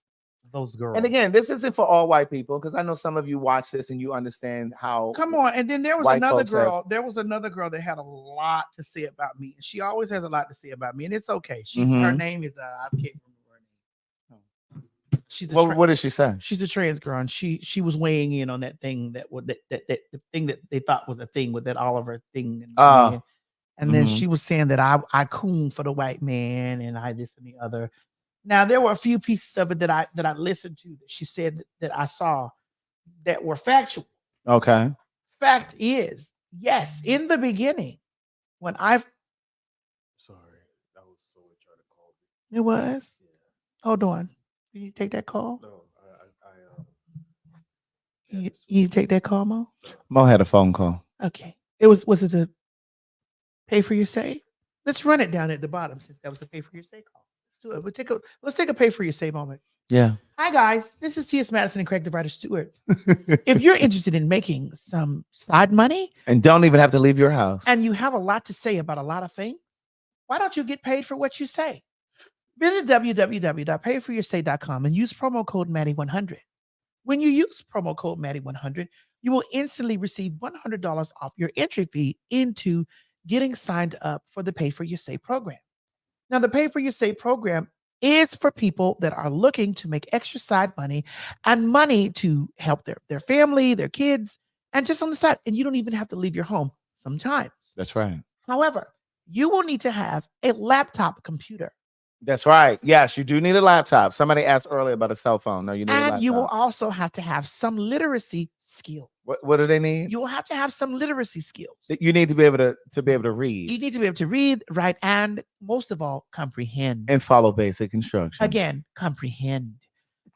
those girls. And again, this isn't for all white people, because I know some of you watch this and you understand how. Come on. And then there was another girl. There was another girl that had a lot to say about me. She always has a lot to say about me, and it's okay. Her name is I can't remember her name. She's what did she say? She's a trans girl, and she was weighing in on that thing that the thing that they thought was a thing with that Oliver thing. And then she was saying that I coon for the white man, and I this and the other. Now there were a few pieces of it that I listened to that she said that I saw that were factual. Okay. Fact is, yes, in the beginning, when Sorry, that was someone trying to call me. It was? Yeah. Hold on. Can you take that call? No, You take that call, Mo? Mo had a phone call. Okay. Was it a pay for your say? Let's run it down at the bottom, since that was a pay for your say call. Let's do it. Let's take a pay for your say moment. Yeah. Hi guys, this is T.S. Madison and Craig the Writer Stewart. If you're interested in making some side money and don't even have to leave your house, and you have a lot to say about a lot of things, why don't you get paid for what you say? Visit www.payforyoursay.com and use promo code Maddie100. When you use promo code Maddie100, you will instantly receive $100 off your entry fee into getting signed up for the Pay for Your Say program. Now, the Pay for Your Say program is for people that are looking to make extra side money and money to help their family, their kids, and just on the side. And you don't even have to leave your home sometimes. That's right. However, you will need to have a laptop computer. That's right. Yes, you do need a laptop. Somebody asked earlier about a cell phone. No, you need a laptop. And you will also have to have some literacy skills. What do they need? You will have to have some literacy skills. You need to be able to read. You need to be able to read, write, and most of all, comprehend. And follow basic instructions. Again, comprehend.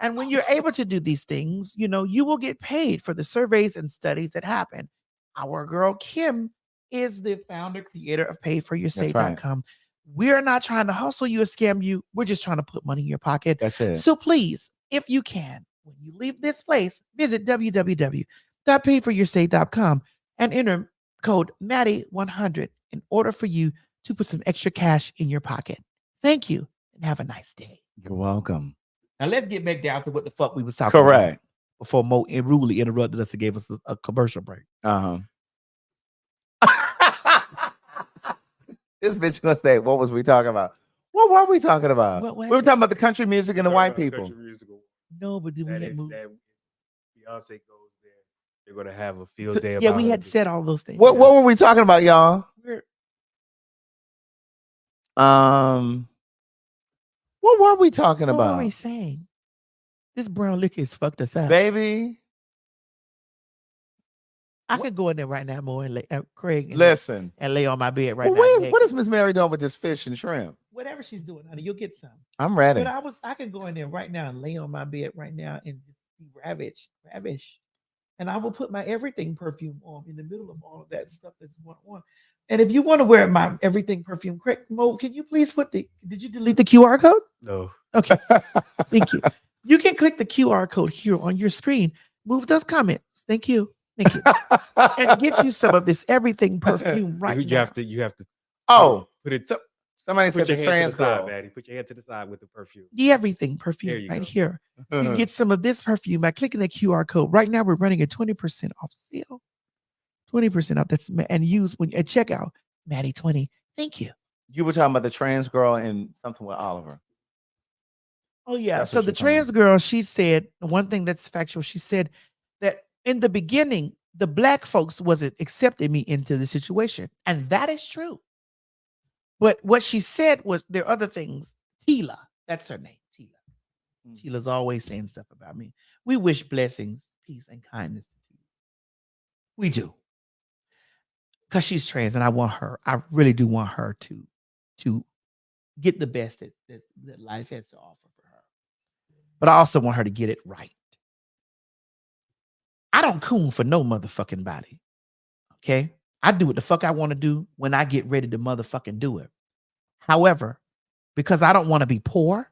And when you're able to do these things, you will get paid for the surveys and studies that happen. Our girl Kim is the founder, creator of payforyoursay.com. Right. We're not trying to hustle you or scam you. We're just trying to put money in your pocket. That's it. So please, if you can, when you leave this place, visit www.payforyoursay.com and enter code Maddie100 in order for you to put some extra cash in your pocket. Thank you and have a nice day. You're welcome. Now let's get back down to what the fuck we was talking about before Mo rudely interrupted us and gave us a commercial break. This bitch gonna say, what was we talking about? What were we talking about? What? We were talking about the country music and the white people. No, but did we get moved? Beyonce goes there, they're gonna have a field day. Yeah, we had said all those things. What were we talking about, y'all? What were we talking about? What were we saying? This brown liquor has fucked us up, baby. I could go in there right now, more and lay, Craig. And listen, and lay on my bed right now. What is Miss Mary doing with this fish and shrimp? Whatever she's doing, honey, you'll get some. I'm ready. But I could go in there right now and lay on my bed right now and be ravish. And I will put my everything perfume on in the middle of all of that stuff that's going on. And if you want to wear my everything perfume, Craig, Mo, can you please did you delete the QR code? No. Okay. Thank you. You can click the QR code here on your screen. Move those comments. Thank you. Thank you. And get you some of this everything perfume right now. You have to. Oh, put it. Somebody said the trans girl. Maddie. Put your hand to the side with the perfume. The everything perfume right here. You can get some of this perfume by clicking the QR code. Right now, we're running a 20% off sale. 20% off. That's and use when at checkout, Maddie 20. Thank you. You were talking about the trans girl and something with Oliver. Oh yeah. That's so the trans girl, she said one thing that's factual. She said that in the beginning, the black folks wasn't accepting me into the situation, and that is true. But what she said was there are other things. Tila, that's her name. Tila. Tila's always saying stuff about me. We wish blessings, peace, and kindness to you. We do. Because she's trans, and I really do want her to get the best that life has to offer for her. But I also want her to get it right. I don't coon for no motherfucking body. Okay? I do what the fuck I want to do when I get ready to motherfucking do it. However, because I don't want to be poor.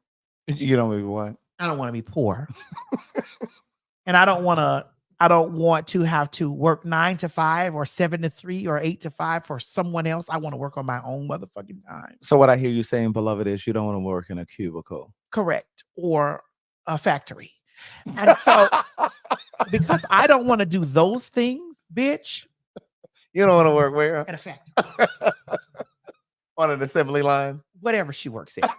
You don't want to be what? I don't want to be poor. And I don't want to have to work 9 to 5 or 7 to 3 or 8 to 5 for someone else. I want to work on my own motherfucking time. So what I hear you saying, beloved, is you don't want to work in a cubicle. Correct. Or a factory. And so because I don't want to do those things, bitch. You don't want to work where? At a factory. On an assembly line? Whatever she works at.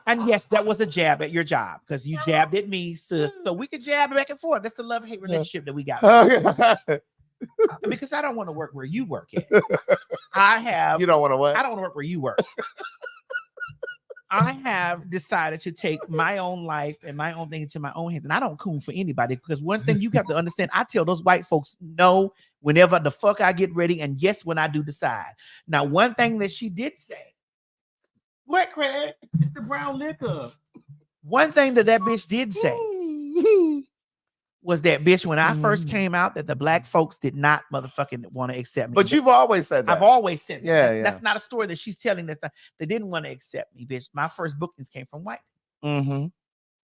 And yes, that was a jab at your job because you jabbed at me, sis. So we can jab back and forth. That's the love-hate relationship that we got. Okay. Because I don't want to work where you work at. You don't want to what? I don't want to work where you work. I have decided to take my own life and my own thing into my own hands. And I don't coon for anybody because one thing you have to understand, I tell those white folks no whenever the fuck I get ready and yes when I do decide. Now, one thing that she did say, what, Craig? It's the brown liquor. One thing that bitch did say was that, bitch, when I first came out, that the black folks did not motherfucking want to accept me. But you've always said that. I've always said that. Yeah, That's not a story that she's telling. That they didn't want to accept me, bitch. My first bookings came from white. Mm-hmm.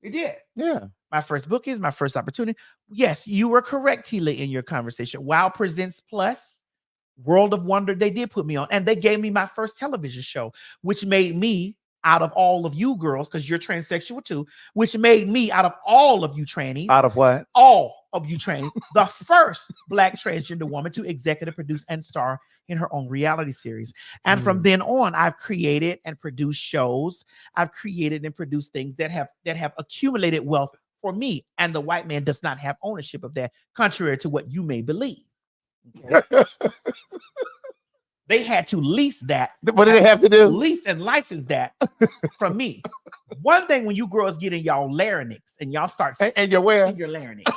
It did. Yeah. My first bookings, my first opportunity. Yes, you were correct, Tila, in your conversation. Wow Presents Plus, World of Wonder, they did put me on. And they gave me my first television show, which made me, out of all of you girls, because you're transsexual too, which made me, out of all of you trannies. Out of what? All of you trannies. The first Black transgender woman to executive produce and star in her own reality series. And from then on, I've created and produced shows. I've created and produced things that have accumulated wealth for me. And the white man does not have ownership of that, contrary to what you may believe. Okay? They had to lease that. What did they have to do? Lease and license that from me. One thing when you girls get in y'all larynx and y'all start and you're where? In your larynx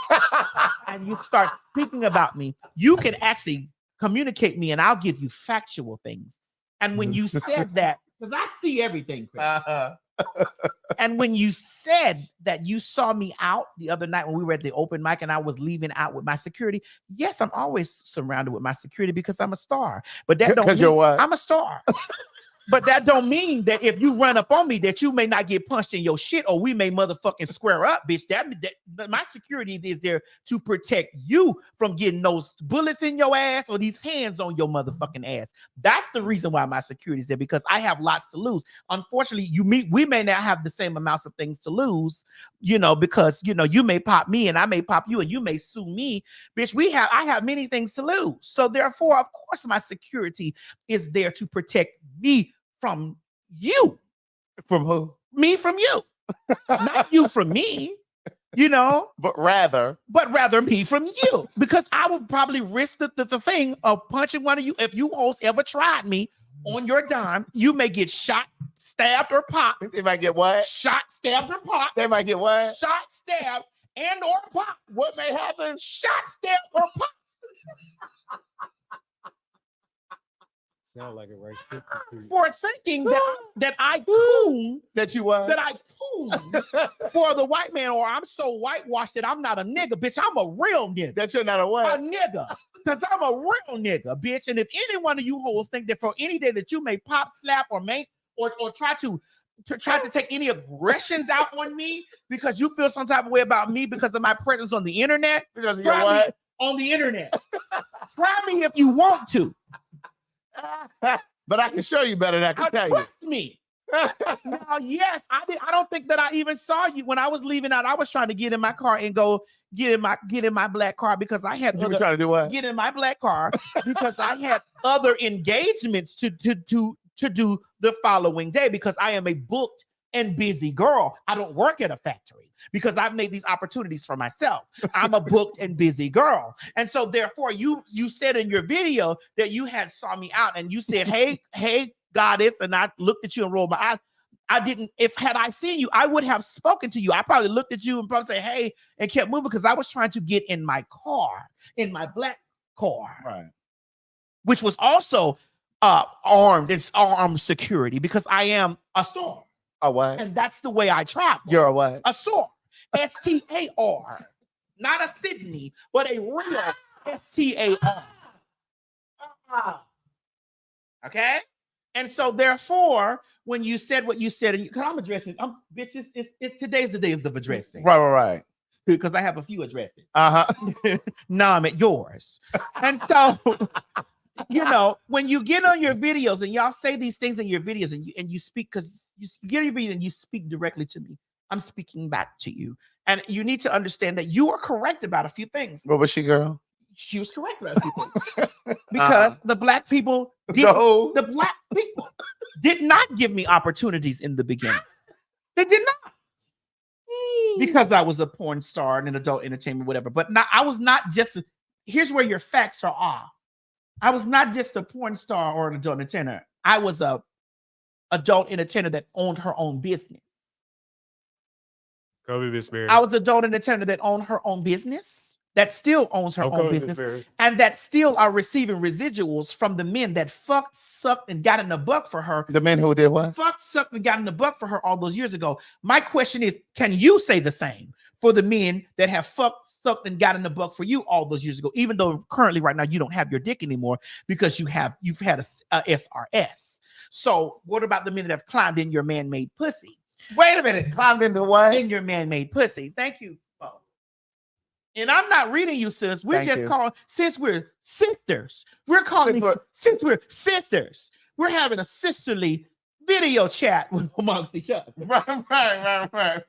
and you start speaking about me, you can actually communicate me and I'll give you factual things. And when you said that, because I see everything, Chris. And when you said that you saw me out the other night when we were at the open mic and I was leaving out with my security, yes, I'm always surrounded with my security because I'm a star. But that don't mean you're what? I'm a star. But that don't mean that if you run up on me that you may not get punched in your shit or we may motherfucking square up, bitch. That my security is there to protect you from getting those bullets in your ass or these hands on your motherfucking ass. That's the reason why my security is there, because I have lots to lose. Unfortunately, we may not have the same amounts of things to lose, because you may pop me and I may pop you and you may sue me, bitch. I have many things to lose. So therefore, of course, my security is there to protect me from you. From who? Me from you. Not you from me, But rather me from you. Because I would probably risk the thing of punching one of you. If you hosts ever tried me on your dime, you may get shot, stabbed, or popped. They might get what? Shot, stabbed, or popped. They might get what? Shot, stabbed, and or popped. What may happen? Shot, stabbed, or popped. Sound like it right. For thinking that I coon That you what? that I coon for the white man, or I'm so whitewashed that I'm not a nigga, bitch. I'm a real nigga. That you're not a A what? nigga. Because I'm a real nigga, bitch. And if any one of you hoes think that for any day that you may pop, slap, or make or try to take any aggressions out on me because you feel some type of way about me because of my presence on the internet, Because of try your what? me on the internet. Try me if you want to. But I can show you better than I can tell you. Trust me. Now, yes, I don't think that I even saw you when I was leaving out. I was trying to get in my car and go get in my black car because I had You were trying to do what? get in my black car because I had other engagements to do the following day because I am a booked and busy girl. I don't work at a factory because I've made these opportunities for myself. I'm a booked and busy girl. And so therefore you said in your video that you had saw me out and you said, hey, goddess. And I looked at you and rolled my eyes. I didn't, had I seen you, I would have spoken to you. I probably looked at you and probably say, hey, and kept moving because I was trying to get in my car, in my black car, Right. which was also armed. It's armed security because I am a store. A what? And that's the way I travel. You're a what? A store. STAR. Not a Sydney, but a real STAR. Okay? And so therefore, when you said what you said, because I'm addressing, bitch, it's today's the day of addressing. Right. Because I have a few addresses. Uh-huh. Now I'm at yours. And so, when you get on your videos and y'all say these things in your videos and you speak, because you get your video and you speak directly to me, I'm speaking back to you. And you need to understand that you are correct about a few things. What was she, girl? She was correct about a few things. Because the black people did not give me opportunities in the beginning. They did not. Because I was a porn star and an adult entertainment, whatever. But I was not just, here's where your facts are off. I was not just a porn star or an adult entertainer. I was a adult entertainer that owned her own business. Go be Miss Mary. I was an adult entertainer that owned her own business, that still owns her own business, and that still are receiving residuals from the men that fucked, sucked, and got in the buck for her. The men who did what? Fucked, sucked, and got in the buck for her all those years ago. My question is, can you say the same for the men that have fucked, sucked, and got in the buck for you all those years ago, even though currently right now you don't have your dick anymore because you've had a SRS. So what about the men that have climbed in your man-made pussy? Wait a minute. Climbed into what? In your man-made pussy. Thank you. Oh. And I'm not reading you, sis. We're since we're sisters. We're calling since we're sisters. We're having a sisterly video chat amongst each other. Right.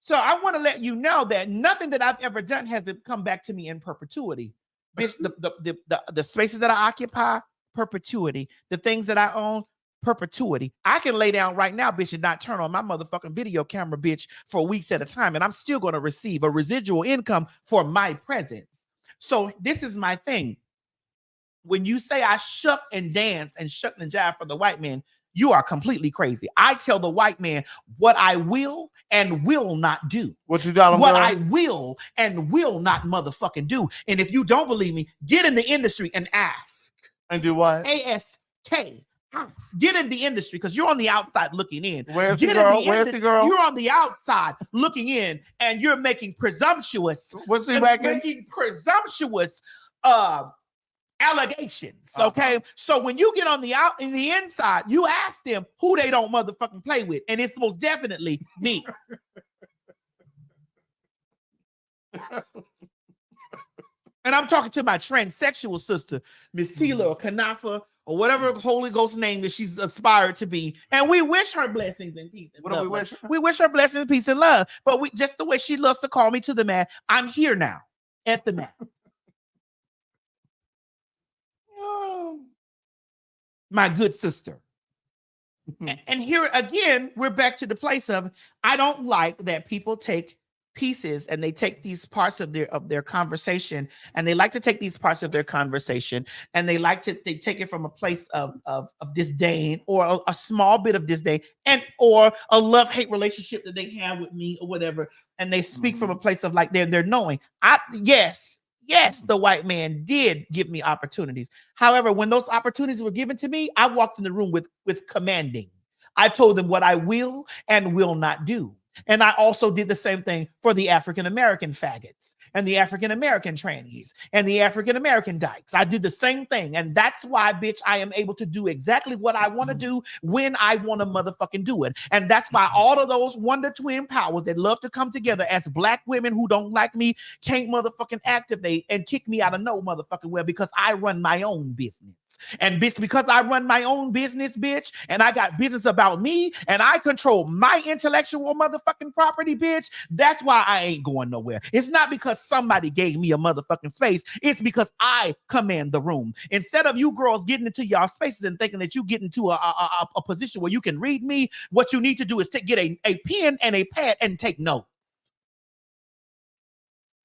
So I want to let you know that nothing that I've ever done has come back to me in perpetuity. Bitch, the spaces that I occupy, perpetuity. The things that I own, perpetuity. I can lay down right now, bitch, and not turn on my motherfucking video camera, bitch, for weeks at a time, and I'm still going to receive a residual income for my presence. So this is my thing. When you say I shuck and dance and shuck and jive for the white man, you are completely crazy. I tell the white man what I will and will not do. What you got? What I will and will not motherfucking do. And if you don't believe me, get in the industry and ask. And do what? ASK. Ask. Get in the industry because you're on the outside looking in. Where's the girl? You're on the outside looking in, and you're making presumptuous. What's he making? Making presumptuous allegations. Okay. So when you get on the inside, you ask them who they don't motherfucking play with. And it's most definitely me. And I'm talking to my transsexual sister, Miss Tila or Kanafa or whatever Holy Ghost name that she's aspired to be. And we wish her blessings and peace and love. We wish her blessings and peace and love. But we just the way she loves to call me to the mat, I'm here now at the mat. My good sister. And here again, we're back to the place of I don't like that people take pieces and they take these parts of their conversation, and they like to take these parts of their conversation and they take it from a place of disdain or a small bit of disdain and or a love-hate relationship that they have with me or whatever, and they speak from a place of like they're knowing. Yes, the white man did give me opportunities. However, when those opportunities were given to me, I walked in the room with commanding. I told them what I will and will not do. And I also did the same thing for the African-American faggots and the African-American trannies and the African-American dykes. I did the same thing. And that's why, bitch, I am able to do exactly what I want to do when I want to motherfucking do it. And that's why all of those Wonder Twin powers that love to come together as black women who don't like me can't motherfucking activate and kick me out of no motherfucking well, because I run my own business. And bitch, because I run my own business, bitch, and I got business about me, and I control my intellectual motherfucking property, bitch, that's why I ain't going nowhere. It's not because somebody gave me a motherfucking space. It's because I command the room. Instead of you girls getting into y'all spaces and thinking that you get into a position where you can read me, what you need to do is get a pen and a pad and take notes.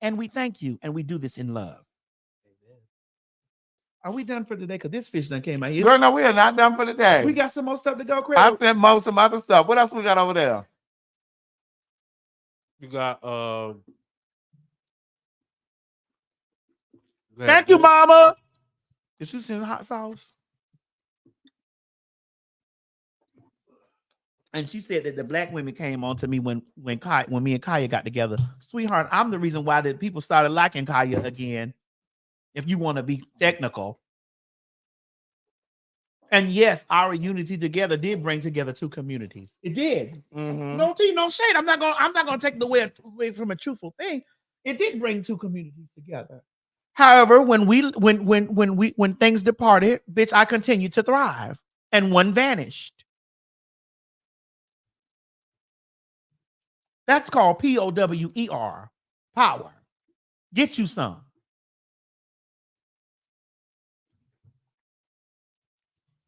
And we thank you, and we do this in love. Are we done for today? Because this fish done came out here. Girl, no, we are not done for the day. We got some more stuff to go, Craig. I sent most some other stuff. What else we got over there? You got thank you, Mama. Did you send hot sauce? And she said that the black women came on to me when me and Kaya got together. Sweetheart, I'm the reason why that people started liking Kaya again. If you want to be technical. And yes, our unity together did bring together two communities. It did. Mm-hmm. No tea, no shade. I'm not gonna take the away from a truthful thing. It did bring two communities together. However, when things departed, bitch, I continued to thrive, and one vanished. That's called POWER, power. Get you some.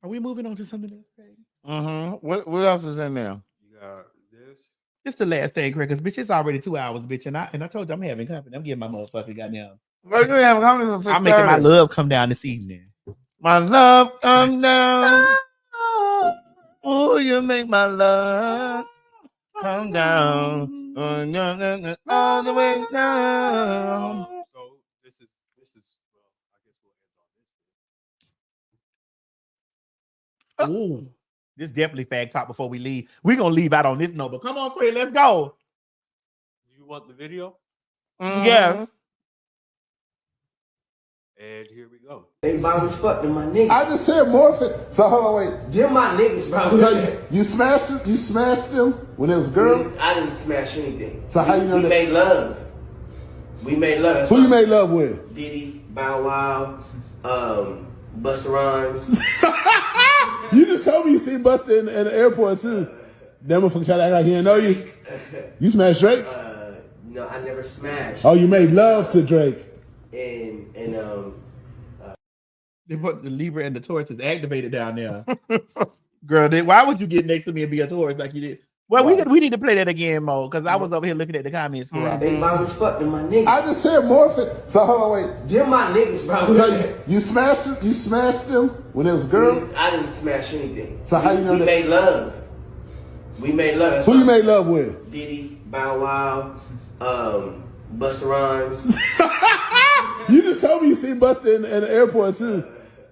Are we moving on to something else, Craig? Mm-hmm. What else is in there? You got this. It's the last thing, Craig, because bitch, it's already 2 hours, bitch. And I told you I'm having company. I'm getting my motherfucking goddamn. Well, you have company. I'm making my love come down this evening. My love come down. Oh, you make my love come down. All the way down. So this is well, I guess we'll end on this. Ooh, this definitely fag talk before we leave. We're gonna leave out on this note, but come on, Craig, let's go. You want the video? Mm-hmm. Yeah. And here we go. They bounce fucking my niggas. I just said morphin. So hold on, wait. Them my niggas, bro. So you smashed them when it was girls? I didn't smash anything. So how you know we that? made love. We made love. Who you made love with? Diddy, Bow Wow, Busta Rhymes. You just told me you seen Busta in the airport too. That motherfucker tried to act like he didn't know you. You smashed Drake? No, I never smashed. Oh, you made love to Drake. And They put the Libra and the Taurus is activated down there. Girl, why would you get next to me and be a Taurus like you did? Well, we need to play that again, Mo, because I was over here looking at the comments. they bounce fucking my niggas. I just said morphin. So hold on, wait. Them my niggas, bro. So you smashed them when it was girls? I didn't smash anything. So how you know we that? made love. We made love. Who you made love with? Diddy, Bow Wow, Busta Rhymes. You just told me you seen Busta in the airport too.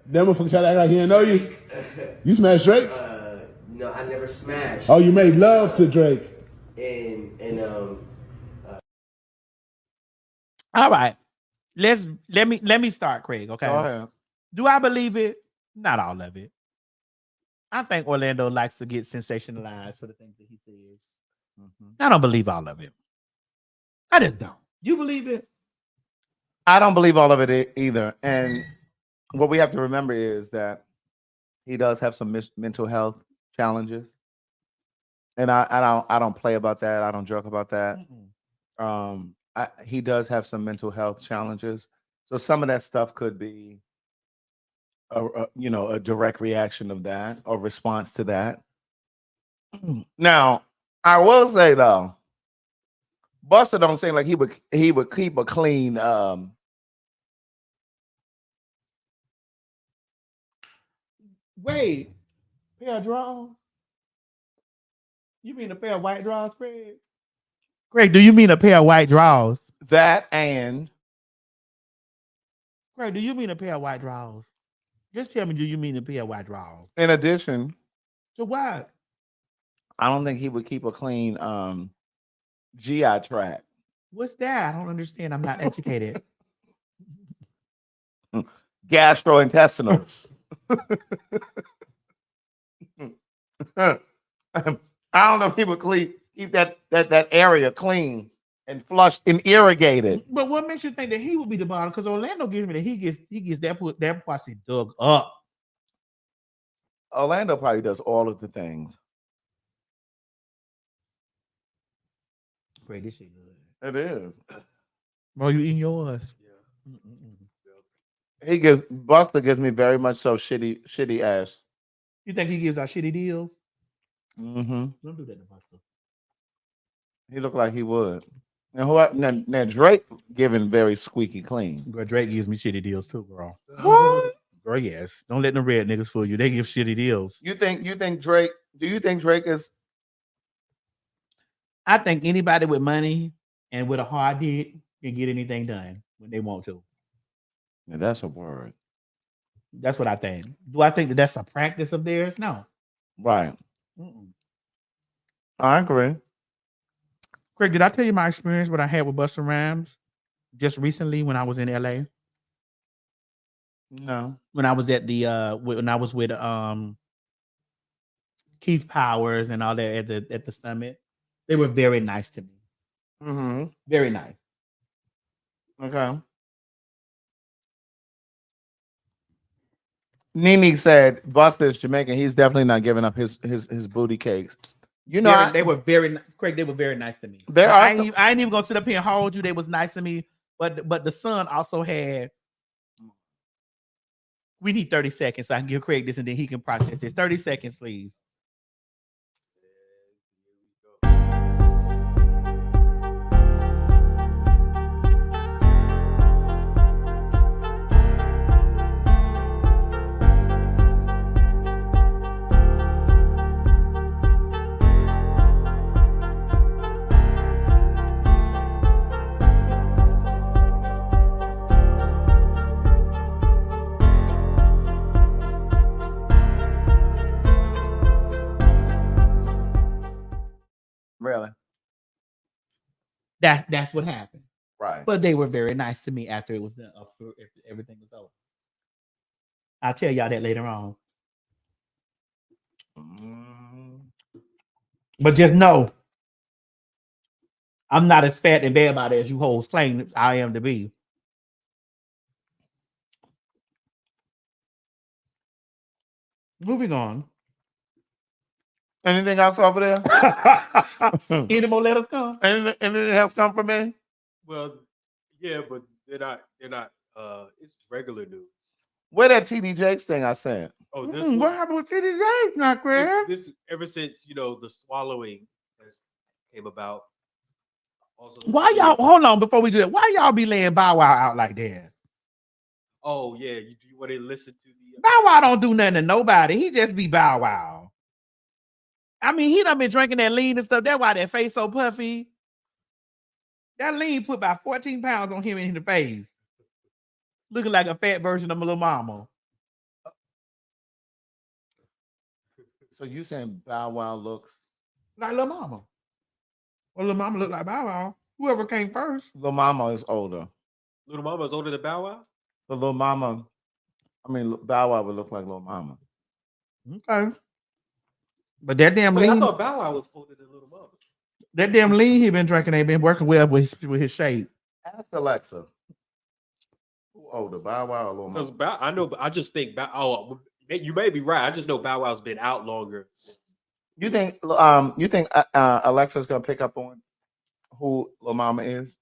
That motherfucker tried to act like he didn't know you. You smashed Drake? No, I never smashed. Oh, you made love to Drake. All right. Let me start, Craig. Okay. Go ahead. Do I believe it? Not all of it. I think Orlando likes to get sensationalized for the things that he says. I don't believe all of it. I just don't. You believe it? I don't believe all of it either. And what we have to remember is that he does have some mental health challenges, and I don't play about that. I don't joke about that. He does have some mental health challenges, so some of that stuff could be a direct reaction of that or response to that. Now, I will say though, Buster don't seem like he would keep a clean Wait, pair of drawers? You mean a pair of white drawers, Craig? Craig, do you mean a pair of white drawers? that and Craig, do you mean a pair of white drawers? Just tell me, do you mean a pair of white drawers? in addition, So what? I don't think he would keep a clean GI tract. What's that? I don't understand. I'm not educated. Gastrointestinal. I don't know if he would keep that area clean and flushed and irrigated. But what makes you think that he would be the bottom? Because Orlando gives me that he gets that pussy dug up. Orlando probably does all of the things. Great, this shit good. It is. Bro, you eating yours? Yeah. Buster gives me very much so shitty ass. You think he gives out shitty deals? Mm-hmm. Don't do that to Buster. He looked like he would. And now Drake giving very squeaky clean. Girl, Drake gives me shitty deals too, girl. What? Girl, yes. Don't let them red niggas fool you. They give shitty deals. You think Drake? Do you think Drake is? I think anybody with money and with a hard dick can get anything done when they want to. Yeah, that's a word. That's what I think. Do I think that that's a practice of theirs? No. Right. I agree. Craig, did I tell you my experience what I had with Busta Rhymes just recently when I was in LA? No. When I was at the when I was with Keith Powers and all that at the summit, they were very nice to me. Mm-hmm. Very nice. Okay. Nene said Busta is Jamaican. He's definitely not giving up his booty cakes. You know, they were very Craig. They were very nice to me. I ain't even gonna sit up here and hold you. They was nice to me, but the son also had. We need 30 seconds so I can give Craig this and then he can process this. 30 seconds, please. Really? That's what happened. Right. But they were very nice to me after it was done. After everything was over. I'll tell y'all that later on. But just know, I'm not as fat and bad about it as you hoes claim I am to be. Moving on. Anything else over there? Any more letters come? Anything else come from me? Well, yeah, but they're not. It's regular news. Where that TD Jakes thing I sent? Oh, this what happened with TD Jakes, not Craig? This ever since the swallowing has came about. Also, why y'all hold on before we do that? Why y'all be laying Bow Wow out like that? Oh yeah, you want to listen to the Bow Wow don't do nothing to nobody. He just be Bow Wow. I mean, he done been drinking that lean and stuff. That's why that face so puffy. That lean put about 14 pounds on him in the face. Looking like a fat version of my little mama. So you saying Bow Wow looks like little mama? Well, little mama look like Bow Wow. Whoever came first. Little Mama is older. Little Mama is older than Bow Wow? The Little Mama I mean, Bow Wow would look like Lil Mama. Okay. But that damn Wait, I lean, thought Bow Wow was older than Little Mama. that damn lean he been drinking ain't been working well with his shape. Ask Alexa. Who older, Bow Wow or Lil Because Mama? I just think you may be right. I just know Bow Wow's been out longer. You think Alexa's gonna pick up on who Lil Mama is?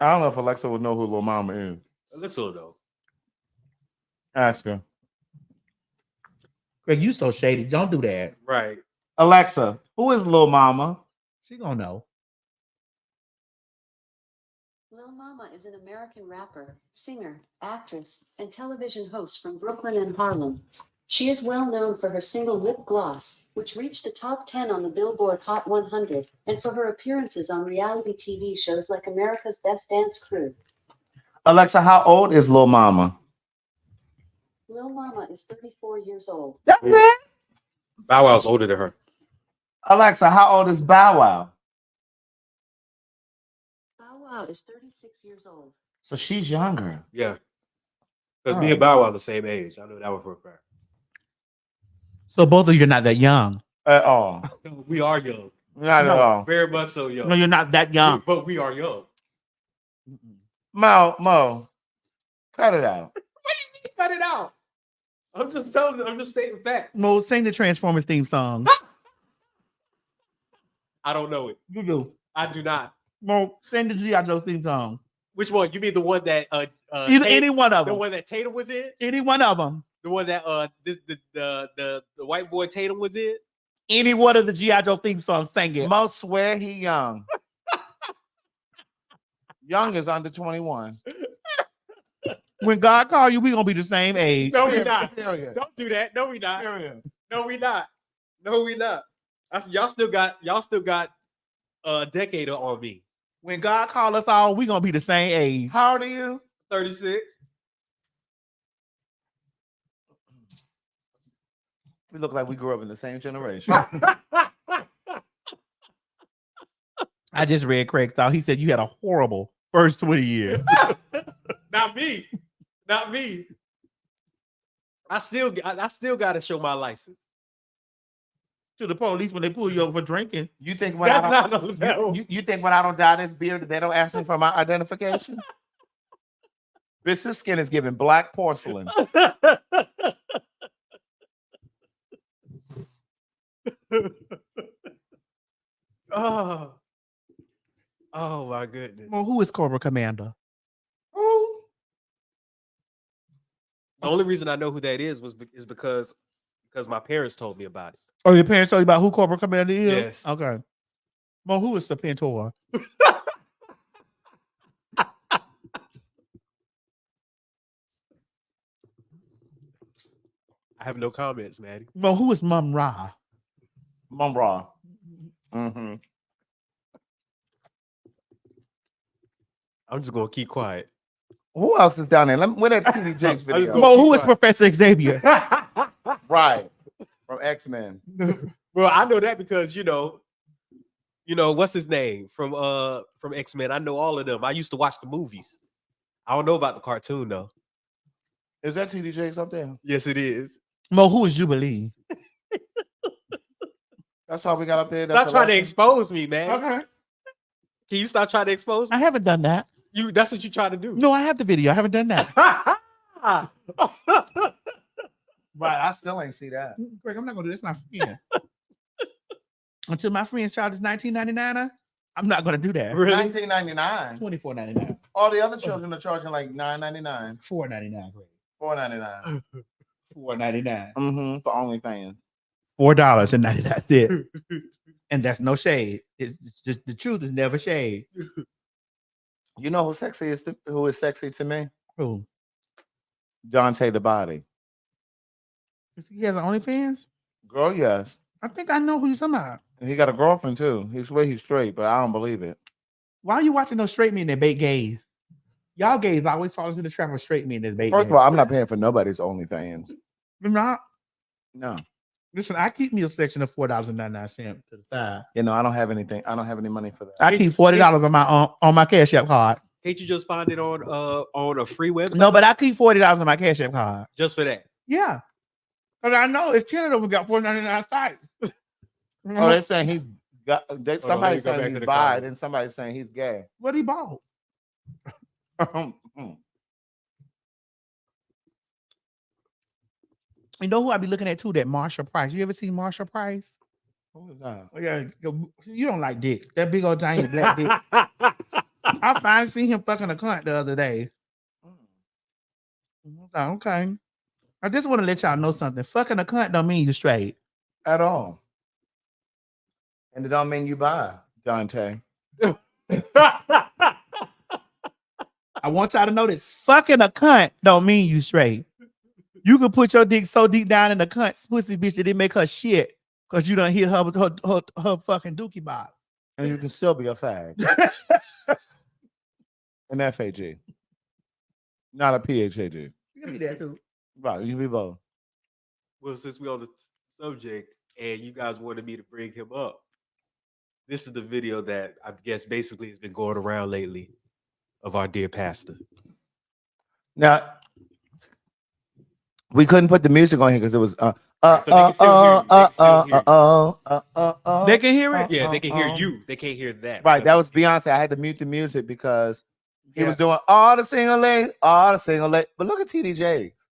I don't know if Alexa would know who Lil Mama is. Alexa though. Ask her. Greg, you so shady. Don't do that. Right. Alexa, who is Lil Mama? She gonna know. Lil Mama is an American rapper, singer, actress, and television host from Brooklyn and Harlem. She is well known for her single Lip Gloss, which reached the top 10 on the Billboard Hot 100, and for her appearances on reality TV shows like America's Best Dance Crew. Alexa, how old is Lil Mama? Lil Mama is 34 years old. That's it. Bow Wow's older than her. Alexa, how old is Bow Wow? Bow Wow is 36 years old. So she's younger. Yeah. Because me and Bow Wow are the same age. I know that one for a fact. So both of you are not that young. At all. No, we are young. Not at all. Very much so young. No, you're not that young. But we are young. Mo, cut it out. Cut it out. I'm just telling you, I'm just stating facts. No, sing the Transformers theme song. I don't know it. You do. I do not. No, sing the G.I. Joe theme song. Which one? You mean the one that Either any one of the them. one that Tatum was in? Any one of them. The one that the white boy Tatum was in? Any one of the G.I. Joe theme songs, sing it. Mo swear he young. Young is under 21. When God call you, we gonna be the same age. No, we not. Period. Don't do that. No, we not. Period. No, we not. No, we not. Y'all still got a decade on me. When God call us all, we gonna be the same age. How old are you? 36. We look like we grew up in the same generation. I just read Craig's thought. He said you had a horrible first 20 years. Not me. Not me. I still got to show my license To the police when they pull you over for drinking. You think when That's I not don't, no. you think when I don't dye this beard, they don't ask me for my identification? Bitch, this skin is giving black porcelain. Oh my goodness. Well, who is Cobra Commander? The only reason I know who that is is because my parents told me about it. Oh, your parents told you about who Cobra Commander is? Yes. Okay. Well, who is the Pentor? I have no comments, Maddie. Well, who is Mum Ra? Mum Ra. Mm-hmm. I'm just gonna keep quiet. Who else is down there? Where that TD Jakes video? Well, who is Professor Xavier? Right. From X-Men. Well, I know that because you know what's his name from X-Men. I know all of them. I used to watch the movies. I don't know about the cartoon though. Is that TD Jakes up there? Yes, it is. Mo, who is Jubilee? That's why we got up there. Stop trying to expose me, man. Okay. Can you stop trying to expose me? I haven't done that. That's what you try to do. No, I have the video. I haven't done that. Right. I still ain't see that. Greg, I'm not gonna do this. My friend. Until my friend's child is $19.99, I'm not gonna do that. Really? $19.99. $24.99. All the other children are charging like $9.99. $4.99, Greg. $4.99. $4.99. Mm-hmm. For OnlyFans. $4.99. That's it. And that's no shade. It's just the truth is never shade. You know who is sexy to me? Who? Dante the Body. He has an OnlyFans? Girl, yes. I think I know who you're talking about. And he got a girlfriend too. He's straight, but I don't believe it. Why are you watching those straight men that bait gays? Y'all gays always fall into the trap of straight men that bait First gays. of all, I'm not paying for nobody's OnlyFans. You're not? No. Listen, I keep me a section of $4.99 to the side. You know, I don't have anything. I don't have any money for that. I keep $40 on my Cash App card. Can't you just find it on a free website? No, but I keep $40 on my Cash App card. Just for that. Yeah. Because I know it's 10 of them got $4.99 sites. Oh, they're saying he's got. Somebody's go back saying to he's the bi, comments. then somebody's saying he's gay. What he bought? You know who I be looking at too? That Marshall Price. You ever seen Marshall Price? Who is that? Oh, yeah, you don't like dick. That big old giant black dick. I finally seen him fucking a cunt the other day. Okay. I just want to let y'all know something. Fucking a cunt don't mean you straight. At all. And it don't mean you bi, Dante. I want y'all to know this. Fucking a cunt don't mean you straight. You can put your dick so deep down in the cunt's pussy bitch that it make her shit because you done hit her fucking dookie box. And you can still be a fag. An FAG. Not a PHAG. You can be that too. Right, you can be both. Well, since we're on the subject and you guys wanted me to bring him up, this is the video that I guess basically has been going around lately of our dear pastor. Now, we couldn't put the music on here because it was So they can still hear you. They can hear it? Yeah, they can hear you. They can't hear that. Right, that was Beyonce. I had to mute the music because he Yeah. was doing all the single ladies, all the single ladies. But look at TD Jakes.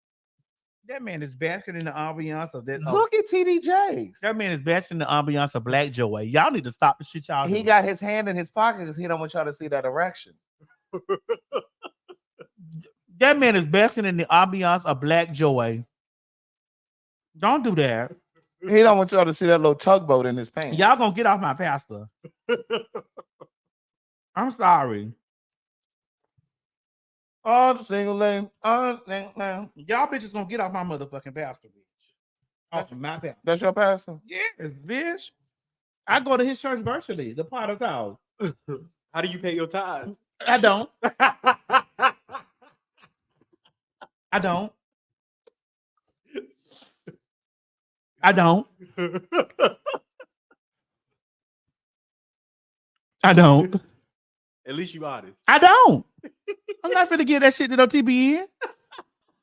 That man is basking in the ambiance of that. Look at TD Jakes. That man is basking in the ambiance of Black Joy. Y'all need to stop the shit y'all He doing. got his hand in his pocket because he don't want y'all to see that erection. That man is basking in the ambiance of Black Joy. Don't do that. He don't want y'all to see that little tugboat in his pants. Y'all gonna get off my pastor. I'm sorry. All the single ladies, Y'all bitches gonna get off my motherfucking pastor, bitch. Off of my pastor. That's your pastor? Yes, bitch. I go to his church virtually, the Potter's house. How do you pay your tithes? I don't. I don't. I don't. I don't. At least you honest. I don't. I'm not finna give that shit to no TBN.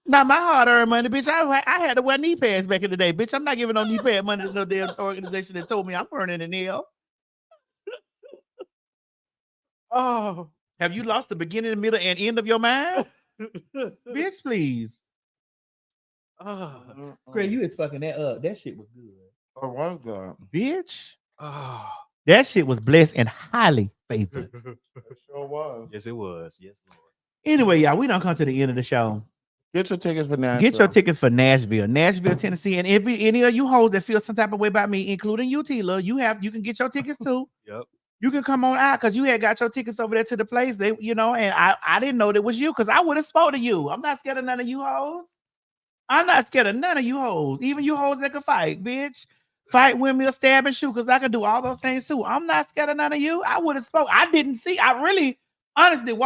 Not my hard-earned money, bitch. I had to wear knee pads back in the day, bitch. I'm not giving no knee pad money to no damn organization that told me I'm burning a nail. Oh, have you lost the beginning, the middle, and end of your mind? Bitch, please. Oh, Craig, you is fucking that up. That shit was good. Oh, was good. Bitch. oh. That shit was blessed and highly favored. It sure was. Yes, it was. Yes, Lord. Anyway, y'all, we don't come to the end of the show. Get your tickets for Nashville. Get your tickets for Nashville, Tennessee. And if any of you hoes that feel some type of way about me, including you, Tila, you can get your tickets too. Yep. You can come on out because you had got your tickets over there to the place. They, and I didn't know that was you because I would have spoke to you. I'm not scared of none of you hoes. I'm not scared of none of you hoes. Even you hoes that can fight, bitch. Fight, windmill, stab, and shoot, because I can do all those things too. I'm not scared of none of you. I would have spoke. I didn't see. I really, honestly,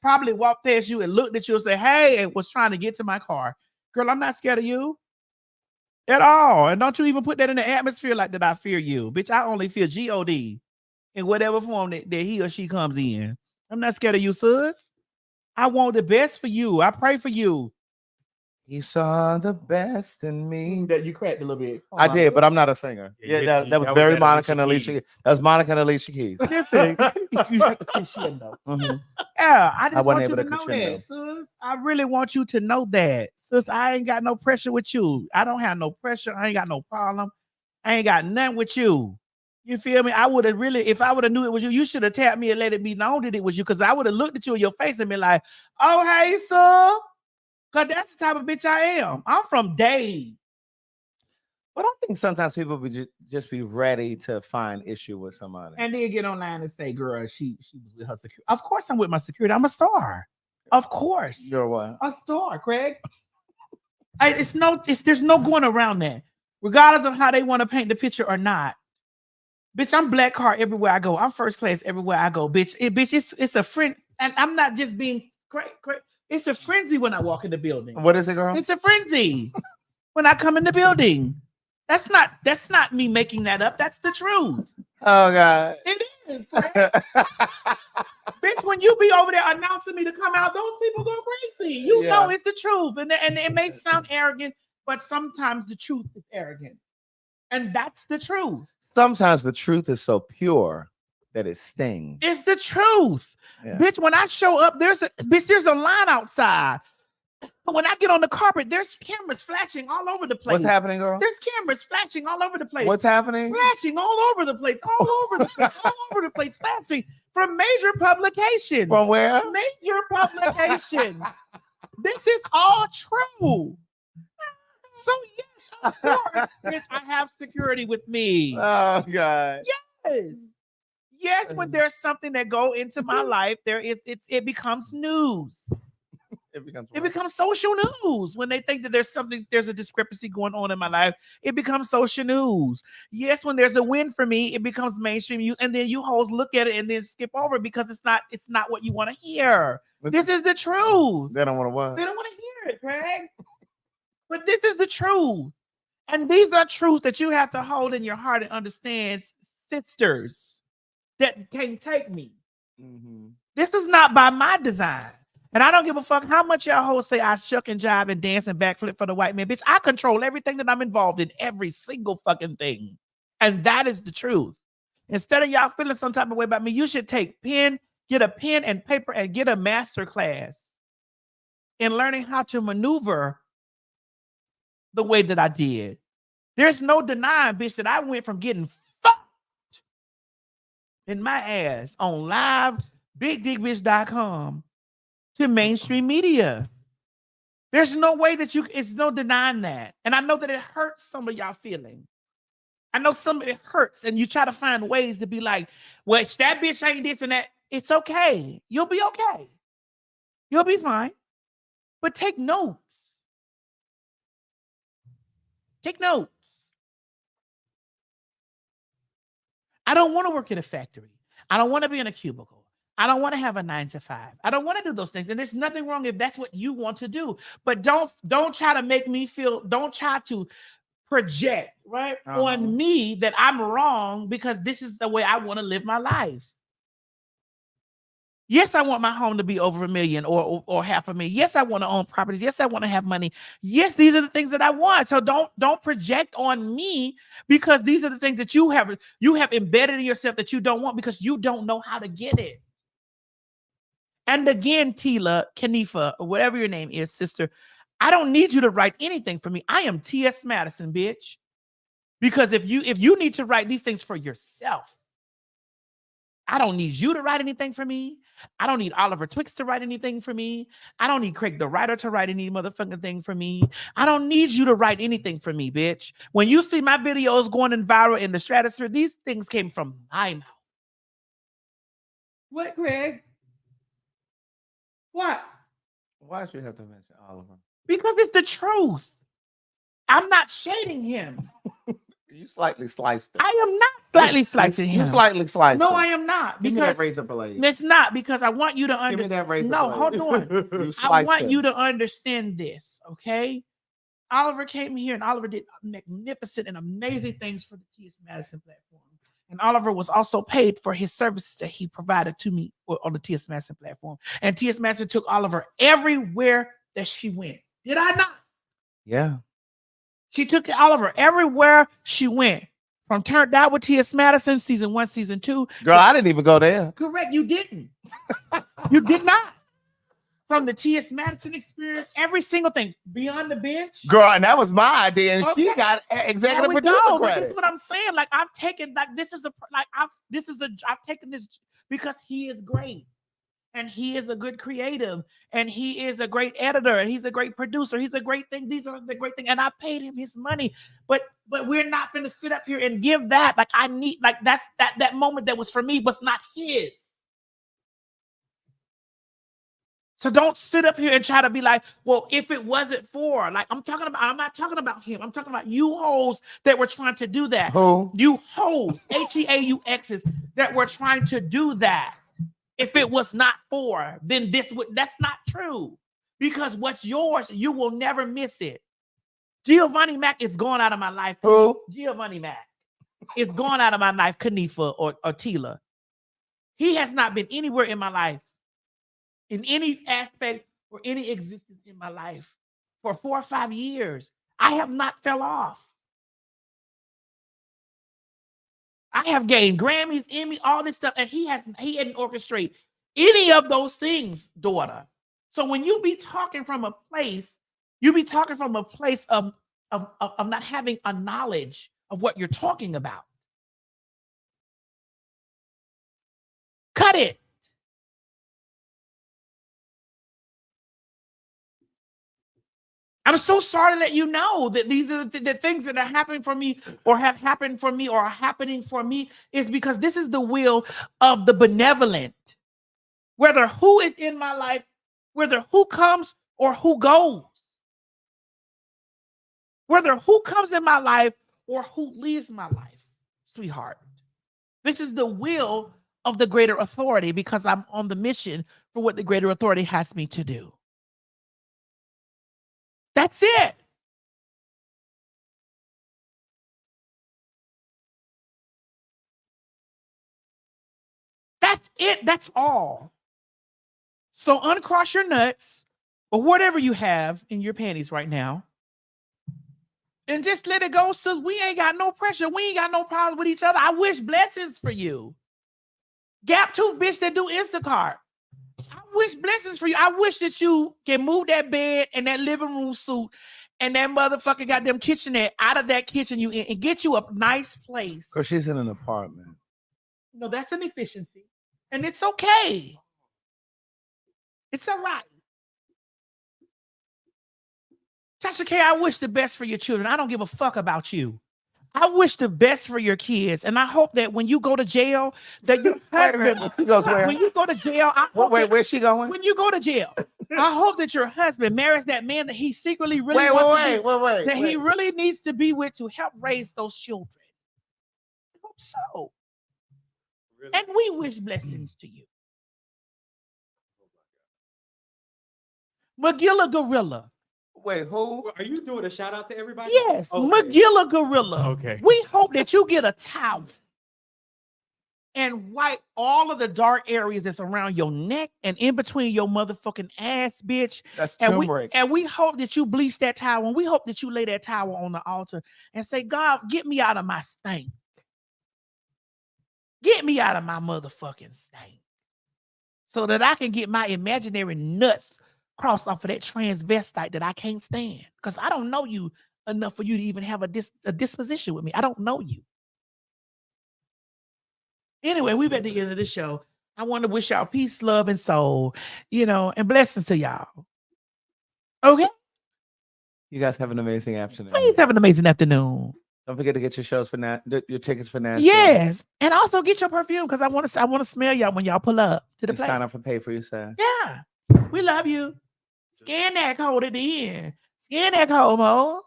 probably walked past you and looked at you and said, hey, and was trying to get to my car. Girl, I'm not scared of you at all. And don't you even put that in the atmosphere like that I fear you. Bitch, I only fear G-O-D in whatever form that he or she comes in. I'm not scared of you, sis. I want the best for you. I pray for you. He saw the best in me. That you cracked a little bit. I did, but I'm not a singer. Yeah, That was that very was Monica and Alicia Alicia. That was Monica and Alicia Keys. You have to crescendo. Mhm. Yeah, I I just wasn't want you able to to know crescendo. that, sis. I really want you to know that. Sis, I ain't got no pressure with you. I don't have no pressure. I ain't got no problem. I ain't got nothing with you. You feel me? I would have really, if I would have knew it was you, you should have tapped me and let it be known that it was you, because I would have looked at you in your face and been like, oh, hey, sir. Because that's the type of bitch I am. I'm from Dade. But I think sometimes people would just be ready to find issue with somebody. And then get online and say, girl, she was with her security. Of course I'm with my security. I'm a star. Of course. You're what? A star, Craig. There's no going around that. Regardless of how they want to paint the picture or not. Bitch, I'm black card everywhere I go. I'm first class everywhere I go. Bitch, it's a friend. And I'm not just being crazy. It's a frenzy when I walk in the building. What is it, girl? It's a frenzy when I come in the building. That's not me making that up. That's the truth. Oh God. It is. Bitch, when you be over there announcing me to come out, those people go crazy. You know it's the truth. And it may sound arrogant, but sometimes the truth is arrogant. And that's the truth. Sometimes the truth is so pure that it stings. It's the truth. Yeah. Bitch, when I show up, there's a line outside. When I get on the carpet, there's cameras flashing all over the place. What's happening, girl? There's cameras flashing all over the place. What's happening? Flashing all over the place, all over the place, all over the place, flashing from major publications. From where? Major publications. This is all true. So yes, of course, bitch, I have security with me. Oh God. Yes, when there's something that go into my life, it becomes news. It becomes social news. When they think that there's a discrepancy going on in my life, it becomes social news. Yes, when there's a win for me, it becomes mainstream news. And then you hoes look at it and then skip over it because it's not what you want to hear. This is the truth. They don't want to what? They don't want to hear it, Craig. But this is the truth. And these are truths that you have to hold in your heart and understand, sisters, that can't take me. Mm-hmm. This is not by my design. And I don't give a fuck how much y'all hoes say I shuck and jive and dance and backflip for the white man. Bitch, I control everything that I'm involved in, every single fucking thing. And that is the truth. Instead of y'all feeling some type of way about me, you should get a pen and paper and get a master class in learning how to maneuver the way that I did. There's no denying, bitch, that I went from getting fucked in my ass on live bigdickbitch.com to mainstream media. There's no way that it's no denying that. And I know that it hurts some of y'all feeling. I know some of it hurts, and you try to find ways to be like, well, that bitch ain't this and that. It's okay. You'll be okay. You'll be fine. But take notes. Take notes. I don't want to work in a factory. I don't want to be in a cubicle. I don't want to have a 9-to-5. I don't want to do those things. And there's nothing wrong if that's what you want to do. But don't try to make me feel, don't try to project, right, on me that I'm wrong because this is the way I want to live my life. Yes, I want my home to be over $1 million or $500,000. Yes, I want to own properties. Yes, I want to have money. Yes, these are the things that I want. So don't project on me because these are the things that you have embedded in yourself that you don't want because you don't know how to get it. And again, Tila, Kanifa, or whatever your name is, sister, I don't need you to write anything for me. I am T.S. Madison, bitch. Because if you need to write these things for yourself, I don't need you to write anything for me. I don't need Oliver Twix to write anything for me. I don't need Craig the writer to write any motherfucking thing for me. I don't need you to write anything for me, bitch. When you see my videos going in viral in the stratosphere, these things came from my mouth. What, Craig? What? Why should you have to mention Oliver? Because it's the truth. I'm not shading him. You slightly sliced it. I am not slightly slicing him. You slightly sliced it. No, I am not. Give me that razor blade. It's not because I want you to understand. Give me that razor no, blade. Hold on. I want you to understand this, okay? Oliver came here and Oliver did magnificent and amazing things for the T.S. Madison platform. And Oliver was also paid for his services that he provided to me on the T.S. Madison platform. And T.S. Madison took Oliver everywhere that she went. Did I not? Yeah. She took Oliver everywhere she went. From Turned Out with T.S. Madison, season 1, season 2. Girl, I didn't even go there. Correct, you didn't. You did not. From the T.S. Madison experience, every single thing. Beyond the Bench. Girl, and that was my idea, and she got executive producer credit. This is what I'm saying. Like, I've taken, like, I've taken this because he is great. And he is a good creative, and he is a great editor, and he's a great producer. He's a great thing. These are the great thing. And I paid him his money, but we're not going to sit up here and give that. Like, I need, like, that's that moment that was for me was not his. So don't sit up here and try to be like, well, if it wasn't for, like, I'm not talking about him. I'm talking about you hoes that were trying to do that. Who? You hoes, HEAUXs that were trying to do that. If it was not for, then that's not true. Because what's yours, you will never miss it. Giovanni Mac is gone out of my life. Who? Giovanni Mac is gone out of my life, Kanifa or Tila. He has not been anywhere in my life, in any aspect or any existence in my life for 4 or 5 years. I have not fell off. I have gained Grammys, Emmy, all this stuff, and he hadn't orchestrated any of those things, daughter. So when you be talking from a place, you be talking from a place of not having a knowledge of what you're talking about. Cut it. I'm so sorry to let you know that these are the things that are happening for me or have happened for me or are happening for me is because this is the will of the benevolent. Whether who is in my life, whether who comes or who goes. Whether who comes in my life or who leaves my life, sweetheart. This is the will of the greater authority because I'm on the mission for what the greater authority has me to do. That's it. That's it. That's all. So uncross your nuts or whatever you have in your panties right now. And just let it go. So we ain't got no pressure. We ain't got no problems with each other. I wish blessings for you. Gap tooth bitch that do Instacart. I wish blessings for you. I wish that you can move that bed and that living room suit and that motherfucking goddamn kitchenette out of that kitchen you in and get you a nice place. Because she's in an apartment. No, that's an efficiency. And it's okay. It's all right. Tasha K, I wish the best for your children. I don't give a fuck about you. I wish the best for your kids. And I hope that when you go to jail, that your husband, she goes where? When you go to jail, I hope where's she going? When you go to jail, I hope that your husband marries that man that he secretly really wants to be, he really needs to be with to help raise those children. I hope so. Really? And we wish blessings to you. Magilla Gorilla. Wait, who? Are you doing a shout out to everybody? Yes, okay. Magilla Gorilla. Okay. We hope that you get a towel and wipe all of the dark areas that's around your neck and in between your motherfucking ass, bitch. That's turmeric. And we hope that you bleach that towel and we hope that you lay that towel on the altar and say, God, get me out of my stank. Get me out of my motherfucking stank so that I can get my imaginary nuts crossed off of that transvestite that I can't stand because I don't know you enough for you to even have a disposition with me. I don't know you. Anyway, we've at the end of the show. I want to wish y'all peace, love, and soul, and blessings to y'all. Okay? You guys have an amazing afternoon. Please have an amazing afternoon. Don't forget to get your shows for your tickets for Nashville. Yes, and also get your perfume because I want to smell y'all when y'all pull up to the place. Sign up for pay for you, sir. Yeah, we love you. Scan that code at the end. Scan that code, Mo. All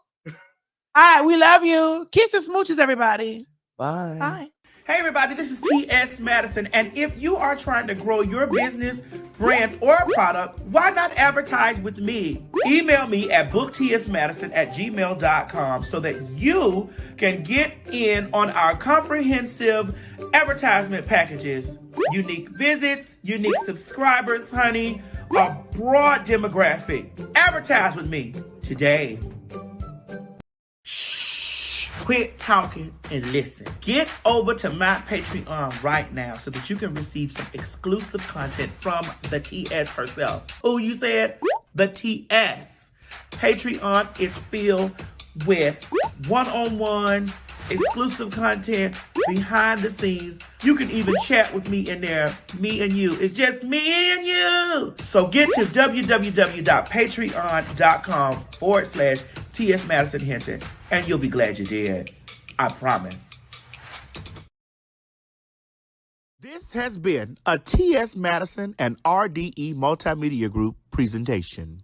right, we love you. Kiss and smooches, everybody. Bye. Bye. Hey, everybody, this is T.S. Madison. And if you are trying to grow your business, brand, or product, why not advertise with me? Email me at booktsmadison@gmail.com so that you can get in on our comprehensive advertisement packages. Unique visits, unique subscribers, honey. A broad demographic. Advertise with me today. Shh. Quit talking and listen. Get over to my Patreon right now so that you can receive some exclusive content from the TS herself. Who you said? The TS. Patreon is filled with one-on-one exclusive content, behind the scenes. You can even chat with me in there. Me and you. It's just me and you. So get to www.patreon.com/TS Madison Hinton and you'll be glad you did. I promise. This has been a T.S. Madison and RDE Multimedia Group presentation.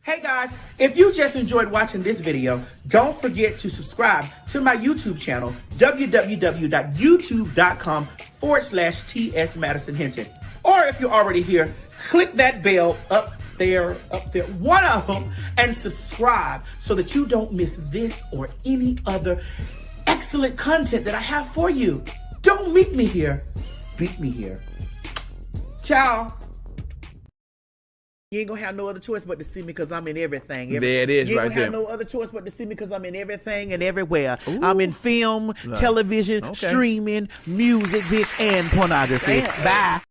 Hey guys, if you just enjoyed watching this video, don't forget to subscribe to my YouTube channel, www.youtube.com/TS Madison Hinton. Or if you're already here, click that bell up there, one of them, and subscribe so that you don't miss this or any other excellent content that I have for you. Don't meet me here, beat me here. Ciao. You ain't gonna have no other choice but to see me because I'm in everything. There it is you ain't right gonna there. have no other choice but to see me because I'm in everything and everywhere. I'm in film, television, streaming, music, bitch, and pornography. Bye.